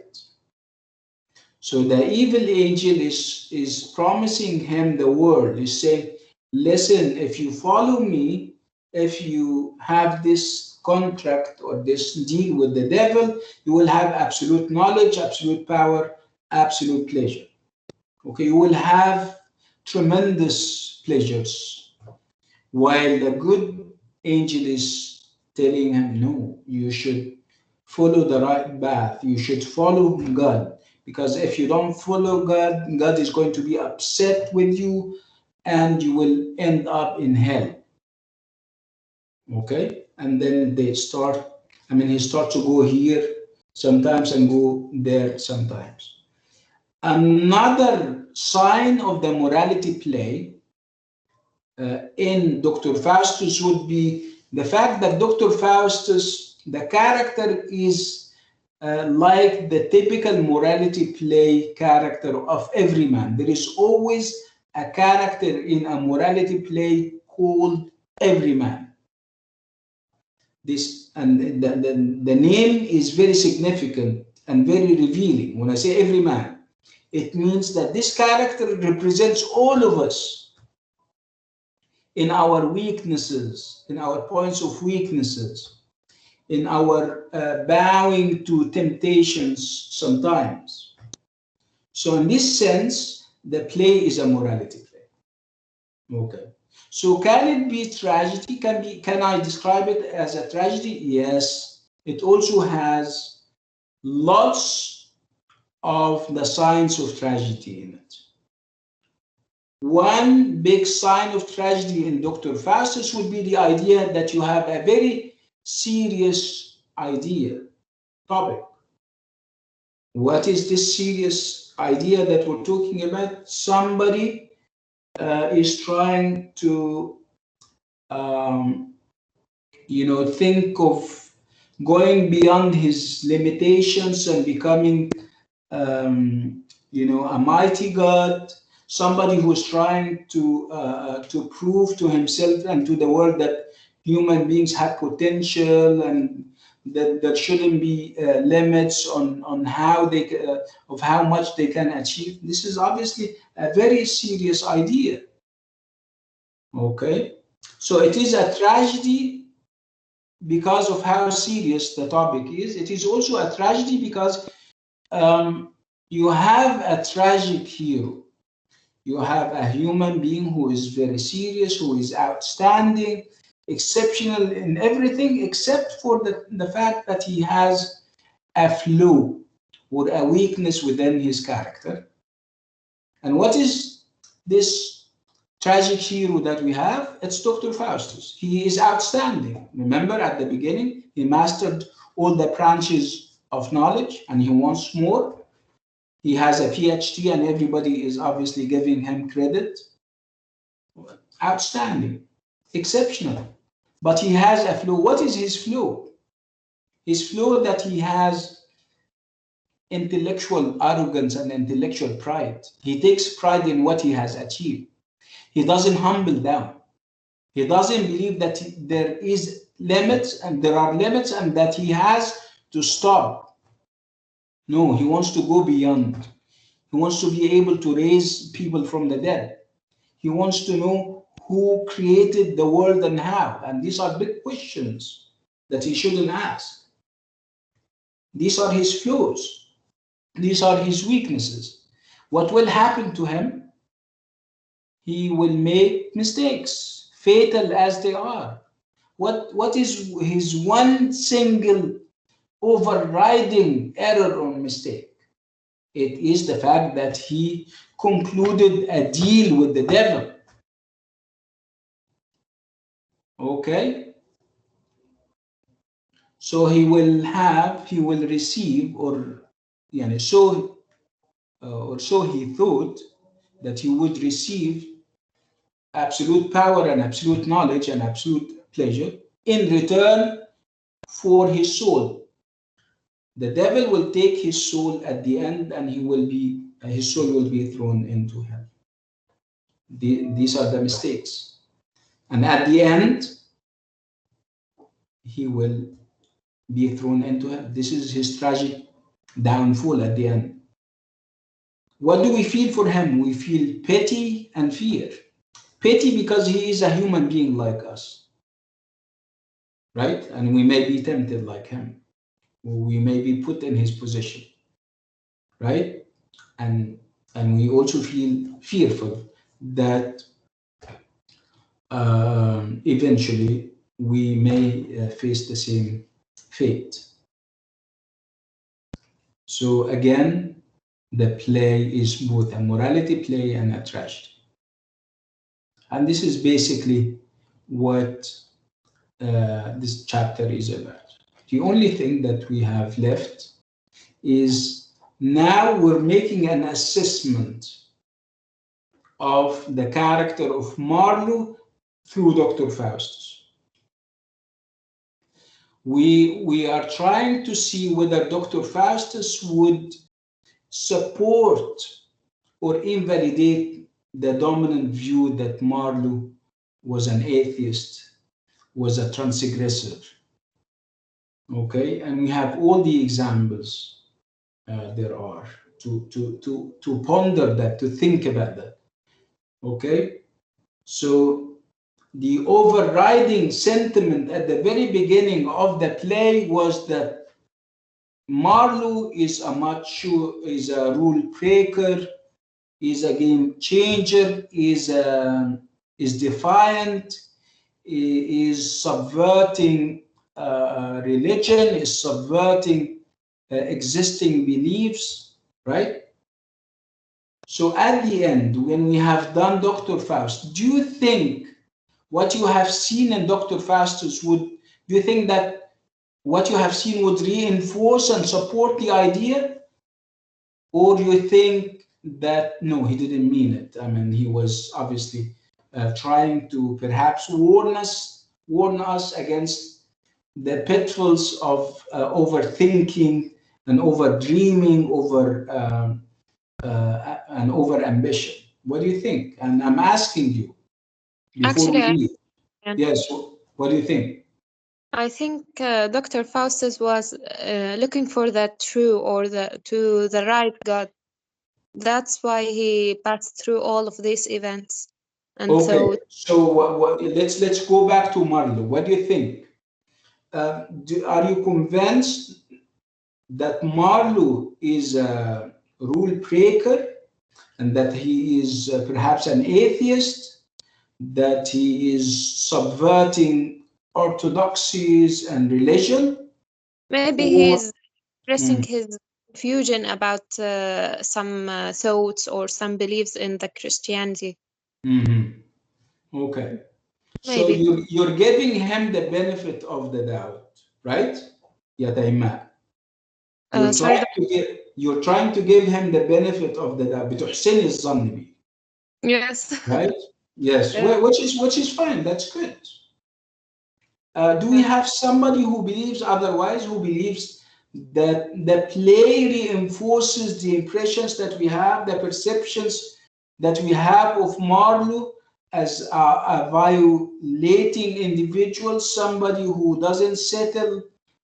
So the evil angel is promising him the world, is saying, listen, if you follow me, if you have this contract or this deal with the devil, you will have absolute knowledge, absolute power, absolute pleasure. Okay, you will have tremendous pleasures. While the good angel is telling him, no, you should follow the right path. You should follow God. Because if you don't follow God, God is going to be upset with you and you will end up in hell. Okay? And then he starts to go here sometimes and go there sometimes. Another sign of the morality play in Dr. Faustus would be the fact that Dr. Faustus, the character is like the typical morality play character of every man. There is always a character in a morality play called every man. This and the name is very significant and very revealing. When I say every man, it means that this character represents all of us in our weaknesses, in our points of weaknesses, in our bowing to temptations sometimes. So in this sense, the play is a morality play. Okay. So can it be tragedy? Can I describe it as a tragedy? Yes. It also has lots of the signs of tragedy in it. One big sign of tragedy in Dr. Faustus would be the idea that you have a very serious topic. What is this serious idea that we're talking about? Somebody is trying to, think of going beyond his limitations and becoming, a mighty God. Somebody who's trying to prove to himself and to the world that human beings have potential and that there shouldn't be limits on how of how much they can achieve. This is obviously a very serious idea. Okay, so it is a tragedy because of how serious the topic is. It is also a tragedy because you have a tragic hero. You have a human being who is very serious, who is outstanding, exceptional in everything except for the fact that he has a flaw or a weakness within his character. And what is this tragic hero that we have? It's Dr. Faustus. He is outstanding. Remember at the beginning, he mastered all the branches of knowledge and he wants more. He has a PhD and everybody is obviously giving him credit. Outstanding, exceptional. But he has a flaw. What is his flaw? His flaw that he has intellectual arrogance and intellectual pride. He takes pride in what he has achieved. He doesn't humble down. He doesn't believe that there is limits and there are limits and that he has to stop. No, he wants to go beyond. He wants to be able to raise people from the dead. He wants to know who created the world and how? And these are big questions that he shouldn't ask. These are his flaws. These are his weaknesses. What will happen to him? He will make mistakes, fatal as they are. What is his one single overriding error or mistake? It is the fact that he concluded a deal with the devil. Okay? So he will receive, or so he thought that he would receive absolute power and absolute knowledge and absolute pleasure in return for his soul. The devil will take his soul at the end, and his soul will be thrown into hell. These are the mistakes. And at the end, he will be thrown into hell. This is his tragic downfall at the end. What do we feel for him? We feel pity and fear. Pity because he is a human being like us, right? And we may be tempted like him. We may be put in his position, right? And we also feel fearful that eventually we may face the same fate. So again, the play is both a morality play and a tragedy. And this is basically what this chapter is about. The only thing that we have left is now we're making an assessment of the character of Marlowe through Dr. Faustus. We are trying to see whether Dr. Faustus would support or invalidate the dominant view that Marlowe was an atheist, was a transgressor. Okay, and we have all the examples there are to ponder that, to think about that. Okay, so the overriding sentiment at the very beginning of the play was that Marlowe is a rule breaker, is a game changer, is defiant, is subverting religion, is subverting existing beliefs, right? So at the end, when we have done Dr. Faust, do you think what you have seen in Dr. Faustus do you think that what you have seen would reinforce and support the idea? Or do you think that, no, he didn't mean it? I mean, he was obviously trying to perhaps warn us against the pitfalls of overthinking and over-dreaming, and over-ambition. What do you think? And I'm asking you before we leave. Yes, what do you think? I think Dr. Faustus was looking for the true or the right God. That's why he passed through all of these events. And okay, so let's go back to Marlowe. What do you think? Are you convinced that Marlowe is a rule breaker and that he is perhaps an atheist, that he is subverting orthodoxies and religion? Maybe he's expressing his confusion about some thoughts or some beliefs in the Christianity. Okay. Maybe. So you're giving him the benefit of the doubt, right? Ya Taimat. You're trying to give him the benefit of the doubt. بتحسني الظن بيه. Yes. Right? Yes. Yeah. Which is fine. That's good. Do we have somebody who believes otherwise, who believes that the play reinforces the impressions that we have, the perceptions that we have of Marlowe as a violating individual, somebody who doesn't settle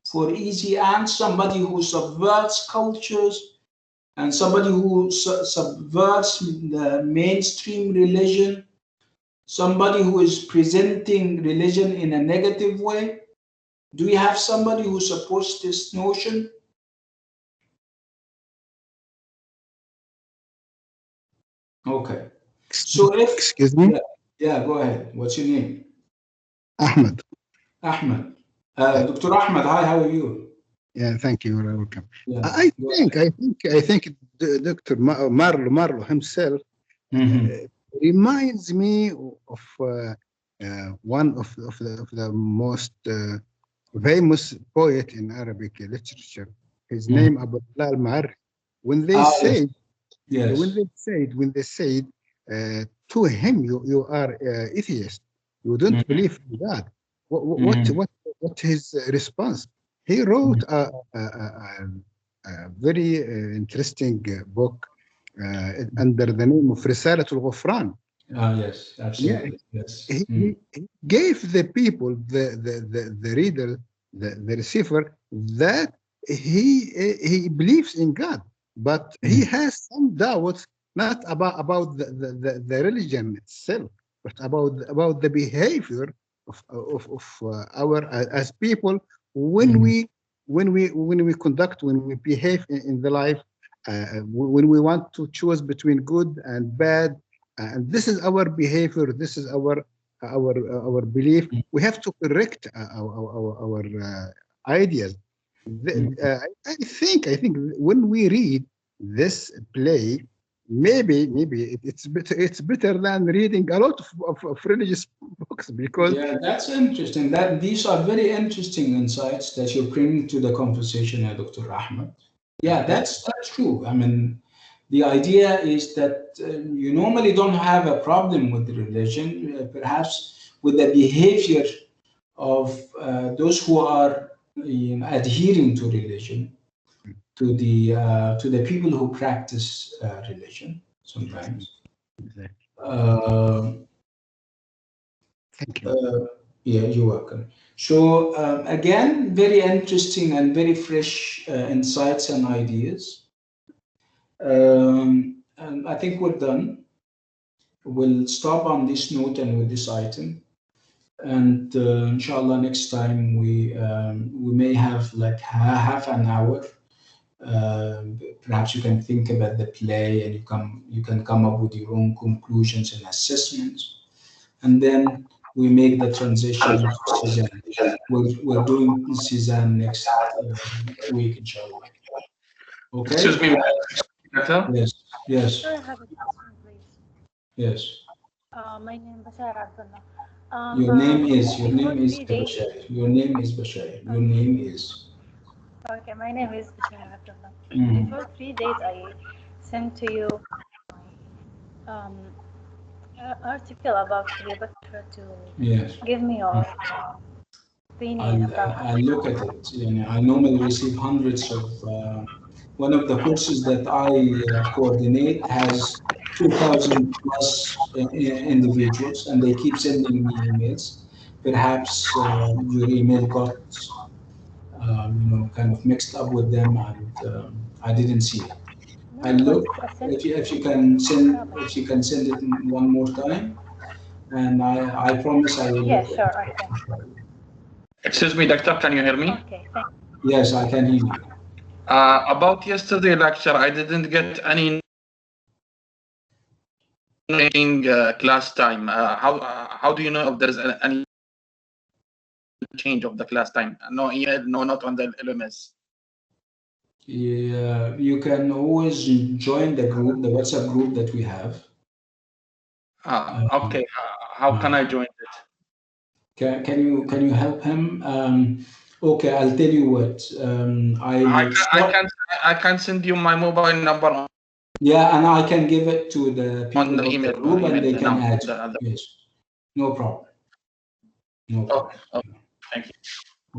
for easy ends, somebody who subverts cultures, and somebody who subverts the mainstream religion, Somebody who is presenting religion in a negative way? Do we have somebody who supports this notion? Okay. So if excuse me, yeah, go ahead. What's your name? Ahmed. Ahmed. Dr. Ahmed, hi, how are you? Yeah, thank you. You're welcome. Yeah, I think Dr. Marlow himself reminds me of one of the most famous poet in Arabic literature. His name Abu al-Ma'arri. When they say, yes. when they said to him, you are atheist. You don't believe in God. What his response? He wrote a very interesting book under the name of Risalatul Ghufran. Yes, absolutely. Yeah, yes. He gave the people, the reader, the receiver, that he believes in God, but he has some doubts, not about the religion itself, but about the behavior of our as people when we behave in the life, when we want to choose between good and bad, and this is our behavior, this is our belief. We have to correct our ideas. I think when we read this play, maybe it's better than reading a lot of religious books, because yeah, that's interesting. That these are very interesting insights that you're bringing to the conversation, Dr. Ahmed. Yeah, that's true. I mean, the idea is that you normally don't have a problem with the religion, perhaps with the behavior of those who are adhering to religion, to the people who practice religion sometimes. Thank you. Yeah, you're welcome. So again, very interesting and very fresh insights and ideas. And I think we're done. We'll stop on this note and with this item. And inshallah, next time we may have like half an hour. Perhaps you can think about the play and you can come up with your own conclusions and assessments. And then we make the transition to Cezanne. We're doing Cezanne next week, inshallah. Okay? Excuse me, Doctor? Yes, yes. Sure, I have a question, please. Yes. My name is Bashar Abdullah. Your name is Bashar. Your name is Bashar. Your name is. Okay, my name is Bashar Abdullah. Before 3 days, I sent to you um, article about Cleopatra to give me your opinion about. I'll look at it. I normally receive hundreds of. One of the courses that I coordinate has 2,000 plus individuals, and they keep sending me emails. Perhaps your email got kind of mixed up with them, and I didn't see it. I look if you can send it one more time, and I promise I will. Yeah, look sure, at it. I can. Excuse me, Doctor, can you hear me? Okay, thank you. Yes, I can hear you. About yesterday lecture, I didn't get any class time. How do you know if there is any change of the class time? No email, no, not on the LMS. Yeah, you can always join the group, the WhatsApp group that we have. Okay, how can I join it? Can you help him? Okay, I'll tell you what. I can send you my mobile number. Yeah, and I can give it to the people on the email group, and they can add. Yes, no problem. No problem. Okay. Thank you.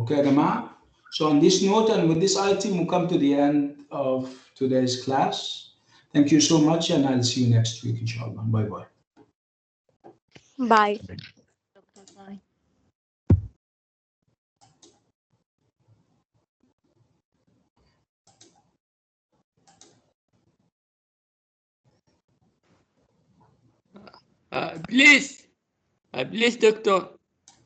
Okay, Rama. So on this note and with this item, we'll come to the end of today's class. Thank you so much, and I'll see you next week, inshallah. Bye-bye. Bye. Bye. Please Please, Doctor,